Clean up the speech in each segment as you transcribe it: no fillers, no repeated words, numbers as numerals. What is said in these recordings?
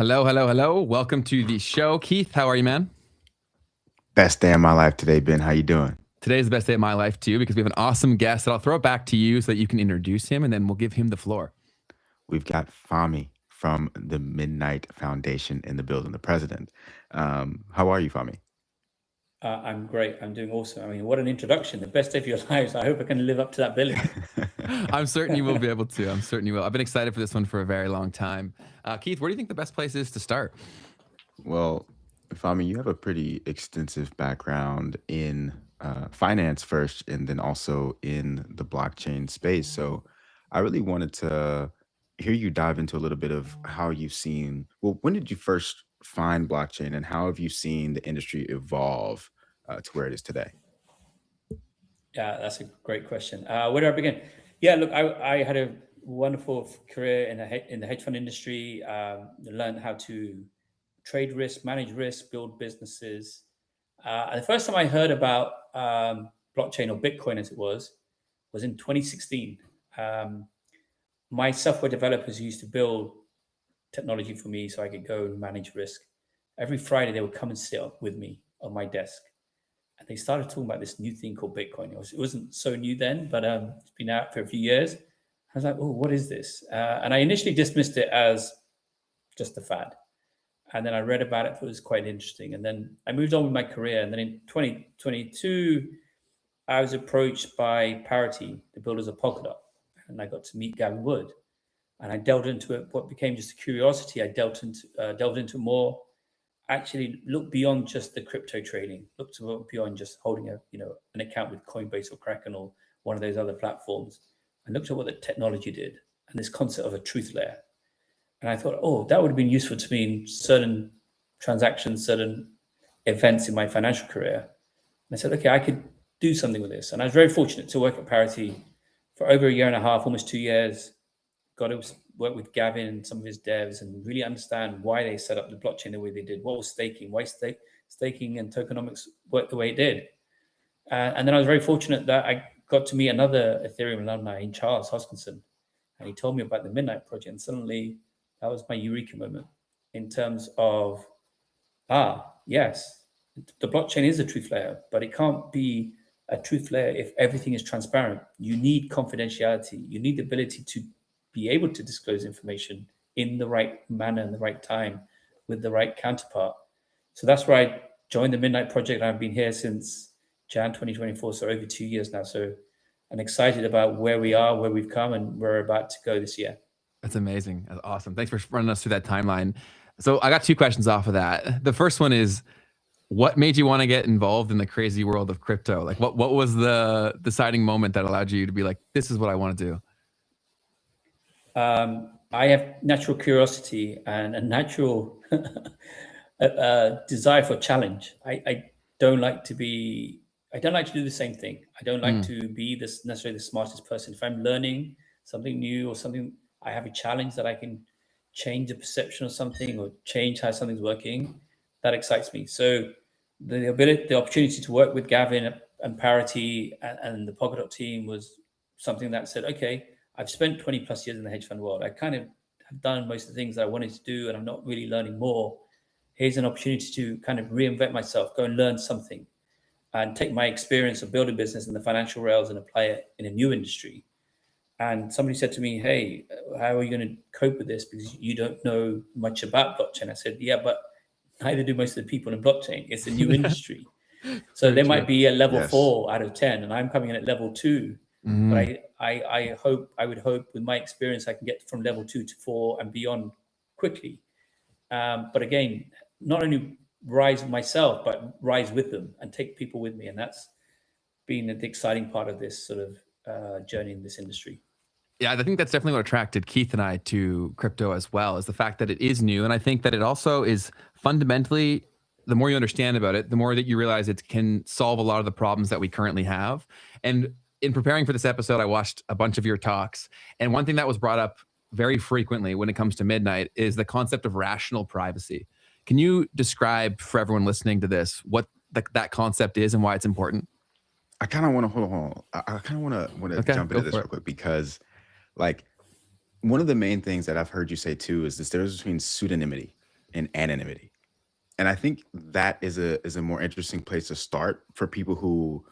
Hello, hello, hello. Welcome to the show. Keith, how are you, man? Best day of my life today, Ben. How you doing? Today's the best day of my life, too, because we have an awesome guest that I'll throw it back to you so that you can introduce him, and then we'll give him the floor. We've got Fahmi from the Midnight Foundation in the building, the president. How are you, Fahmi? I'm great. I'm doing awesome. I mean, what an introduction. The best day of your lives. I hope I can live up to that billing. I'm certain you will be able to. I'm certain you will. I've been excited for this one for a very long time. Keith, where do you think the best place is to start? Well, Fahmi, you have a pretty extensive background in finance first, and then also in the blockchain space. So I really wanted to hear you dive into a little bit of how you've seen, well, when did you first find blockchain and how have you seen the industry evolve to where it is today? Yeah, that's a great question. Where do I begin? Yeah, look, I had a wonderful career in the hedge fund industry. Learned how to trade risk, manage risk, build businesses. And the first time I heard about blockchain or Bitcoin, as it was in 2016. My software developers used to build technology for me so I could go and manage risk. Every Friday, they would come and sit up with me on my desk. And they started talking about this new thing called Bitcoin. It wasn't so new then, but it's been out for a few years. I was like, oh, what is this? And I initially dismissed it as just a fad. And then I read about it. It was quite interesting. And then I moved on with my career. And then in 2022, I was approached by Parity, the builders of Polkadot. And I got to meet Gavin Wood. And I delved into it. What became just a curiosity, I delved into more. Actually, look beyond just the crypto trading. Look beyond just holding an account with Coinbase or Kraken or one of those other platforms. And looked at what the technology did and this concept of a truth layer. And I thought, oh, that would have been useful to me in certain transactions, certain events in my financial career. And I said, okay, I could do something with this. And I was very fortunate to work at Parity for over a year and a half, almost 2 years. Got to work with Gavin and some of his devs and really understand why they set up the blockchain the way they did. What was staking? Why staking and tokenomics worked the way it did? And then I was very fortunate that I got to meet another Ethereum alumni in Charles Hoskinson. And he told me about the Midnight Project. And suddenly that was my eureka moment in terms of, yes, the blockchain is a truth layer, but it can't be a truth layer if everything is transparent. You need confidentiality. You need the ability to be able to disclose information in the right manner and the right time with the right counterpart. So that's where I joined the Midnight Project. I've been here since Jan 2024, so over 2 years now. So I'm excited about where we are, where we've come, and where we're about to go this year. That's amazing. That's awesome. Thanks for running us through that timeline. So I got two questions off of that. The first one is, what made you want to get involved in the crazy world of crypto? Like, what was the deciding moment that allowed you to be like, this is what I want to do? I have natural curiosity and a natural desire for challenge. I don't like to do the same thing. I don't like to be necessarily the smartest person. If I'm learning something new or something, I have a challenge that I can change the perception of something or change how something's working. That excites me. So the opportunity to work with Gavin and Parity and the Polkadot team was something that said, okay, I've spent 20 plus years in the hedge fund world. I kind of have done most of the things that I wanted to do, and I'm not really learning more. Here's an opportunity to kind of reinvent myself, go and learn something, and take my experience of building business in the financial rails and apply it in a new industry. And somebody said to me, hey, how are you going to cope with this? Because you don't know much about blockchain. I said, yeah, but neither do most of the people in blockchain. It's a new industry. So they might be a level 4 out of 10, and I'm coming in at level 2. But I would hope with my experience, I can get from level 2 to 4 and beyond quickly. But again, not only rise myself, but rise with them and take people with me. And that's been the exciting part of this sort of journey in this industry. Yeah, I think that's definitely what attracted Keith and I to crypto as well, is the fact that it is new. And I think that it also is fundamentally, the more you understand about it, the more that you realize it can solve a lot of the problems that we currently have. And in preparing for this episode, I watched a bunch of your talks. And one thing that was brought up very frequently when it comes to Midnight is the concept of rational privacy. Can you describe for everyone listening to this what that concept is and why it's important? I kind of want to hold on. I kind of want to jump into this real quick because, like, one of the main things that I've heard you say too is this difference between pseudonymity. in anonymity. And I think that is a more interesting place to start for people who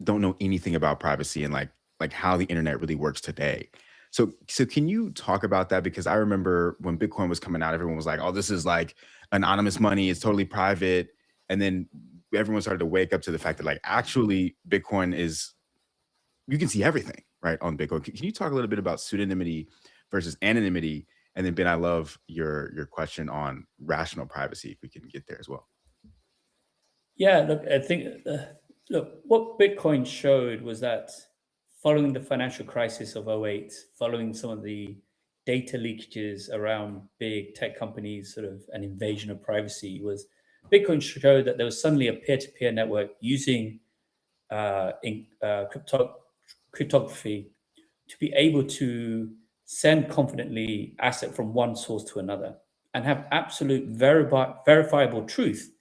don't know anything about privacy and like how the internet really works today. So can you talk about that? Because I remember when Bitcoin was coming out, everyone was like, "Oh, this is like anonymous money. It's totally private." And then everyone started to wake up to the fact that like actually Bitcoin is, you can see everything right on Bitcoin. Can you talk a little bit about pseudonymity versus anonymity? And then Ben, I love your question on rational privacy, if we can get there as well. Yeah, look, I think, look, what Bitcoin showed was that following the financial crisis of '08, following some of the data leakages around big tech companies, sort of an invasion of privacy, was Bitcoin showed that there was suddenly a peer-to-peer network using cryptography to be able to send confidently asset from one source to another and have absolute verifiable truth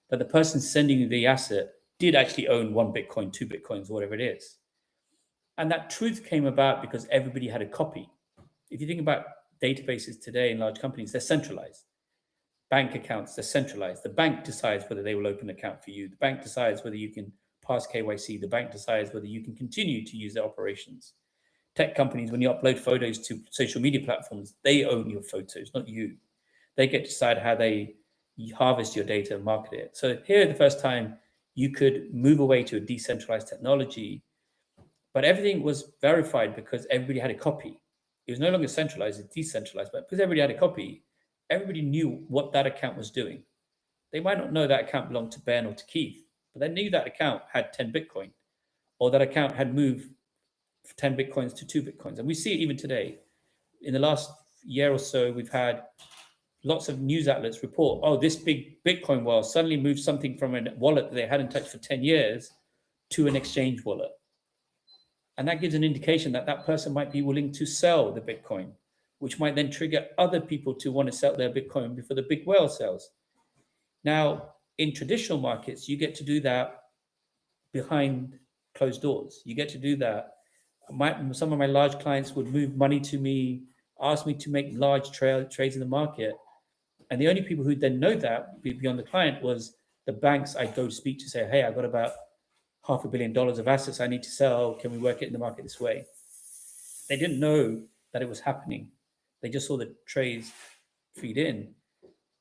that the person sending you the asset did actually own 1 Bitcoin, 2 Bitcoins, whatever it is. And that truth came about because everybody had a copy. If you think about databases today in large companies, they're centralized. Bank accounts, they're centralized. The bank decides whether they will open an account for you. The bank decides whether you can pass KYC. The bank decides whether you can continue to use their operations. Tech companies, when you upload photos to social media platforms, they own your photos, not you. They get to decide how they harvest your data and market it. So here, the first time, you could move away to a decentralized technology, but everything was verified because everybody had a copy. It was no longer centralized, it's decentralized, but because everybody had a copy, everybody knew what that account was doing. They might not know that account belonged to Ben or to Keith, but they knew that account had 10 Bitcoin, or that account had moved 10 Bitcoins to 2 Bitcoins. And we see it even today. In the last year or so, we've had lots of news outlets report, oh, this big Bitcoin whale suddenly moved something from a wallet that they hadn't touched for 10 years to an exchange wallet. And that gives an indication that that person might be willing to sell the Bitcoin, which might then trigger other people to want to sell their Bitcoin before the big whale sells. Now, in traditional markets, you get to do that behind closed doors. You get to do that. Some of my large clients would move money to me, ask me to make large trades in the market. And the only people who then know that beyond the client was the banks I go to speak to say, hey, I've got about $500 million of assets I need to sell. Can we work it in the market this way? They didn't know that it was happening. They just saw the trades feed in.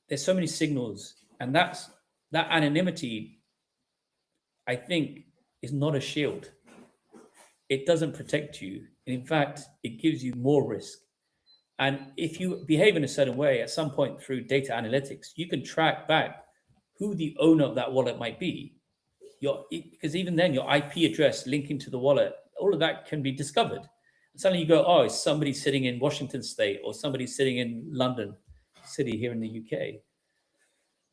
There's so many signals, and that anonymity, I think, is not a shield. It doesn't protect you. And in fact, it gives you more risk. And if you behave in a certain way, at some point through data analytics, you can track back who the owner of that wallet might be. Because even then, your IP address linking to the wallet, all of that can be discovered. And suddenly you go, oh, it's somebody sitting in Washington State or somebody sitting in London City here in the UK.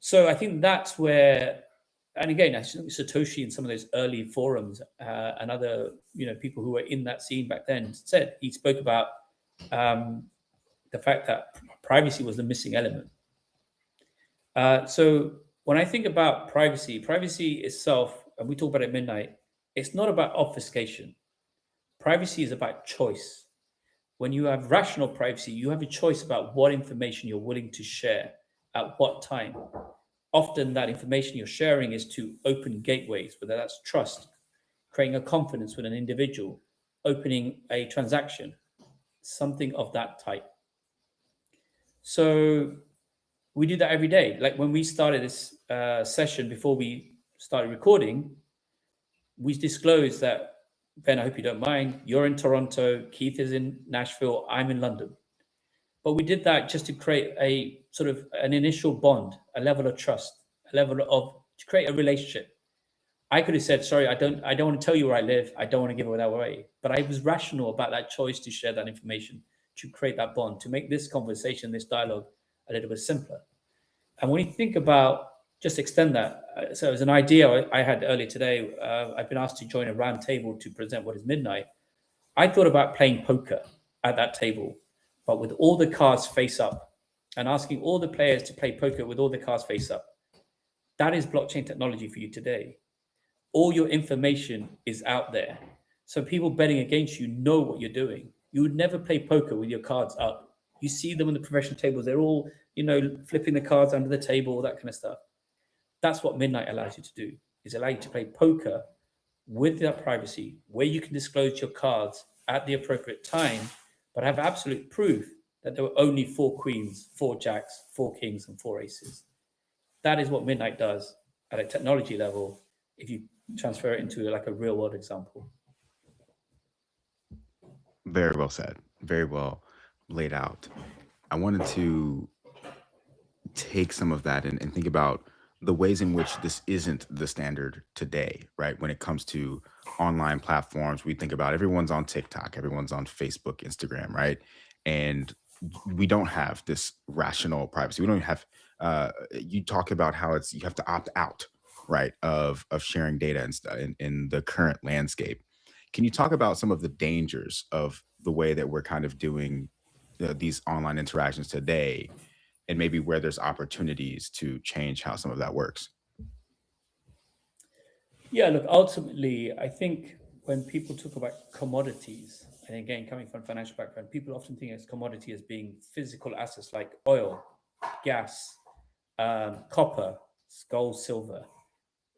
So I think that's where, and again, I think Satoshi in some of those early forums and other people who were in that scene back then said, he spoke about the fact that privacy was the missing element. So when I think about privacy itself, and we talk about it at midnight, it's not about obfuscation. Privacy is about choice. When you have rational privacy, you have a choice about what information you're willing to share at what time. Often that information you're sharing is to open gateways, whether that's trust, creating a confidence with an individual, opening a transaction, something of that type. So we do that every day. Like when we started this session, before we started recording, we disclosed that, Ben, I hope you don't mind, you're in Toronto, Keith is in Nashville, I'm in London. But we did that just to create a sort of an initial bond, a level of trust, a level of, to create a relationship. I could have said, sorry, I don't want to tell you where I live. I don't want to give it that away. But I was rational about that choice to share that information, to create that bond, to make this conversation, this dialogue a little bit simpler. And when you think about, just extend that. So it was an idea I had earlier today. I've been asked to join a round table to present what is midnight. I thought about playing poker at that table, but with all the cards face up, and asking all the players to play poker with all the cards face up. That is blockchain technology for you today. All your information is out there. So people betting against you know what you're doing. You would never play poker with your cards up. You see them on the professional tables. They're all, flipping the cards under the table, that kind of stuff. That's what midnight allows you to do, is allow you to play poker with that privacy, where you can disclose your cards at the appropriate time, but have absolute proof that there were only 4 queens, 4 jacks, 4 kings, and 4 aces. That is what midnight does at a technology level, if you transfer it into like a real world example. Very well said. Very well laid out. I wanted to take some of that and think about the ways in which this isn't the standard today, right? When it comes to online platforms, we think about everyone's on TikTok, everyone's on Facebook, Instagram, right? And we don't have this rational privacy. We don't have, you talk about how you have to opt out, right, of sharing data and stuff in the current landscape. Can you talk about some of the dangers of the way that we're kind of doing these online interactions today, and maybe where there's opportunities to change how some of that works? Yeah, look, ultimately, I think when people talk about commodities, and again, coming from a financial background, people often think of commodity as being physical assets like oil, gas, copper, gold, silver.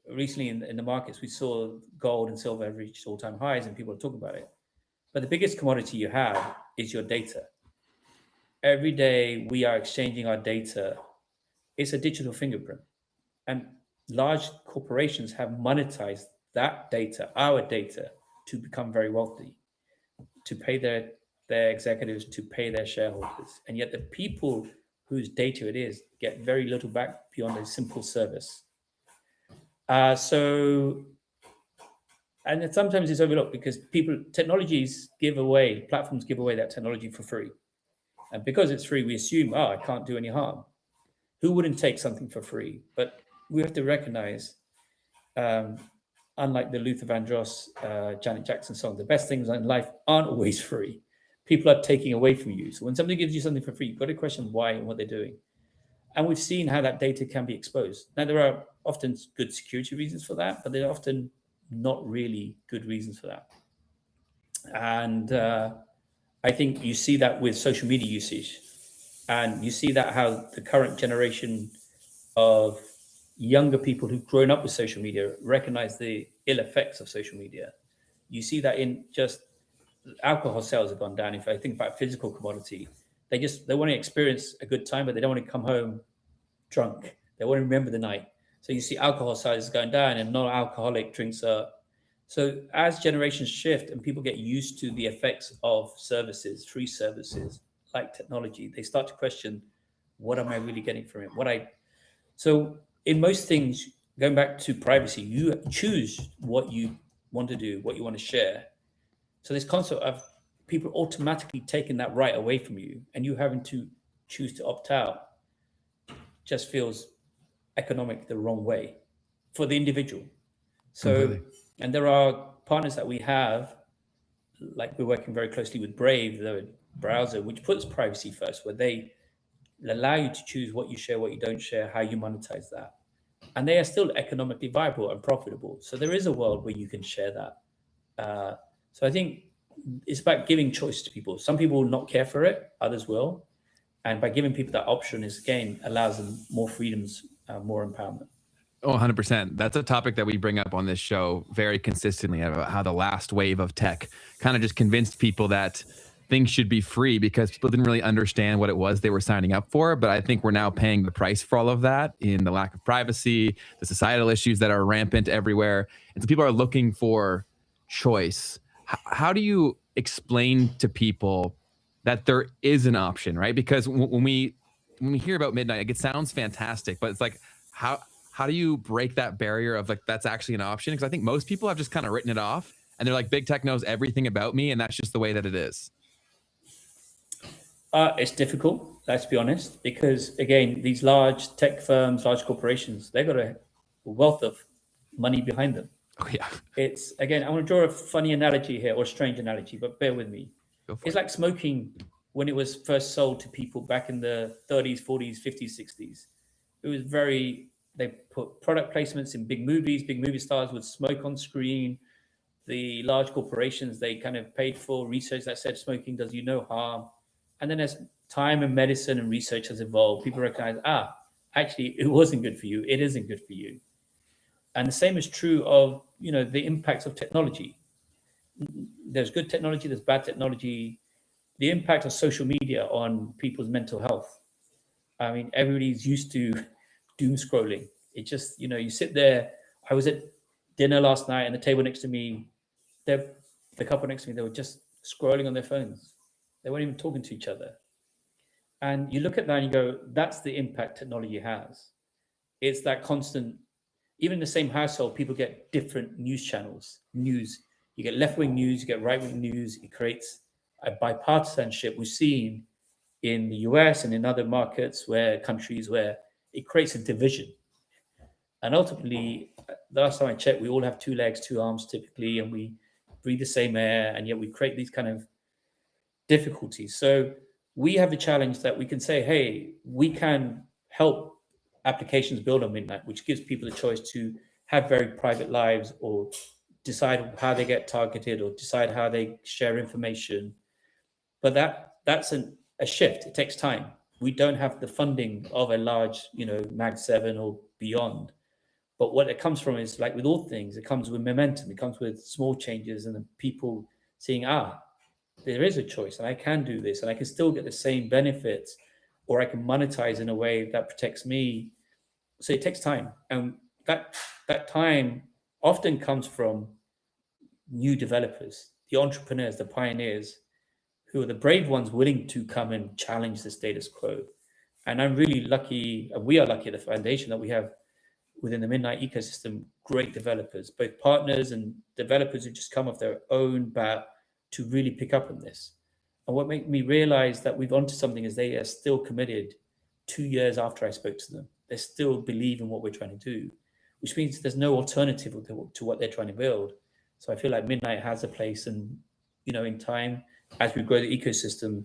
Recently in the markets, we saw gold and silver have reached all-time highs, and people are talking about it. But the biggest commodity you have is your data. Every day we are exchanging our data. It's a digital fingerprint. And large corporations have monetized that data, our data, to become very wealthy, to pay their executives, to pay their shareholders. And yet the people whose data it is get very little back beyond a simple service. And sometimes it's overlooked because platforms give away that technology for free. And because it's free, we assume, I can't do any harm. Who wouldn't take something for free? But we have to recognize, unlike the Luther Vandross, Janet Jackson song, the best things in life aren't always free. People are taking away from you. So when somebody gives you something for free, you've got to question why and what they're doing. And we've seen how that data can be exposed. Now, there are often good security reasons for that, but there are often not really good reasons for that. And I think you see that with social media usage. And you see that how the current generation of younger people who've grown up with social media recognize the ill effects of social media. You see that in just alcohol sales have gone down. If I think about physical commodity, they want to experience a good time, but they don't want to come home drunk. They want to remember the night. So you see alcohol sales going down and non-alcoholic drinks are. So as generations shift and people get used to the effects of services, free services like technology, they start to question, what am I really getting from it? So in most things, going back to privacy, you choose what you want to do, what you want to share. So this concept of people automatically taking that right away from you and you having to choose to opt out just feels economic the wrong way for the individual. So, completely. And there are partners that we have, like we're working very closely with Brave, the browser, which puts privacy first, where they allow you to choose what you share, what you don't share, how you monetize that. And they are still economically viable and profitable. So there is a world where you can share that. So I think it's about giving choice to people. Some people will not care for it, others will. And by giving people that option, is again allows them more freedoms, more empowerment. Oh, 100%. That's a topic that we bring up on this show very consistently, about how the last wave of tech kind of just convinced people that things should be free because people didn't really understand what it was they were signing up for. But I think we're now paying the price for all of that in the lack of privacy, the societal issues that are rampant everywhere. And so people are looking for choice. How do you explain to people that there is an option, right? Because when we hear about midnight, like, it sounds fantastic, but it's like, how do you break that barrier of like, that's actually an option? Because I think most people have just kind of written it off and they're like, big tech knows everything about me and that's just the way that it is. It's difficult, let's be honest, because again, these large tech firms, large corporations, they've got a wealth of money behind them. Oh yeah. It's, again, I want to draw a funny analogy here, or a strange analogy, but bear with me. It's like smoking when it was first sold to people back in the 30s, 40s, 50s, 60s. It was they put product placements in big movie stars would smoke on screen. The large corporations, they kind of paid for research that said smoking does you no harm. And then as time and medicine and research has evolved, people recognize, actually, it wasn't good for you. It isn't good for you. And the same is true of, the impacts of technology. There's good technology, there's bad technology. The impact of social media on people's mental health. I mean, everybody's used to doom scrolling. It just, you sit there. I was at dinner last night and the table next to me, the couple next to me, they were just scrolling on their phones. They weren't even talking to each other. And you look at that and you go, that's the impact technology has. It's that constant, even in the same household, people get different news channels, news. You get left-wing news, you get right-wing news. It creates a bipartisanship we've seen in the US and in other countries where it creates a division. And ultimately, the last time I checked, we all have 2 legs, 2 arms typically, and we breathe the same air, and yet we create these kind of difficulties. So we have the challenge that we can say, hey, we can help applications build on Midnight, which gives people the choice to have very private lives or decide how they get targeted or decide how they share information. But that's a shift. It takes time. We don't have the funding of a large, Mag 7 or beyond. But what it comes from is, like with all things, it comes with momentum. It comes with small changes and then people seeing, there is a choice and I can do this and I can still get the same benefits, or I can monetize in a way that protects me. So it takes time. And that time often comes from new developers, the entrepreneurs, the pioneers, who are the brave ones willing to come and challenge the status quo. And I'm really lucky, and we are lucky at the foundation, that we have within the Midnight ecosystem great developers, both partners and developers who just come off their own bat to really pick up on this. And what made me realize that we've onto something is they are still committed 2 years after I spoke to them. They still believe in what we're trying to do, which means there's no alternative to what they're trying to build. So I feel like Midnight has a place, and in time, as we grow the ecosystem,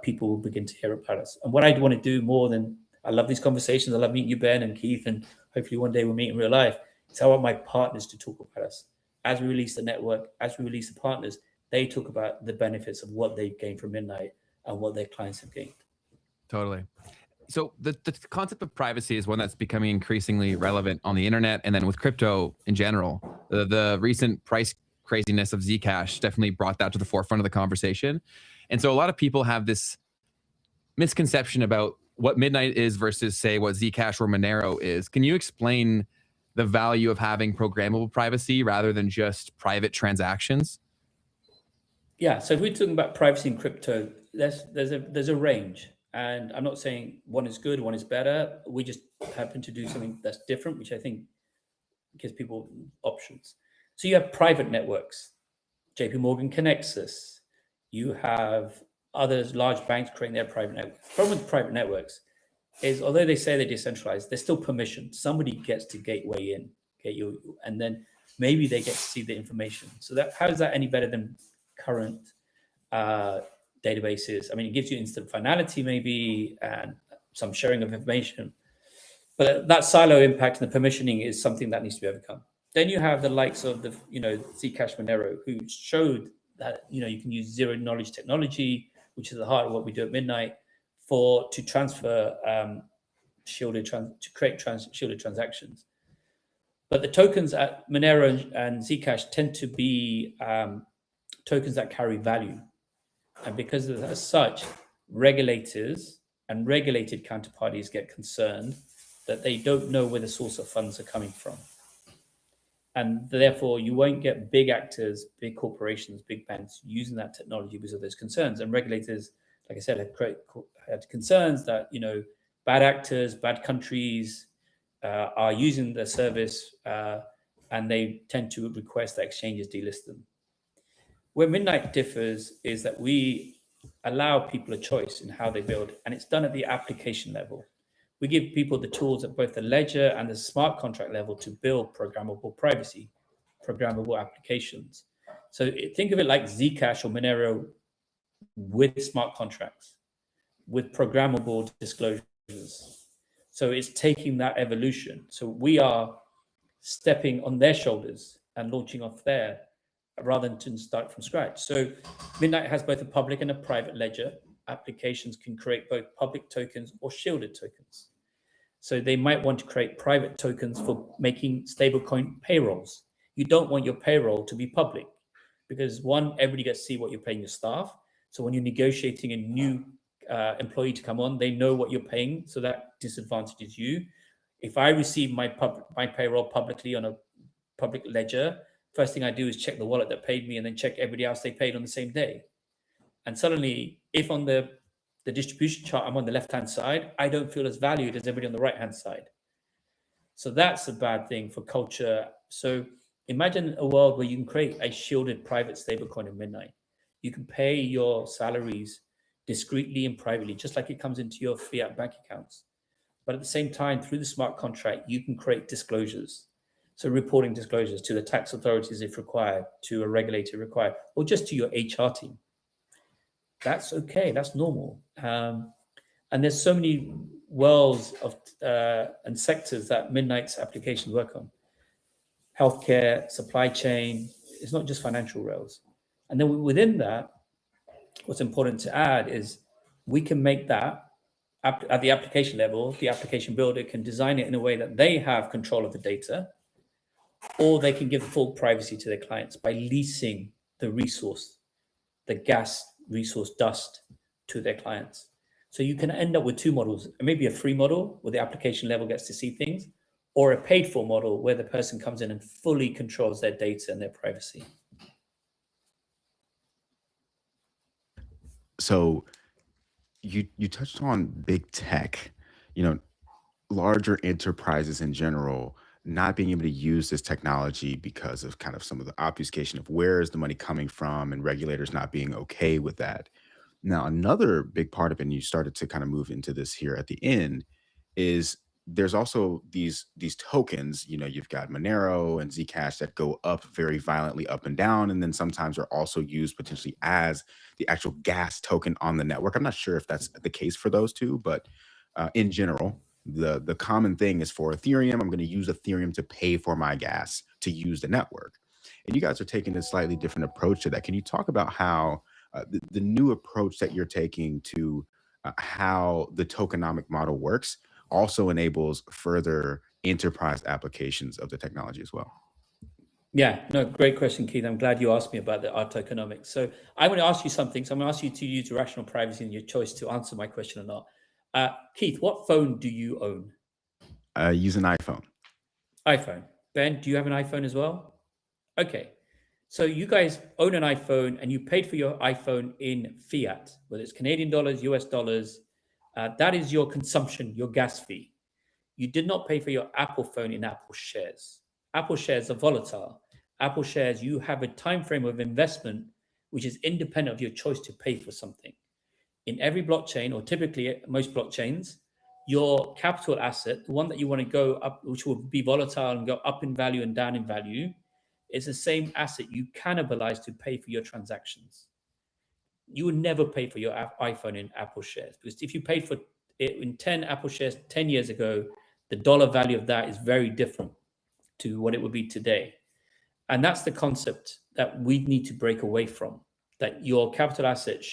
people will begin to hear about us. And what I want to do more than, I love these conversations, I love meeting you, Ben and Keith, and hopefully one day we'll meet in real life, is I want my partners to talk about us. As we release the network, as we release the partners, they talk about the benefits of what they've gained from Midnight and what their clients have gained. Totally. So the concept of privacy is one that's becoming increasingly relevant on the internet, and then with crypto in general. The recent price craziness of Zcash definitely brought that to the forefront of the conversation. And so a lot of people have this misconception about what Midnight is versus, say, what Zcash or Monero is. Can you explain the value of having programmable privacy rather than just private transactions? Yeah, so if we're talking about privacy in crypto, there's a range. And I'm not saying one is good, one is better. We just happen to do something that's different, which I think gives people options. So you have private networks. JP Morgan connects us. You have others, large banks creating their private network. The problem with private networks is, although they say they're decentralized, they're still permissioned. Somebody gets to gateway in, and then maybe they get to see the information. So how is that any better than current databases? I mean, it gives you instant finality maybe, and some sharing of information, but that silo impact and the permissioning is something that needs to be overcome. Then you have the likes of the Zcash, Monero, who showed that you can use zero knowledge technology, which is the heart of what we do at Midnight, to transfer shielded transactions. But the tokens at Monero and Zcash tend to be tokens that carry value. And because of as such, regulators and regulated counterparties get concerned that they don't know where the source of funds are coming from. And therefore, you won't get big actors, big corporations, big banks using that technology because of those concerns. And regulators, like I said, had concerns that bad actors, bad countries are using the service, and they tend to request that exchanges delist them. Where Midnight differs is that we allow people a choice in how they build, and it's done at the application level. We give people the tools at both the ledger and the smart contract level to build programmable privacy, programmable applications. So think of it like Zcash or Monero with smart contracts, with programmable disclosures. So it's taking that evolution. So we are stepping on their shoulders and launching off there rather than to start from scratch. So Midnight has both a public and a private ledger. applications can create both public tokens or shielded tokens. So they might want to create private tokens for making stablecoin payrolls. You don't want your payroll to be public because one, everybody gets to see what you're paying your staff. So when you're negotiating a new employee to come on, they know what you're paying. So that disadvantages you. If I receive my payroll publicly on a public ledger, first thing I do is check the wallet that paid me and then check everybody else they paid on the same day. And suddenly, if on the distribution chart I'm on the left-hand side, I don't feel as valued as everybody on the right-hand side. So that's a bad thing for culture. So imagine a world where you can create a shielded private stablecoin at midnight. You can pay your salaries discreetly and privately, just like it comes into your fiat bank accounts. But at the same time, through the smart contract, you can create disclosures. So reporting disclosures to the tax authorities if required, to a regulator required, or just to your HR team. That's okay, that's normal. And there's so many worlds of and sectors that Midnight's applications work on. Healthcare, supply chain, it's not just financial rails. And then within that, what's important to add is we can make that at the application level, the application builder can design it in a way that they have control of the data, or they can give full privacy to their clients by leasing the resource, the gas resource dust to their clients. So you can end up with two models, maybe a free model where the application level gets to see things, or a paid for model where the person comes in and fully controls their data and their privacy. So you touched on big tech, larger enterprises in general not being able to use this technology because of kind of some of the obfuscation of where is the money coming from and regulators not being okay with that. Now, another big part of it, and you started to kind of move into this here at the end, is there's also these tokens. You've got Monero and Zcash that go up very violently up and down, and then sometimes are also used potentially as the actual gas token on the network. I'm not sure if that's the case for those two, but in general, the common thing is for Ethereum, I'm going to use Ethereum to pay for my gas to use the network. And you guys are taking a slightly different approach to that. Can you talk about how the new approach that you're taking to how the tokenomic model works also enables further enterprise applications of the technology as well? Yeah, no, great question, Keith. I'm glad you asked me about our tokenomics. So I'm going to ask you something. So I'm going to ask you to use rational privacy in your choice to answer my question or not. Keith, what phone do you own? I use an iPhone. iPhone. Ben, do you have an iPhone as well? Okay. So you guys own an iPhone and you paid for your iPhone in fiat, whether it's Canadian dollars, US dollars. That is your consumption, your gas fee. You did not pay for your Apple phone in Apple shares. Apple shares are volatile. Apple shares, you have a time frame of investment which is independent of your choice to pay for something. In every blockchain, or typically most blockchains, your capital asset, the one that you want to go up, which will be volatile and go up in value and down in value, is the same asset you cannibalize to pay for your transactions. You would never pay for your iPhone in Apple shares, because if you paid for it in 10 Apple shares 10 years ago, the dollar value of that is very different to what it would be today. And that's the concept that we need to break away from, that your capital assets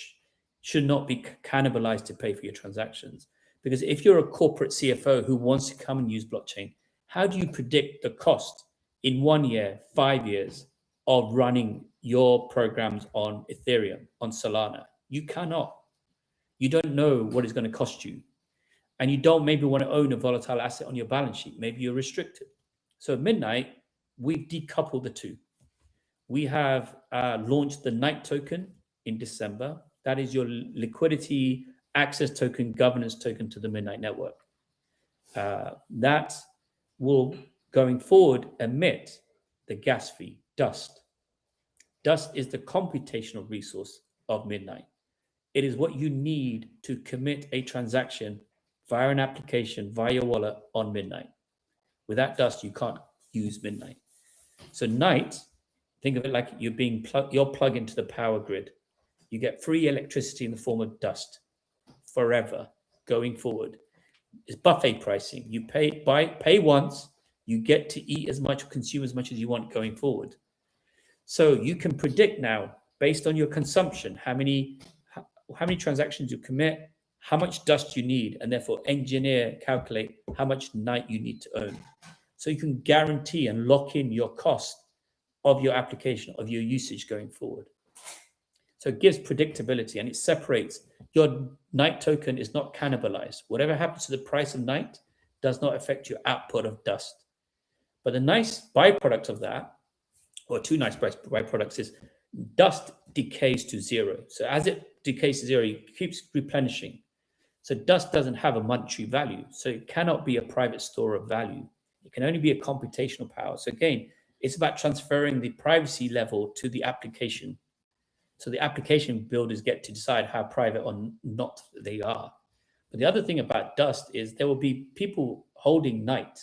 should not be cannibalized to pay for your transactions. Because if you're a corporate CFO who wants to come and use blockchain, how do you predict the cost in 1 year, 5 years of running your programs on Ethereum, on Solana? You cannot. You don't know what it's going to cost you. And you don't maybe want to own a volatile asset on your balance sheet. Maybe you're restricted. So at Midnight, we've decoupled the two. We have launched the Night token in December. That is your liquidity access token, governance token to the Midnight network. That will, going forward, emit the gas fee, dust. Dust is the computational resource of Midnight. It is what you need to commit a transaction via an application, via your wallet on Midnight. Without dust, you can't use Midnight. So Night, think of it like you're plugged into the power grid. You get free electricity in the form of dust forever going forward. It's buffet pricing. You pay once, you get to eat as much, consume as much as you want going forward. So you can predict now, based on your consumption, how many transactions you commit, how much dust you need, and therefore engineer, calculate how much night you need to own. So you can guarantee and lock in your cost of your application, of your usage going forward. So it gives predictability and it separates. Your night token is not cannibalized. Whatever happens to the price of night does not affect your output of dust. But the nice byproduct of that, or two nice byproducts, is dust decays to zero. So as it decays to zero, it keeps replenishing. So dust doesn't have a monetary value. So it cannot be a private store of value. It can only be a computational power. So again, it's about transferring the privacy level to the application. So the application builders get to decide how private or not they are. But the other thing about dust is there will be people holding night,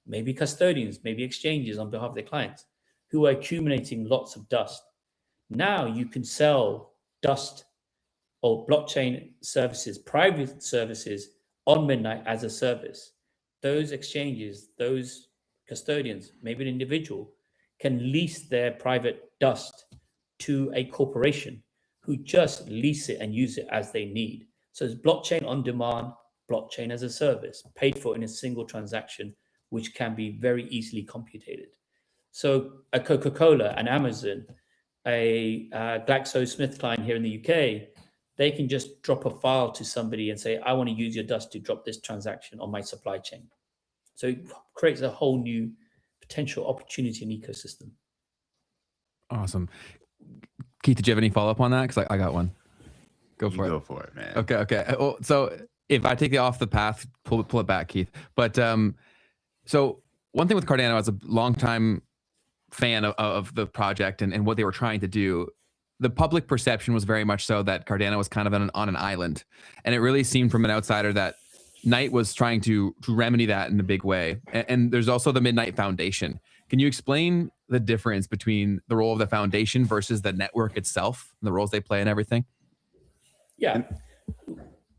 maybe custodians, maybe exchanges on behalf of their clients, who are accumulating lots of dust. Now you can sell dust or blockchain services, private services on midnight as a service. Those exchanges, those custodians, maybe an individual, can lease their private dust to a corporation who just lease it and use it as they need. So it's blockchain on demand, blockchain as a service, paid for in a single transaction, which can be very easily computed. So a Coca-Cola, an Amazon, a GlaxoSmithKline here in the UK, they can just drop a file to somebody and say, I want to use your dust to drop this transaction on my supply chain. So it creates a whole new potential opportunity and ecosystem. Awesome. Keith, did you have any follow-up on that? Because I got one. Go for it. Go for it, man. Okay. Well, so if I take it off the path, pull it back, Keith. But so one thing with Cardano, as a longtime fan of the project and what they were trying to do, the public perception was very much so that Cardano was kind of on an island. And it really seemed from an outsider that Knight was trying to remedy that in a big way. And there's also the Midnight Foundation. Can you explain the difference between the role of the foundation versus the network itself, and the roles they play and everything? Yeah.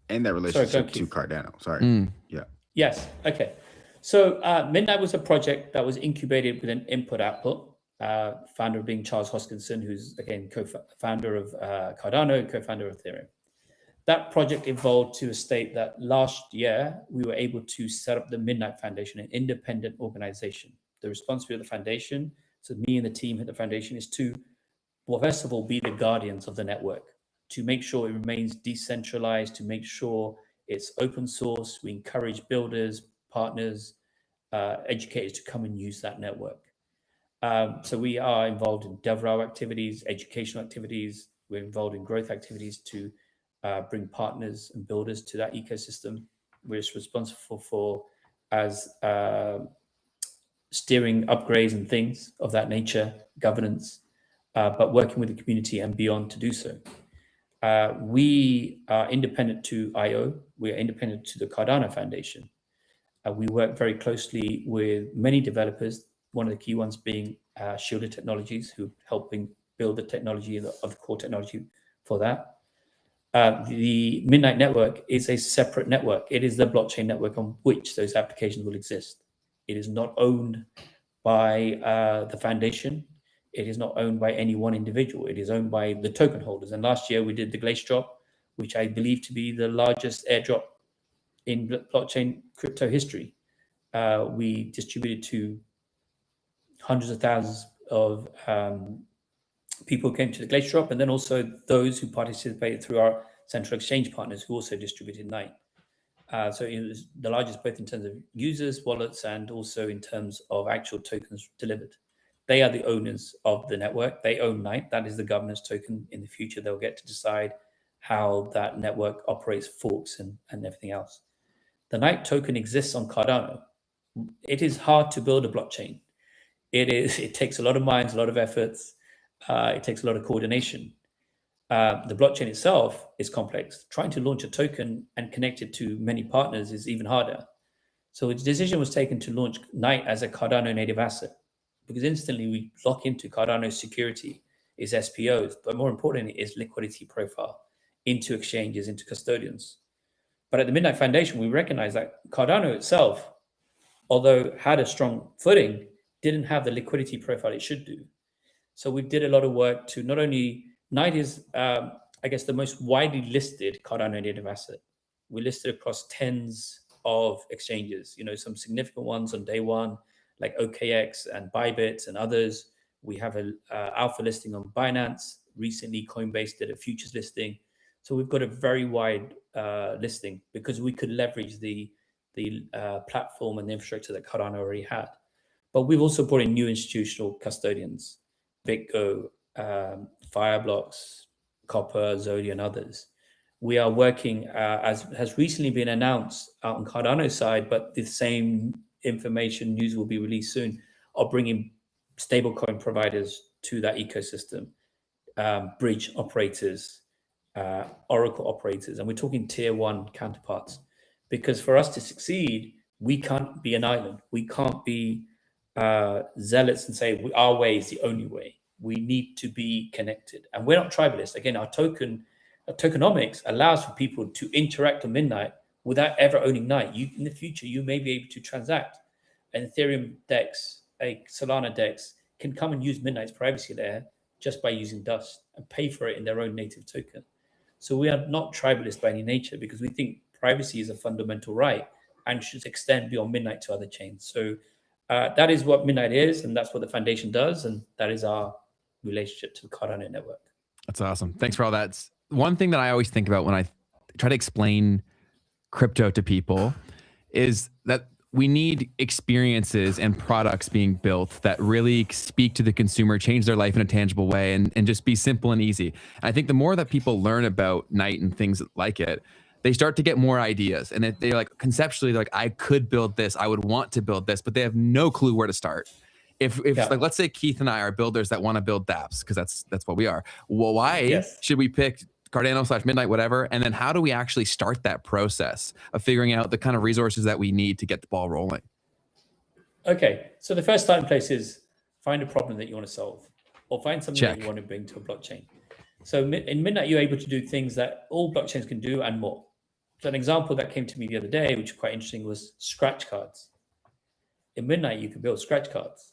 And that relationship to Cardano. Sorry. Yeah. Yes. Okay. So Midnight was a project that was incubated with an input-output. Founder being Charles Hoskinson, who's again co-founder of Cardano, co-founder of Ethereum. That project evolved to a state that last year we were able to set up the Midnight Foundation, an independent organization. The responsibility of the foundation, so me and the team at the foundation, is to, well, first of all, be the guardians of the network, to make sure it remains decentralized, to make sure it's open source. We encourage builders, partners, educators to come and use that network. So we are involved in DevRel activities, educational activities. We're involved in growth activities to bring partners and builders to that ecosystem. We're responsible for as steering upgrades and things of that nature, governance, but working with the community and beyond to do so. We are independent to IO. We are independent to the Cardano Foundation. We work very closely with many developers, one of the key ones being Shielded Technologies, who helping build the technology of the core technology for that. The Midnight Network is a separate network. It is the blockchain network on which those applications will exist. It is not owned by the foundation. It is not owned by any one individual. It is owned by the token holders. And last year we did the Glacier drop, which I believe to be the largest airdrop in blockchain crypto history. We distributed to hundreds of thousands of people who came to the Glacier drop, and then also those who participated through our central exchange partners who also distributed Knight. So it was the largest both in terms of users, wallets, and also in terms of actual tokens delivered. They are the owners of the network. They own Knight. That is the governance token. In the future, they'll get to decide how that network operates, forks, and everything else. The Knight token exists on Cardano. It is hard to build a blockchain. It takes a lot of minds, a lot of efforts. It takes a lot of coordination. The blockchain itself is complex. Trying to launch a token and connect it to many partners is even harder. So the decision was taken to launch Knight as a Cardano native asset, because instantly we lock into Cardano's security, is SPOs, but more importantly is liquidity profile into exchanges, into custodians. But at the Midnight Foundation, we recognize that Cardano itself, although had a strong footing, didn't have the liquidity profile it should do. So we did a lot of work to not only, Knight is a I guess, the most widely listed Cardano native asset. We listed across tens of exchanges, some significant ones on day one, like OKX and Bybit and others. We have a alpha listing on Binance. Recently, Coinbase did a futures listing. So we've got a very wide listing because we could leverage the platform and the infrastructure that Cardano already had. But we've also brought in new institutional custodians, BitGo, Fireblocks, Copper, Zodi, and others. We are working, as has recently been announced out on Cardano's side, but the same information news will be released soon, of bringing stablecoin providers to that ecosystem, bridge operators, Oracle operators, and we're talking tier one counterparts. Because for us to succeed, we can't be an island. We can't be zealots and say our way is the only way. We need to be connected, and we're not tribalist. Again, our tokenomics allows for people to interact on Midnight without ever owning Night. In the future, you may be able to transact. An Ethereum DEX, a Solana DEX can come and use Midnight's privacy layer just by using Dust and pay for it in their own native token. So we are not tribalist by any nature, because we think privacy is a fundamental right and should extend beyond Midnight to other chains. So that is what Midnight is, and that's what the foundation does, and that is our relationship to the Cardano network. That's awesome. Thanks for all that. One thing that I always think about when I try to explain crypto to people is that we need experiences and products being built that really speak to the consumer, change their life in a tangible way, and just be simple and easy. And I think the more that people learn about Night and things like it, they start to get more ideas. And they're like, conceptually, they're like, I could build this, I would want to build this, but they have no clue where to start. If like, let's say Keith and I are builders that want to build dApps, because that's what we are. Well, why should we pick Cardano/Midnight, whatever? And then how do we actually start that process of figuring out the kind of resources that we need to get the ball rolling? Okay, so the first starting place is find a problem that you want to solve, or find something that you want to bring to a blockchain. So in Midnight, you're able to do things that all blockchains can do and more. So an example that came to me the other day, which was quite interesting, was scratch cards. In Midnight, you can build scratch cards.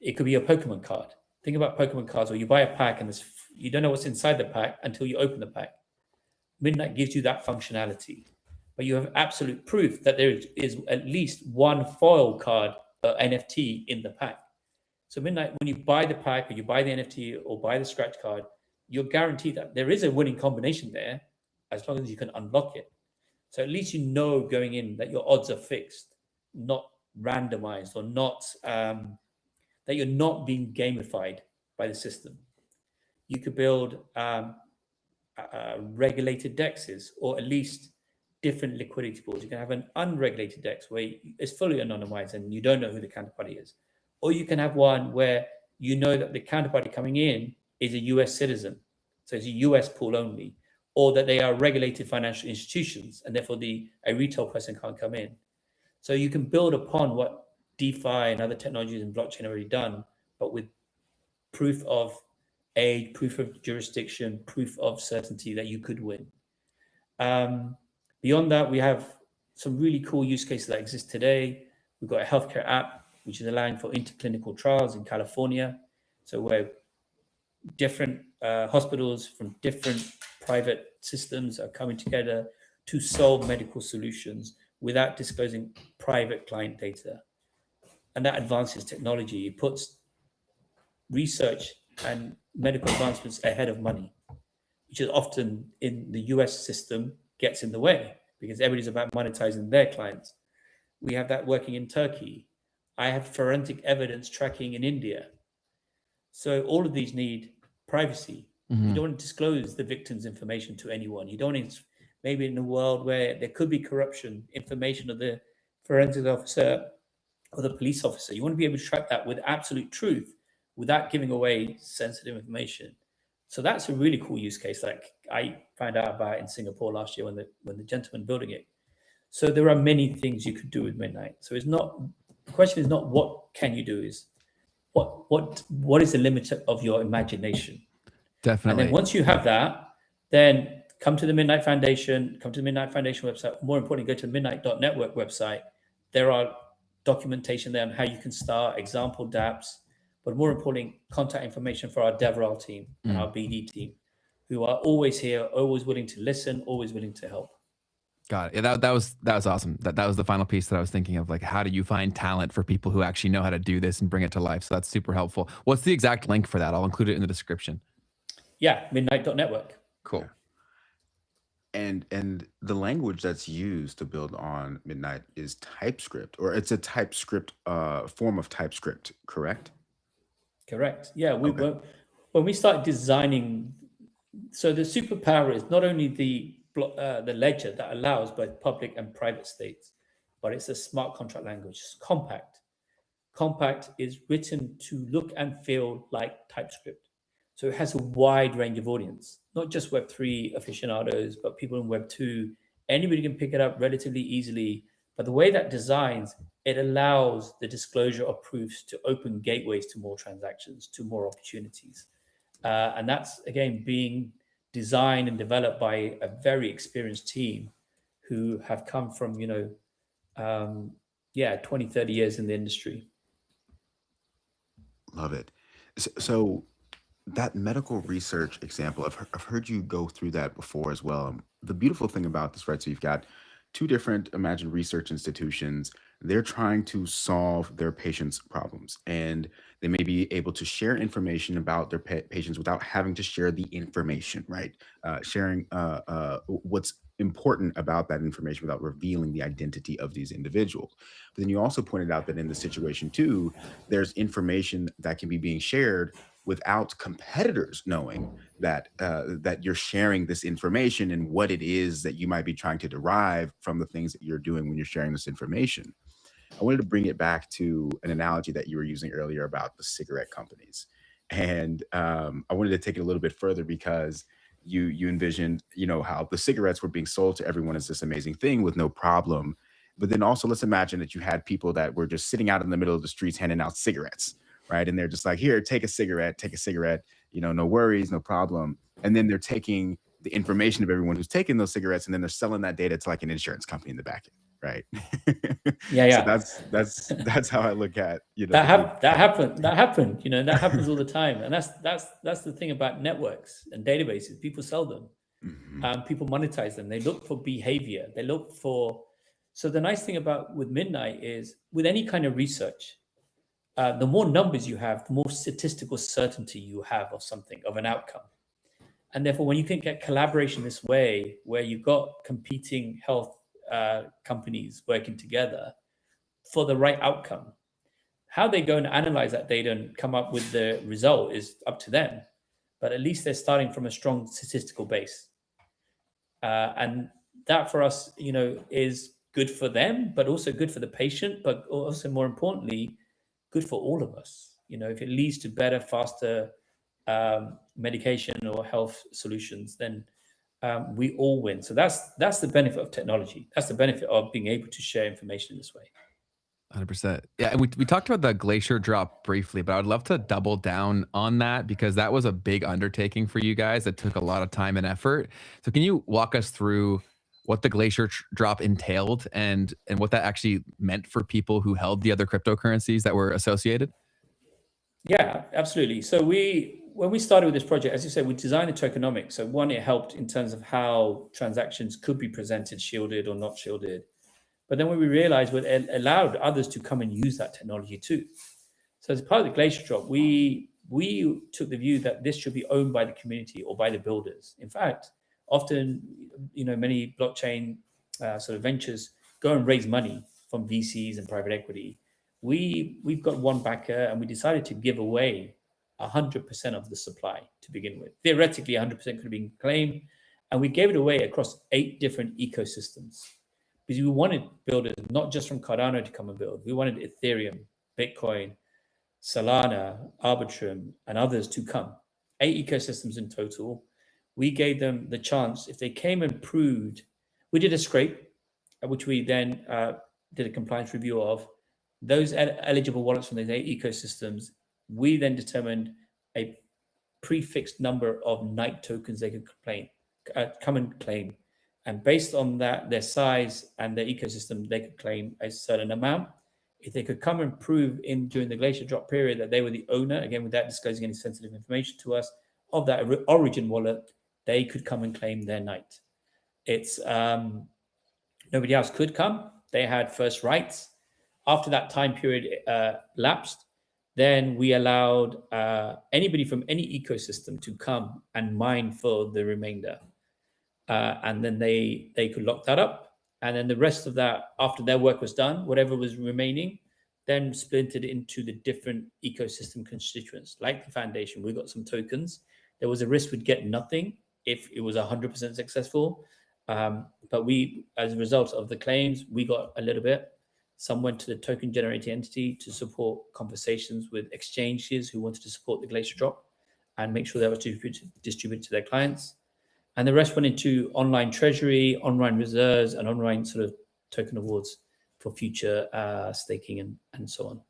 It could be a Pokemon card. Think about Pokemon cards where you buy a pack and you don't know what's inside the pack until you open the pack. Midnight gives you that functionality, but you have absolute proof that there is at least one foil card NFT in the pack. So Midnight, when you buy the pack or you buy the NFT or buy the scratch card, you're guaranteed that there is a winning combination there as long as you can unlock it. So at least you know going in that your odds are fixed, not randomized, or not that you're not being gamified by the system. You could build regulated dexes, or at least different liquidity pools. You can have an unregulated dex where it's fully anonymized and you don't know who the counterparty is. Or you can have one where you know that the counterparty coming in is a US citizen, so it's a US pool only, or that they are regulated financial institutions and therefore a retail person can't come in. So you can build upon what DeFi and other technologies in blockchain have already done, but with proof of aid, proof of jurisdiction, proof of certainty that you could win. Beyond that, we have some really cool use cases that exist today. We've got a healthcare app, which is allowing for interclinical trials in California. So where different hospitals from different private systems are coming together to solve medical solutions without disclosing private client data. And that advances technology. It puts research and medical advancements ahead of money, which is often in the US system gets in the way because everybody's about monetizing their clients. We have that working in Turkey. I have forensic evidence tracking in India. So all of these need privacy. Mm-hmm. You don't want to disclose the victim's information to anyone. You don't want to, maybe in a world where there could be corruption, information of the forensic officer or the police officer. You want to be able to track that with absolute truth without giving away sensitive information. So that's a really cool use case that I found out about in Singapore last year when the gentleman building it. So there are many things you could do with Midnight. So it's not, the question is not what can you do, is what is the limit of your imagination? Definitely. And then once you have that, then come to the Midnight Foundation, come to the Midnight Foundation website. More importantly, go to the midnight.network website. There are documentation there on how you can start, example dApps, but more importantly, contact information for our DevRel team and our BD team, who are always here, always willing to listen, always willing to help. Got it. Yeah, that was awesome. That was the final piece that I was thinking of. Like, how do you find talent for people who actually know how to do this and bring it to life? So that's super helpful. What's the exact link for that? I'll include it in the description. Yeah, midnight.network. Cool. And the language that's used to build on Midnight is TypeScript, or it's a TypeScript form of TypeScript, correct? Correct. Yeah, Okay. when we start designing, so the superpower is not only the ledger that allows both public and private states, but it's a smart contract language. It's compact. Compact is written to look and feel like TypeScript. So it has a wide range of audience, not just Web3 aficionados, but people in Web2. Anybody can pick it up relatively easily. But the way that designs, it allows the disclosure of proofs to open gateways to more transactions, to more opportunities. And that's, again, being designed and developed by a very experienced team who have come from, 20, 30 years in the industry. Love it. So that medical research example, I've heard you go through that before as well. The beautiful thing about this, right? So you've got two different, imagine, research institutions. They're trying to solve their patients' problems, and they may be able to share information about their patients without having to share the information, right? Sharing what's important about that information without revealing the identity of these individuals. But then you also pointed out that in the situation too, there's information that can be being shared without competitors knowing that that you're sharing this information and what it is that you might be trying to derive from the things that you're doing when you're sharing this information. I wanted to bring it back to an analogy that you were using earlier about the cigarette companies, and I wanted to take it a little bit further because you envisioned, how the cigarettes were being sold to everyone as this amazing thing with no problem. But then also, let's imagine that you had people that were just sitting out in the middle of the streets handing out cigarettes, right? And they're just like, here, take a cigarette, no worries, no problem. And then they're taking the information of everyone who's taking those cigarettes, and then they're selling that data to like an insurance company in the back end, right? Yeah. So that's how I look at, that happened. That happened. That happens all the time, and that's the thing about networks and databases. People sell them, people monetize them. They look for behavior. They look for. So the nice thing about with Midnight is with any kind of research, the more numbers you have, the more statistical certainty you have of something, of an outcome. And therefore, when you can get collaboration this way, where you've got competing health companies working together for the right outcome, how they go and analyze that data and come up with the result is up to them. But at least they're starting from a strong statistical base. And that for us, is good for them, but also good for the patient, but also more importantly, good for all of us. If it leads to better, faster medication or health solutions, then we all win. So that's the benefit of technology. That's the benefit of being able to share information in this way. 100%. Yeah, and we talked about the Glacier drop briefly, but I would love to double down on that because that was a big undertaking for you guys that took a lot of time and effort. So can you walk us through what the Glacier drop entailed and what that actually meant for people who held the other cryptocurrencies that were associated? Yeah, absolutely. So when we started with this project, as you said, we designed the tokenomics. So one, it helped in terms of how transactions could be presented, shielded or not shielded. But then when we realized it allowed others to come and use that technology too. So as part of the Glacier drop, we took the view that this should be owned by the community or by the builders. In fact, often, many blockchain sort of ventures go and raise money from VCs and private equity. We've got one backer, and we decided to give away 100% of the supply to begin with. Theoretically, 100% could have been claimed, and we gave it away across 8 different ecosystems because we wanted builders not just from Cardano to come and build. We wanted Ethereum, Bitcoin, Solana, Arbitrum, and others to come. 8 ecosystems in total. We gave them the chance, if they came and proved, we did a scrape, which we then did a compliance review of. Those eligible wallets from those 8 ecosystems, we then determined a prefixed number of night tokens they could come and claim. And based on that, their size and their ecosystem, they could claim a certain amount. If they could come and prove during the Glacier drop period that they were the owner, again, without disclosing any sensitive information to us, of that origin wallet, they could come and claim their night. It's nobody else could come. They had first rights. After that time period lapsed, then we allowed anybody from any ecosystem to come and mine for the remainder. And then they could lock that up. And then the rest of that, after their work was done, whatever was remaining, then splintered into the different ecosystem constituents. Like the foundation, we got some tokens. There was a risk we'd get nothing if it was 100% successful. But we, as a result of the claims, we got a little bit. Some went to the token generating entity to support conversations with exchanges who wanted to support the Glacier drop and make sure that was distributed to their clients. And the rest went into online treasury, online reserves, and online sort of token awards for future staking and so on.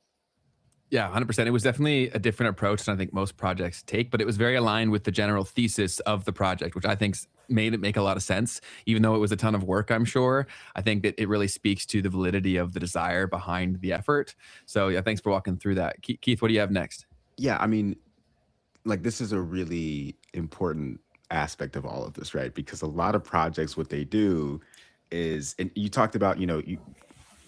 Yeah, 100%. It was definitely a different approach than I think most projects take, but it was very aligned with the general thesis of the project, which I think made it make a lot of sense, even though it was a ton of work, I'm sure. I think that it really speaks to the validity of the desire behind the effort. So yeah, thanks for walking through that. Keith, what do you have next? Yeah, I mean, like, this is a really important aspect of all of this, right? Because a lot of projects, what they do is, and you talked about,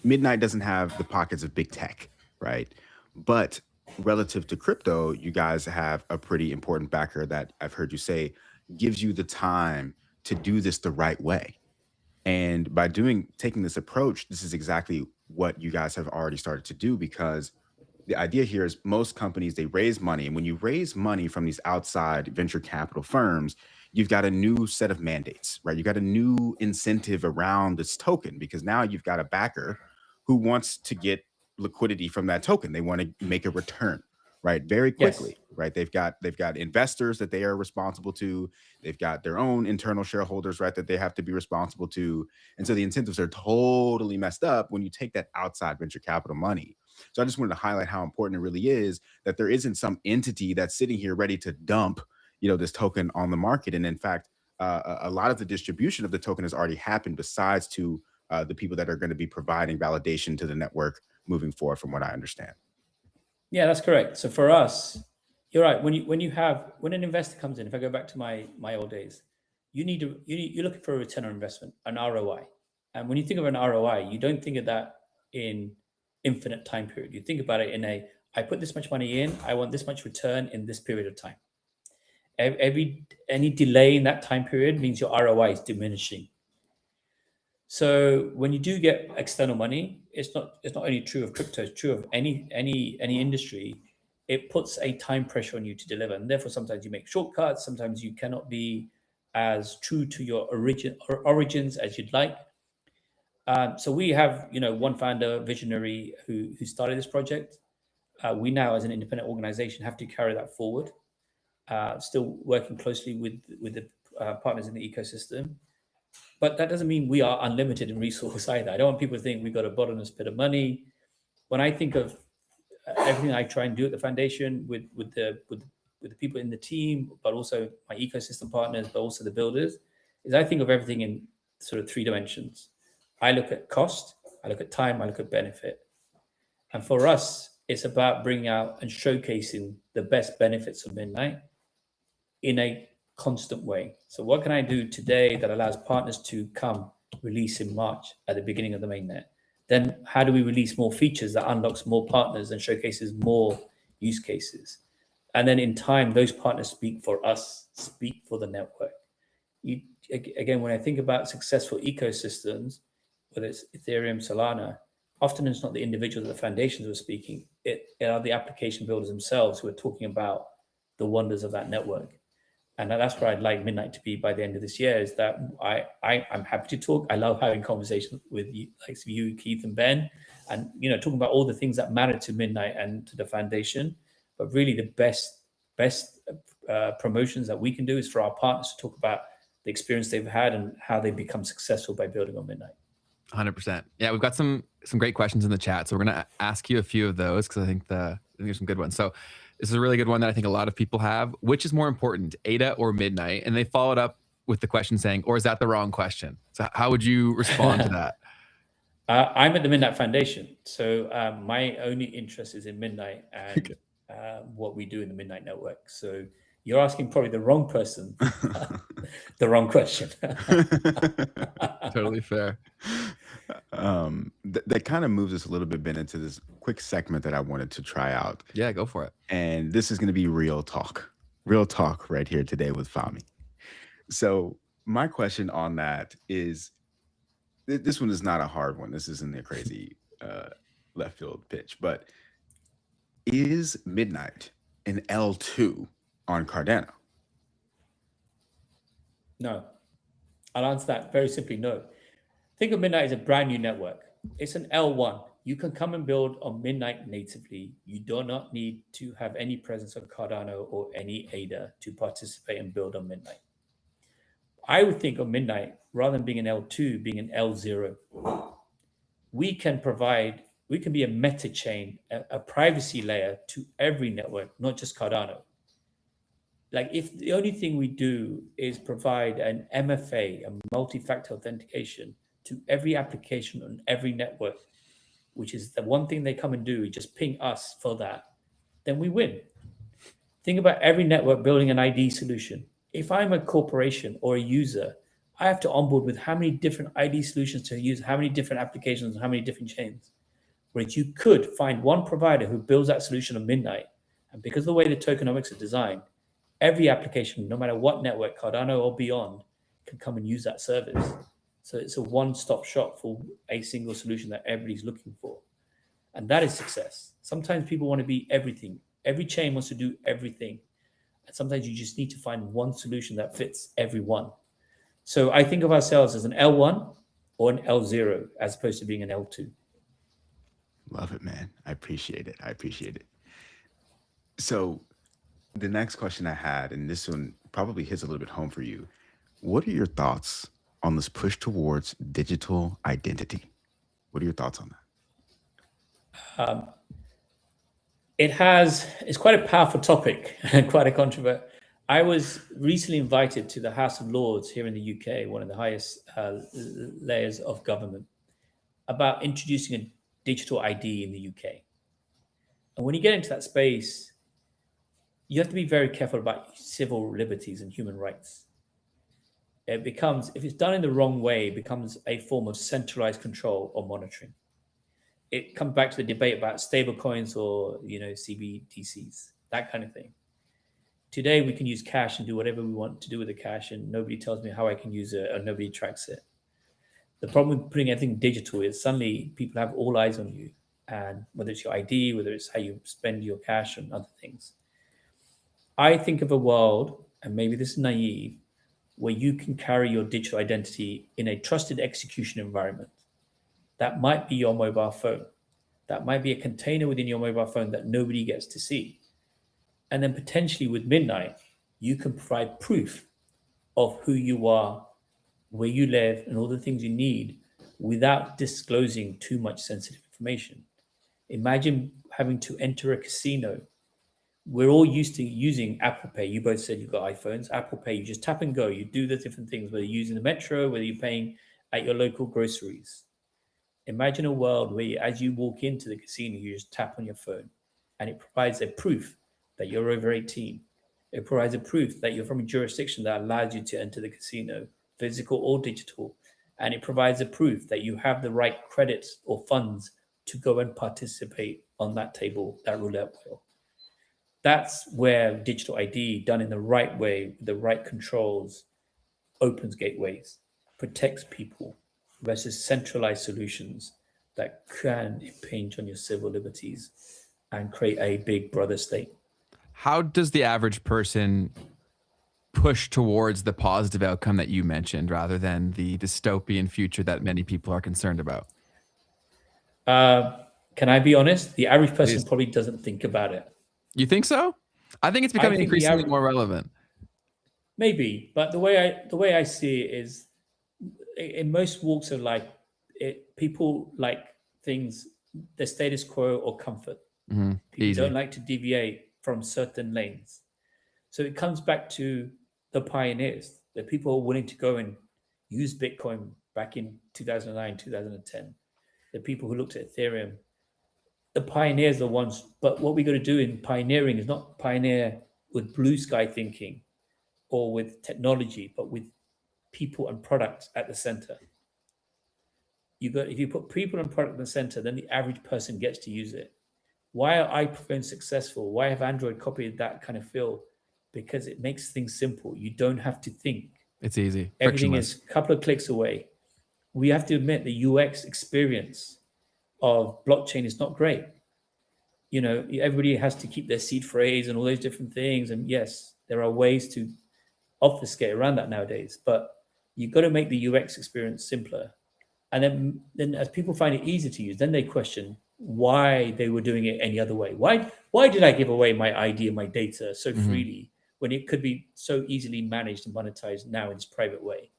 Midnight doesn't have the pockets of big tech, right? But relative to crypto, you guys have a pretty important backer that I've heard you say gives you the time to do this the right way. And by taking this approach, this is exactly what you guys have already started to do, because the idea here is most companies, they raise money. And when you raise money from these outside venture capital firms, you've got a new set of mandates, right? You got a new incentive around this token, because now you've got a backer who wants to get liquidity from that token. They want to make a return, right? Very quickly, Yes. right? They've got investors that they are responsible to. They've got their own internal shareholders, right, that they have to be responsible to. And so the incentives are totally messed up when you take that outside venture capital money. So I just wanted to highlight how important it really is that there isn't some entity that's sitting here ready to dump, this token on the market. And in fact, a lot of the distribution of the token has already happened, besides to the people that are going to be providing validation to the network moving forward, from what I understand. Yeah, that's correct. So for us, you're right. When an investor comes in, if I go back to my old days, you're looking for a return on investment, an ROI. And when you think of an ROI, you don't think of that in infinite time period. You think about it in I put this much money in, I want this much return in this period of time. Any delay in that time period means your ROI is diminishing. So when you do get external money, it's not only true of crypto, it's true of any industry. It puts a time pressure on you to deliver, and therefore sometimes you make shortcuts. Sometimes you cannot be as true to your origins as you'd like. So we have one founder, visionary, who started this project. We now, as an independent organization, have to carry that forward. Still working closely with the partners in the ecosystem. But that doesn't mean we are unlimited in resource either. I don't want people to think we've got a bottomless pit of money. When I think of everything I try and do at the foundation with the people in the team, but also my ecosystem partners, but also the builders, is I think of everything in sort of 3 dimensions. I look at cost, I look at time, I look at benefit. And for us, it's about bringing out and showcasing the best benefits of Midnight in a constant way. So what can I do today that allows partners to come release in March at the beginning of the mainnet? Then how do we release more features that unlocks more partners and showcases more use cases? And then in time, those partners speak for us, speak for the network. Again, when I think about successful ecosystems, whether it's Ethereum, Solana, often it's not the individuals at the foundations who are speaking. It are the application builders themselves who are talking about the wonders of that network. And that's where I'd like Midnight to be by the end of this year, is that I'm happy to talk. I love having conversations with you, like you, Keith, and Ben, and talking about all the things that matter to Midnight and to the foundation. But really, the best promotions that we can do is for our partners to talk about the experience they've had and how they've become successful by building on Midnight. 100%. Yeah, we've got some great questions in the chat, so we're going to ask you a few of those because I think there's some good ones. So this is a really good one that I think a lot of people have. Which is more important, ADA or Midnight? And they followed up with the question saying, or is that the wrong question? So how would you respond to that? I'm at the Midnight Foundation, so my only interest is in Midnight and what we do in the Midnight Network. So You're asking probably the wrong person, the wrong question. Totally fair. That kind of moves us a little bit, Ben, into this quick segment that I wanted to try out. Yeah, go for it. And this is going to be real talk right here today with Fahmi. So my question on that is, this one is not a hard one. This isn't a crazy left field pitch, but is midnight an L2 on Cardano? No. I'll answer that very simply, no. Think of Midnight as a brand new network. It's an L1. You can come and build on Midnight natively. You do not need to have any presence on Cardano or any ADA to participate and build on Midnight. I would think of Midnight, rather than being an L2, being an L0. We can be a meta chain, a privacy layer to every network, not just Cardano. Like, if the only thing we do is provide an MFA, a multi-factor authentication, to every application on every network, which is the one thing they come and do, just ping us for that, then we win. Think about every network building an ID solution. If I'm a corporation or a user, I have to onboard with how many different ID solutions to use, how many different applications, how many different chains. Whereas you could find one provider who builds that solution on Midnight, and because of the way the tokenomics are designed, every application, no matter what network, Cardano or beyond, can come and use that service. So it's a one-stop shop for a single solution that everybody's looking for. And that is success. Sometimes people want to be everything. Every chain wants to do everything. And sometimes you just need to find one solution that fits everyone. So I think of ourselves as an L1 or an L0 as opposed to being an L2. Love it, man. I appreciate it. So the next question I had, and this one probably hits a little bit home for you. What are your thoughts on this push towards digital identity? What are your thoughts on that? It's quite a powerful topic and quite a controversial. I was recently invited to the House of Lords here in the UK, one of the highest layers of government, about introducing a digital ID in the UK. And when you get into that space, you have to be very careful about civil liberties and human rights. It becomes, if it's done in the wrong way, it becomes a form of centralized control or monitoring. It comes back to the debate about stable coins or, CBDCs, that kind of thing. Today, we can use cash and do whatever we want to do with the cash, and nobody tells me how I can use it, or nobody tracks it. The problem with putting everything digital is suddenly people have all eyes on you, and whether it's your ID, whether it's how you spend your cash and other things. I think of a world, and maybe this is naive, where you can carry your digital identity in a trusted execution environment. That might be your mobile phone. That might be a container within your mobile phone that nobody gets to see. And then potentially with Midnight, you can provide proof of who you are, where you live, and all the things you need without disclosing too much sensitive information. Imagine having to enter a casino. We're all used to using Apple Pay. You both said you've got iPhones. Apple Pay, you just tap and go. You do the different things, whether you're using the metro, whether you're paying at your local groceries. Imagine a world where as you walk into the casino, you just tap on your phone, and it provides a proof that you're over 18. It provides a proof that you're from a jurisdiction that allows you to enter the casino, physical or digital. And it provides a proof that you have the right credits or funds to go and participate on that table, that roulette wheel. That's where digital ID, done in the right way, with the right controls, opens gateways, protects people, versus centralized solutions that can impinge on your civil liberties and create a big brother state. How does the average person push towards the positive outcome that you mentioned rather than the dystopian future that many people are concerned about? Can I be honest? The average person Please. Probably doesn't think about it. You think so? I think it's becoming increasingly more relevant. Maybe, but the way I see it is, in most walks of life, people like things, the status quo or comfort. Mm-hmm. People don't like to deviate from certain lanes. So it comes back to the pioneers, the people who are willing to go and use Bitcoin back in 2009, 2010, the people who looked at Ethereum. The pioneers are the ones, but what we got to do in pioneering is not pioneer with blue sky thinking or with technology, but with people and products at the center. If you put people and product in the center, then the average person gets to use it. Why are iPhones successful? Why have Android copied that kind of feel? Because it makes things simple. You don't have to think. It's easy. Everything Frictionless. is a couple of clicks away. We have to admit the UX experience of blockchain is not great. You know, everybody has to keep their seed phrase and all those different things. And yes, there are ways to obfuscate around that nowadays, but you've got to make the UX experience simpler. And then as people find it easy to use, then they question why they were doing it any other way. Why did I give away my ID and my data so freely when it could be so easily managed and monetized now in this private way?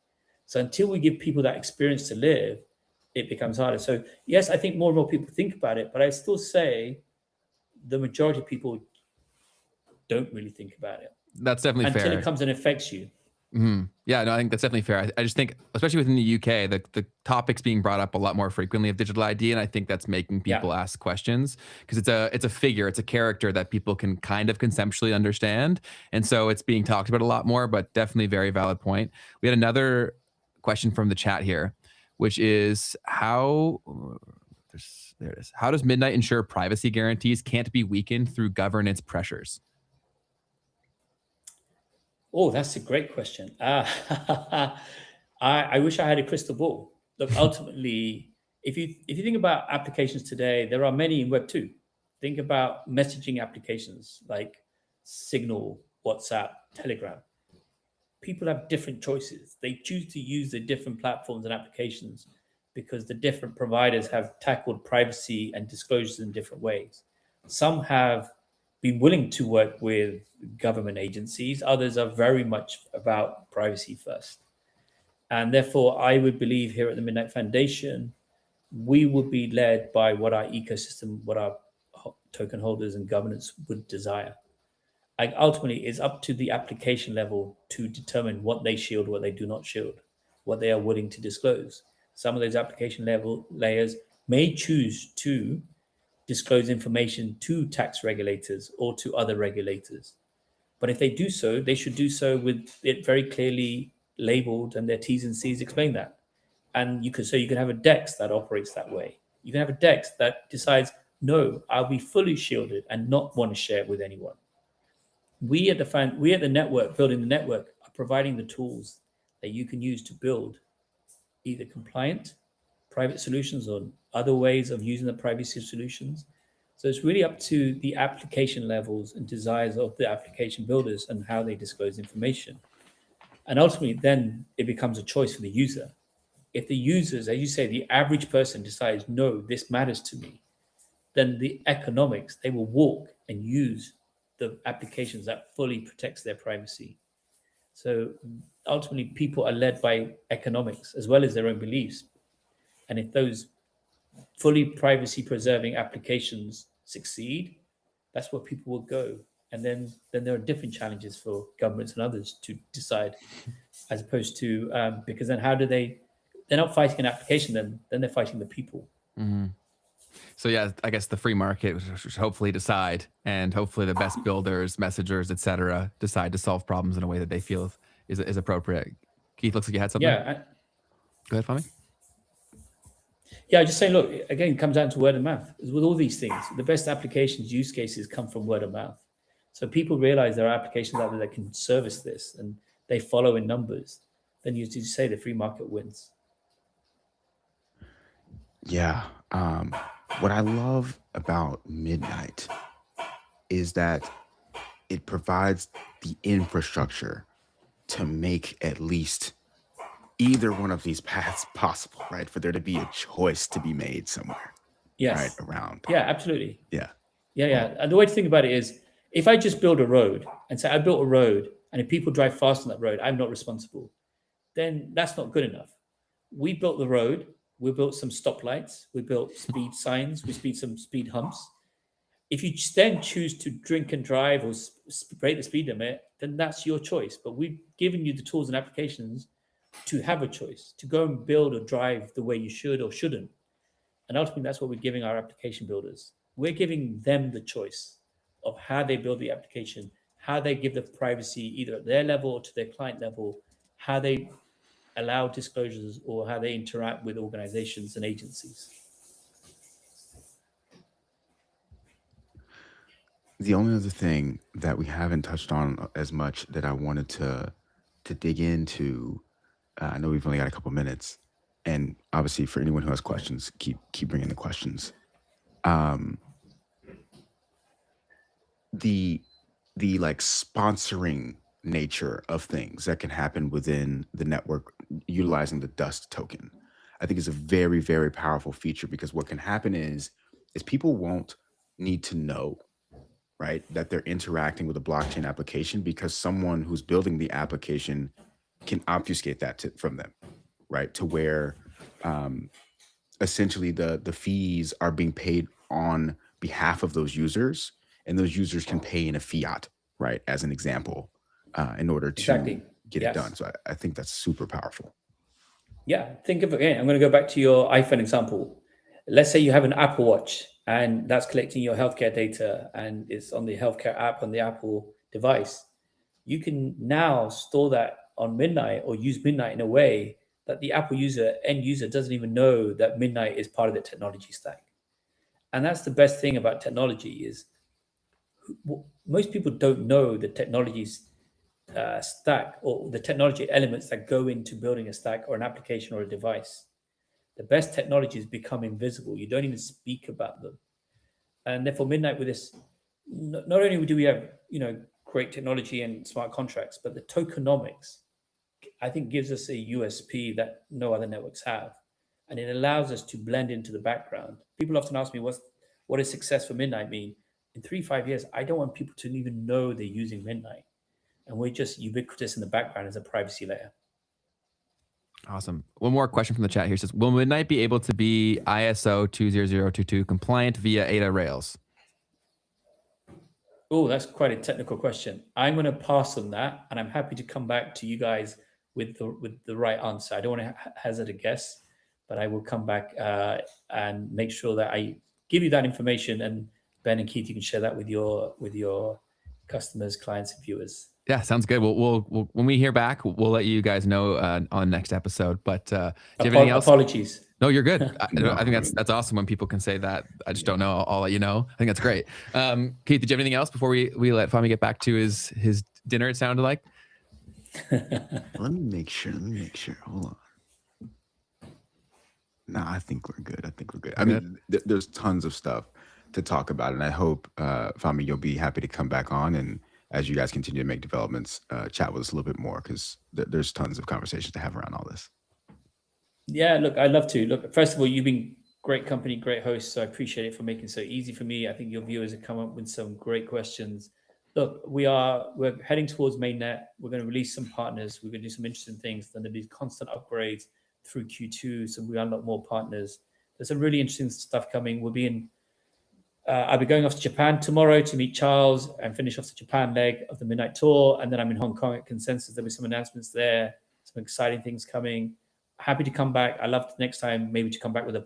So until we give people that experience to live, it becomes harder. So yes, I think more and more people think about it, but I still say the majority of people don't really think about it. That's definitely fair. Until it comes and affects you. Yeah, no, I think that's definitely fair. I just think, especially within the UK, the topic's being brought up a lot more frequently of digital ID, and I think that's making people ask questions because it's a figure, it's a character that people can kind of conceptually understand, and so it's being talked about a lot more. But definitely very valid point. We had another question from the chat here, which is how there it is. How does Midnight ensure privacy guarantees can't be weakened through governance pressures? Oh, that's a great question. I wish I had a crystal ball. Look, ultimately, if you think about applications today, there are many in Web 2. Think about messaging applications like Signal, WhatsApp, Telegram. People have different choices. They choose to use the different platforms and applications because the different providers have tackled privacy and disclosures in different ways. Some have been willing to work with government agencies. Others are very much about privacy first. And therefore, I would believe here at the Midnight Foundation, we would be led by what our ecosystem, what our token holders and governance would desire. Like ultimately, it's up to the application level to determine what they shield, what they do not shield, what they are willing to disclose. Some of those application level layers may choose to disclose information to tax regulators or to other regulators. But if they do so, they should do so with it very clearly labeled and their T's and C's explain that. And you could have a DEX that operates that way. You can have a DEX that decides, no, I'll be fully shielded and not want to share it with anyone. We at the network, building the network, are providing the tools that you can use to build either compliant private solutions or other ways of using the privacy solutions. So it's really up to the application levels and desires of the application builders and how they disclose information. And ultimately, then it becomes a choice for the user. If the users, as you say, the average person decides, no, this matters to me, then the economics, they will walk and use the applications that fully protects their privacy. So ultimately, people are led by economics as well as their own beliefs. And if those fully privacy preserving applications succeed, that's where people will go. And then there are different challenges for governments and others to decide, as opposed to, because then they're not fighting an application, then they're fighting the people. So yeah, I guess the free market should hopefully decide, and hopefully the best builders, messengers, etc., decide to solve problems in a way that they feel is appropriate. Keith, looks like you had something. Yeah. Go ahead, Fahmi. Yeah, I just saying, look, again, it comes down to word of mouth. With all these things, the best applications, use cases come from word of mouth. So people realize there are applications out there that can service this and they follow in numbers. Then you say the free market wins. Yeah. What I love about Midnight is that it provides the infrastructure to make at least either one of these paths possible, right? For there to be a choice to be made somewhere. Yes. Right, around. Yeah, absolutely. Yeah. Yeah. And the way to think about it is, if I just build a road and say I built a road, and if people drive fast on that road, I'm not responsible, then that's not good enough. We built the road. We built some stoplights. We built speed signs. We built some speed humps. If you then choose to drink and drive or break the speed limit, then that's your choice. But we've given you the tools and applications to have a choice, to go and build or drive the way you should or shouldn't. And ultimately, that's what we're giving our application builders. We're giving them the choice of how they build the application, how they give the privacy either at their level or to their client level, how they allow disclosures, or how they interact with organizations and agencies. The only other thing that we haven't touched on as much that I wanted to dig into, I know we've only got a couple minutes, and obviously for anyone who has questions, keep bringing the questions. The like sponsoring nature of things that can happen within the network utilizing the dust token, I think is a very, very powerful feature, because what can happen is people won't need to know, right, that they're interacting with a blockchain application, because someone who's building the application can obfuscate that from them, right, to where essentially the fees are being paid on behalf of those users, and those users can pay in a fiat, right, as an example, in order to get it done. So I think that's super powerful. Yeah, think of it again. I'm going to go back to your iPhone example. Let's say you have an Apple Watch, and that's collecting your healthcare data, and it's on the healthcare app on the Apple device. You can now store that on Midnight, or use Midnight in a way that the Apple end user doesn't even know that Midnight is part of the technology stack. And that's the best thing about technology, is most people don't know the technology's stack, or the technology elements that go into building a stack or an application or a device. The best technologies become invisible. You don't even speak about them. And therefore, Midnight, with this, not only do we have great technology and smart contracts, but the tokenomics, I think, gives us a USP that no other networks have. And it allows us to blend into the background. People often ask me, what does success for Midnight mean? In 3-5 years, I don't want people to even know they're using Midnight. And we're just ubiquitous in the background as a privacy layer. Awesome. One more question from the chat here. It says, will Midnight be able to be ISO 20022 compliant via ADA Rails? Oh, that's quite a technical question. I'm going to pass on that, and I'm happy to come back to you guys with the right answer. I don't want to hazard a guess, but I will come back and make sure that I give you that information. And Ben and Keith, you can share that with your customers, clients, and viewers. Yeah, sounds good. We'll when we hear back, we'll let you guys know on next episode. But do you have anything else? Apologies. No, you're good. I think that's awesome when people can say that. I just don't know. I'll let you know. I think that's great. Keith, did you have anything else before we let Fahmi get back to his dinner? It sounded like. Let me make sure. Hold on. No, I think we're good. I mean, there's tons of stuff to talk about, and I hope Fahmi, you'll be happy to come back on, and as you guys continue to make developments, chat with us a little bit more, because there's tons of conversations to have around all this. Yeah, look, I'd love to. Look, first of all, you've been great company, great host, so I appreciate it for making it so easy for me. I think your viewers have come up with some great questions. Look, we're heading towards mainnet. We're going to release some partners. We're going to do some interesting things. Then there'll be constant upgrades through Q2, so we unlock more partners. There's some really interesting stuff coming. I'll be going off to Japan tomorrow to meet Charles and finish off the Japan leg of the Midnight Tour. And then I'm in Hong Kong at Consensus. There'll be some announcements there, some exciting things coming. Happy to come back. I love next time maybe to come back with a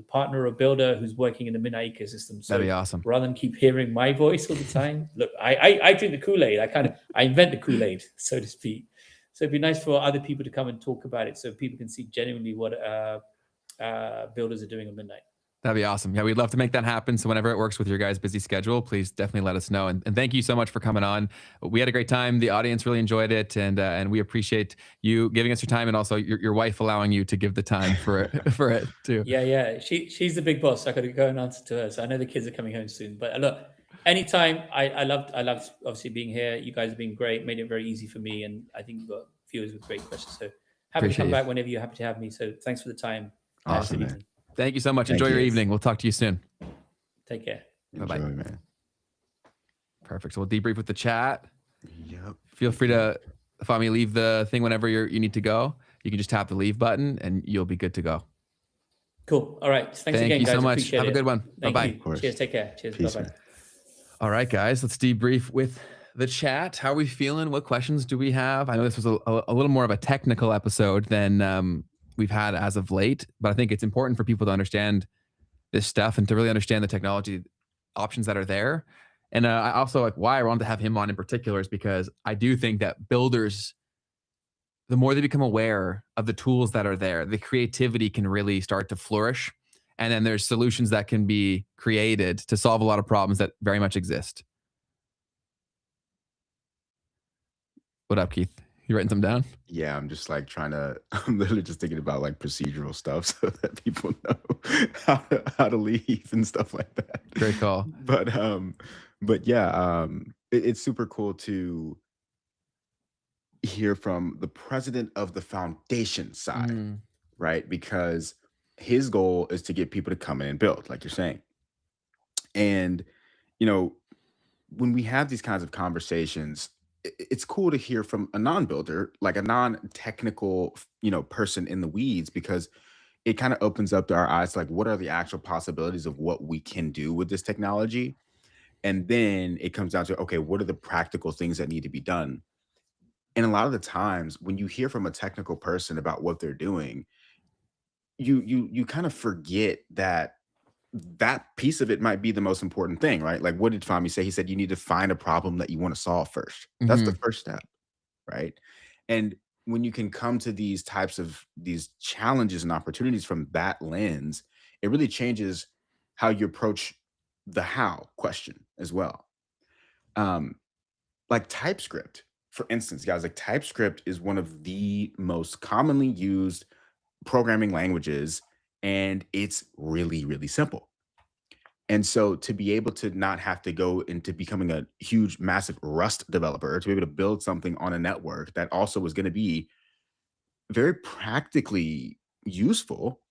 partner or builder who's working in the Midnight ecosystem. So that'd be awesome. Rather than keep hearing my voice all the time, look, I drink the Kool-Aid. I invent the Kool-Aid, so to speak. So it'd be nice for other people to come and talk about it, so people can see genuinely what builders are doing on Midnight. That'd be awesome. Yeah, we'd love to make that happen. So whenever it works with your guys' busy schedule, please definitely let us know. And thank you so much for coming on. We had a great time. The audience really enjoyed it, and we appreciate you giving us your time, and also your wife allowing you to give the time for it too. Yeah. She's the big boss. So I got to go and answer to her. So I know the kids are coming home soon. But look, anytime. I loved obviously being here. You guys have been great. Made it very easy for me, and I think you've got viewers with great questions. So happy to come back whenever you're happy to have me. So thanks for the time. Awesome, man. Thank you so much. Enjoy your evening. We'll talk to you soon. Take care. Bye-bye. Enjoy, man. Perfect. So we'll debrief with the chat. Yep. Feel free to, Fahmi, leave the thing whenever you need to go. You can just tap the leave button and you'll be good to go. Cool. All right. Thanks again, you guys. so much. Appreciate Have a good one. Bye-bye. Cheers. Take care. Cheers. Peace, Bye-bye. man. All right, guys, let's debrief with the chat. How are we feeling? What questions do we have? I know this was a little more of a technical episode than we've had as of late, but I think it's important for people to understand this stuff and to really understand the technology options that are there. And I also like why I wanted to have him on in particular is because I do think that builders, the more they become aware of the tools that are there, the creativity can really start to flourish. And then there's solutions that can be created to solve a lot of problems that very much exist. What up, Keith? You writing something down? Yeah, I'm just like I'm literally just thinking about like procedural stuff so that people know how to leave and stuff like that. Great call. But yeah, it's super cool to hear from the president of the foundation side, right? Because his goal is to get people to come in and build, like you're saying. And, you know, when we have these kinds of conversations, it's cool to hear from a non-builder, like a non-technical, person in the weeds, because it kind of opens up our eyes to like, what are the actual possibilities of what we can do with this technology? And then it comes down to, okay, what are the practical things that need to be done? And a lot of the times when you hear from a technical person about what they're doing, you kind of forget that piece of it might be the most important thing, right? Like, what did Fahmi say? He said you need to find a problem that you want to solve first. That's the first step, right? And when you can come to these types of these challenges and opportunities from that lens, it really changes how you approach the how question as well. Like TypeScript, for instance, guys, like TypeScript is one of the most commonly used programming languages, and it's really, really simple. And so to be able to not have to go into becoming a huge, massive Rust developer, to be able to build something on a network that also was going to be very practically useful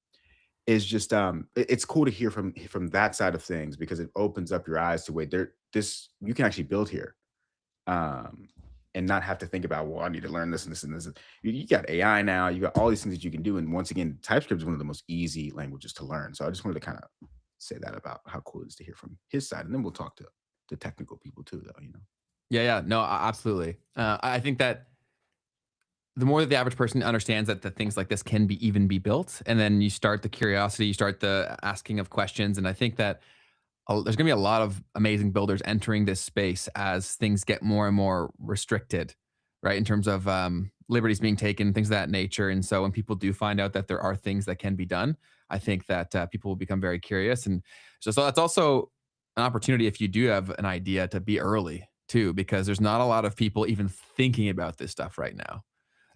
is just it's cool to hear from that side of things, because it opens up your eyes to wait this you can actually build here. And not have to think about, well, I need to learn this and this and this. You got AI now, you got all these things that you can do. And once again, TypeScript is one of the most easy languages to learn. So I just wanted to kind of say that about how cool it is to hear from his side. And then we'll talk to the technical people too, though. Yeah. No, absolutely. I think that the more that the average person understands that things like this can even be built, and then you start the curiosity, you start the asking of questions. And I think that there's going to be a lot of amazing builders entering this space as things get more and more restricted, right? In terms of liberties being taken, things of that nature. And so when people do find out that there are things that can be done, I think that people will become very curious. And so that's also an opportunity, if you do have an idea, to be early too, because there's not a lot of people even thinking about this stuff right now.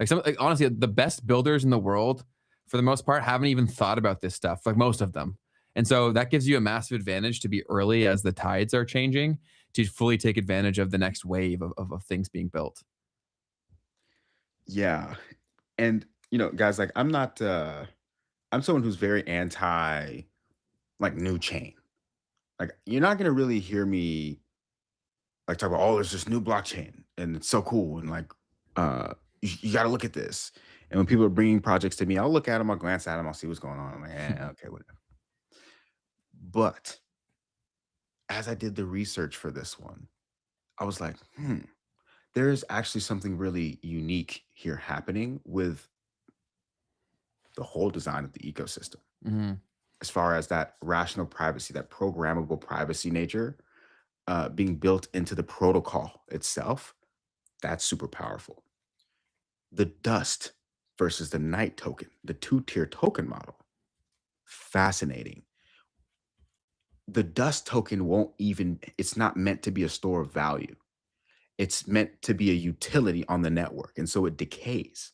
Like honestly, the best builders in the world, for the most part, haven't even thought about this stuff, like most of them. And so that gives you a massive advantage to be early as the tides are changing, to fully take advantage of the next wave of things being built. Yeah. And, guys, like I'm someone who's very anti like new chain. Like, you're not going to really hear me like talk about, oh, there's this new blockchain and it's so cool. And like, you got to look at this. And when people are bringing projects to me, I'll look at them, I'll glance at them, I'll see what's going on. I'm like, okay, whatever. But as I did the research for this one, I was like, there is actually something really unique here happening with the whole design of the ecosystem. As far as that rational privacy, that programmable privacy nature being built into the protocol itself, that's super powerful. The dust versus the night token, the two-tier token model, fascinating. The dust token it's not meant to be a store of value. It's meant to be a utility on the network. And so it decays,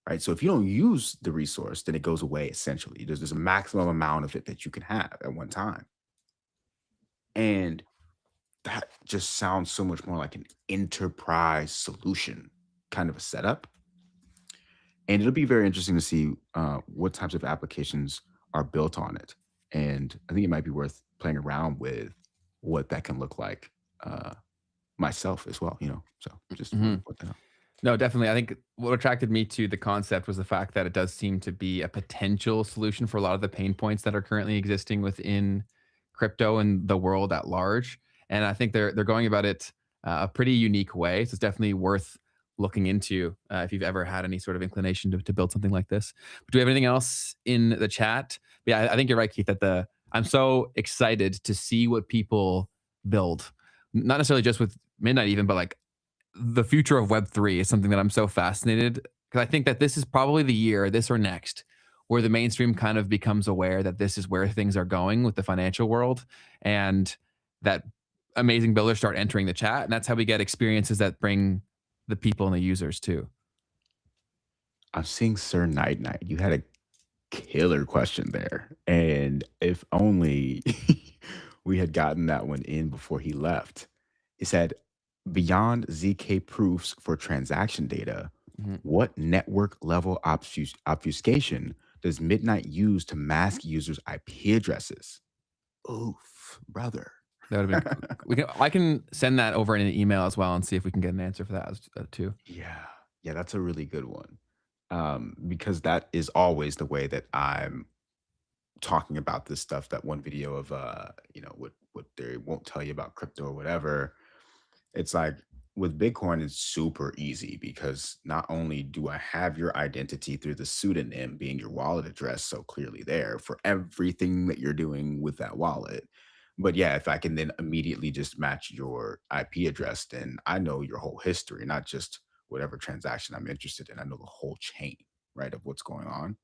right? So if you don't use the resource, then it goes away essentially. There's a maximum amount of it that you can have at one time. And that just sounds so much more like an enterprise solution kind of a setup. And it'll be very interesting to see what types of applications are built on it. And I think it might be worth playing around with what that can look like myself as well, so just put that out. No, definitely. I think what attracted me to the concept was the fact that it does seem to be a potential solution for a lot of the pain points that are currently existing within crypto and the world at large. And I think they're going about it a pretty unique way. So it's definitely worth looking into if you've ever had any sort of inclination to build something like this. But do we have anything else in the chat? But yeah, I think you're right, Keith, that I'm so excited to see what people build. not necessarily just with Midnight even, but like the future of Web3 is something that I'm so fascinated, because I think that this is probably the year, this or next, where the mainstream kind of becomes aware that this is where things are going with the financial world, and that amazing builders start entering the chat. And that's how we get experiences that bring the people and the users too. I'm seeing Sir Night Night. You had a killer question there. And if only we had gotten that one in before he left. He said, beyond ZK proofs for transaction data, Mhm. what network level obfuscation does Midnight use to mask users' IP addresses? Oof, brother. That would have been, I can send that over in an email as well and see if we can get an answer for that too. Yeah. Yeah, that's a really good one. Because that is always the way that I'm talking about this stuff. That one video of what they won't tell you about crypto or whatever. It's like with Bitcoin, it's super easy because not only do I have your identity through the pseudonym being your wallet address so clearly there for everything that you're doing with that wallet, but yeah, if I can then immediately just match your IP address, then I know your whole history, not just whatever transaction I'm interested in. I know the whole chain, right, of what's going on.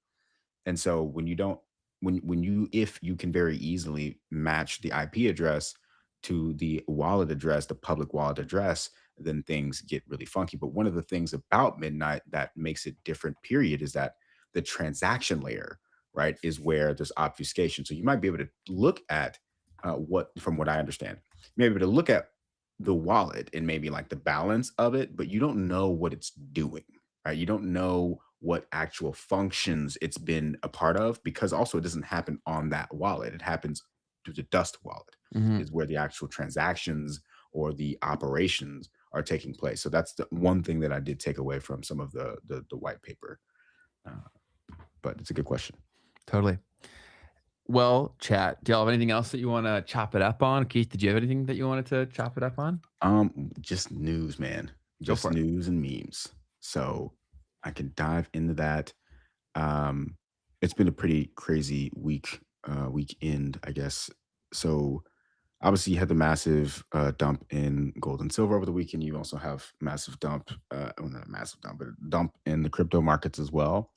And so when you don't when you if you can very easily match the IP address to the wallet address, the public wallet address, then things get really funky. But one of the things about Midnight that makes it different, period, is that the transaction layer, right, is where there's obfuscation. So you might be able to look at from what I understand, you may be able to look at the wallet and maybe like the balance of it, but you don't know what it's doing, right? You don't know what actual functions it's been a part of, because also it doesn't happen on that wallet. It happens through the Dust wallet, Mhm. is where the actual transactions or the operations are taking place. So that's the one thing that I did take away from some of the white paper. But it's a good question. Totally. Well, chat, do y'all have anything else that you want to chop it up on? Keith, did you have anything that you wanted to chop it up on? Just news, man. Go Just for it. news and memes. So I can dive into that. Um, it's been a pretty crazy weekend, I guess. So obviously you had the massive dump in gold and silver over the weekend. You also have massive dump, well, not a massive dump, but a dump in the crypto markets as well.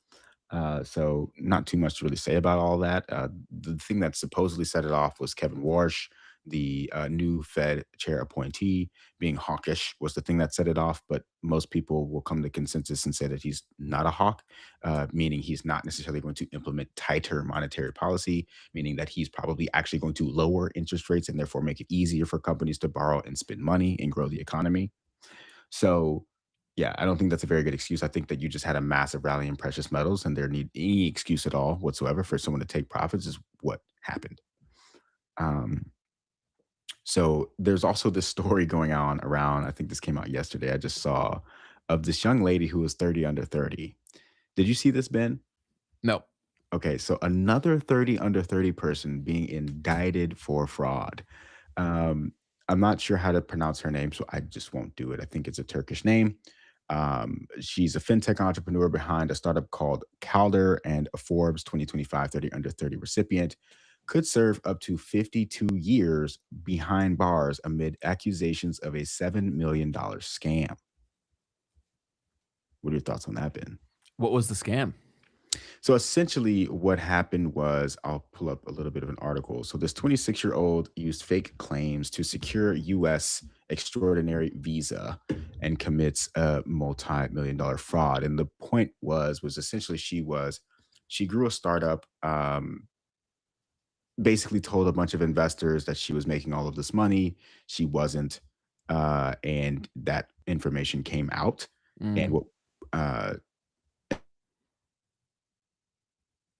So not too much to really say about all that. The thing that supposedly set it off was Kevin Warsh, the new Fed chair appointee, being hawkish was the thing that set it off. But most people will come to consensus and say that he's not a hawk, meaning he's not necessarily going to implement tighter monetary policy, meaning that he's probably actually going to lower interest rates and therefore make it easier for companies to borrow and spend money and grow the economy. So, yeah, I don't think that's a very good excuse. I think that you just had a massive rally in precious metals, and there need any excuse at all whatsoever for someone to take profits is what happened. Um, so there's also this story going on around, I think this came out yesterday, I just saw, of this young lady who was 30 under 30. Did you see this, Ben? No. Okay, so another 30 under 30 person being indicted for fraud. Um, I'm not sure how to pronounce her name, so I just won't do it. I think it's a Turkish name. She's a fintech entrepreneur behind a startup called Calder, and a Forbes 2025 30 under 30 recipient. Could serve up to 52 years behind bars amid accusations of a $7 million scam. What are your thoughts on that, Ben? What was the scam? So essentially, what happened was, I'll pull up a little bit of an article. So this 26-year-old used fake claims to secure U.S. extraordinary visa and commits a multi-million-dollar fraud. And the point was essentially she grew a startup, basically told a bunch of investors that she was making all of this money. She wasn't, and that information came out. And Mm. what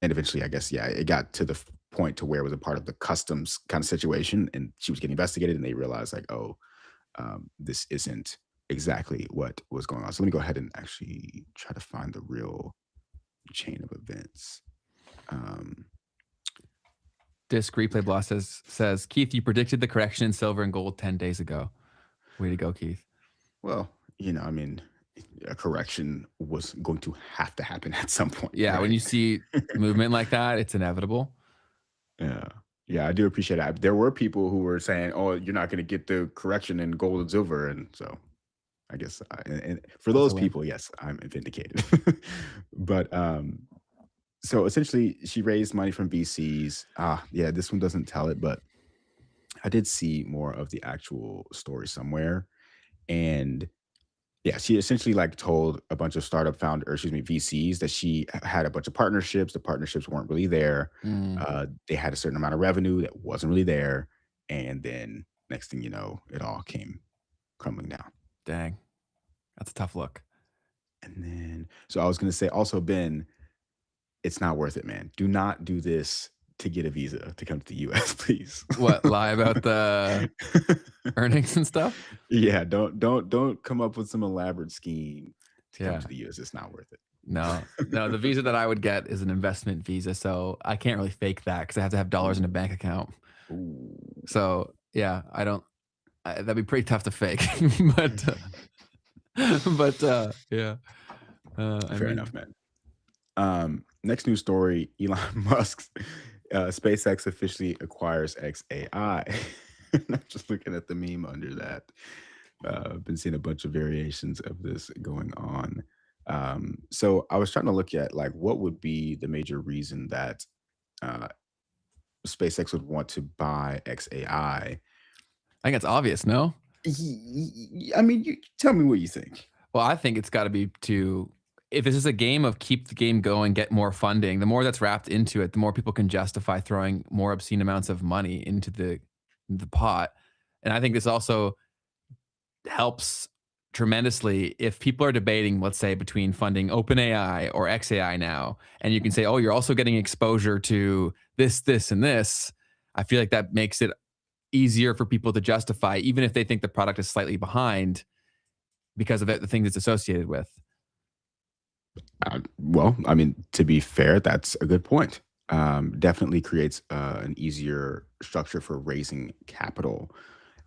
and eventually, I guess, yeah, it got to the point to where it was a part of the customs kind of situation, and she was getting investigated, and they realized like, oh, this isn't exactly what was going on. So let me go ahead and actually try to find the real chain of events. Disc Replay Blast says, Keith, you predicted the correction in silver and gold 10 days ago. Way to go, Keith. Well, I mean, a correction was going to have to happen at some point. Yeah, right? when you see movement like that, it's inevitable. Yeah. Yeah, I do appreciate that. There were people who were saying, "Oh, you're not going to get the correction in gold and silver," and so I guess and for That's those a win. people, yes, I'm vindicated. But so essentially, she raised money from VCs. Yeah, this one doesn't tell it, but I did see more of the actual story somewhere, and yeah, she essentially like told a bunch of startup founder, or excuse me, VCs that she had a bunch of partnerships. The partnerships weren't really there. Mm, They had a certain amount of revenue that wasn't really there, and then next thing you know, it all came crumbling down. dang, that's a tough look. And then, so I was gonna say also, Ben, it's not worth it, man. Do not do this to get a visa to come to the US, please. What, lie about the earnings and stuff? Yeah, don't come up with some elaborate scheme to come Yeah. to the US. It's not worth it. No, the visa that I would get is an investment visa, so I can't really fake that because I have to have dollars in a bank account. Ooh. So yeah, I don't. That'd be pretty tough to fake, but yeah. Fair enough, man. Next news story: Elon Musk's SpaceX officially acquires XAI. I'm just looking at the meme under that. I've been seeing a bunch of variations of this going on. So I was trying to look at like what would be the major reason that uh, SpaceX would want to buy XAI. I think it's obvious, no? I mean, you tell me what you think. Well, I think it's got to be if this is a game of keep the game going, get more funding, the more that's wrapped into it, the more people can justify throwing more obscene amounts of money into the pot. And I think this also helps tremendously if people are debating, let's say, between funding OpenAI or XAI now, and you can say, oh, you're also getting exposure to this, and this. I feel like that makes it easier for people to justify, even if they think the product is slightly behind because of the things it's associated with. Well, I mean, to be fair, that's a good point. Definitely creates an easier structure for raising capital.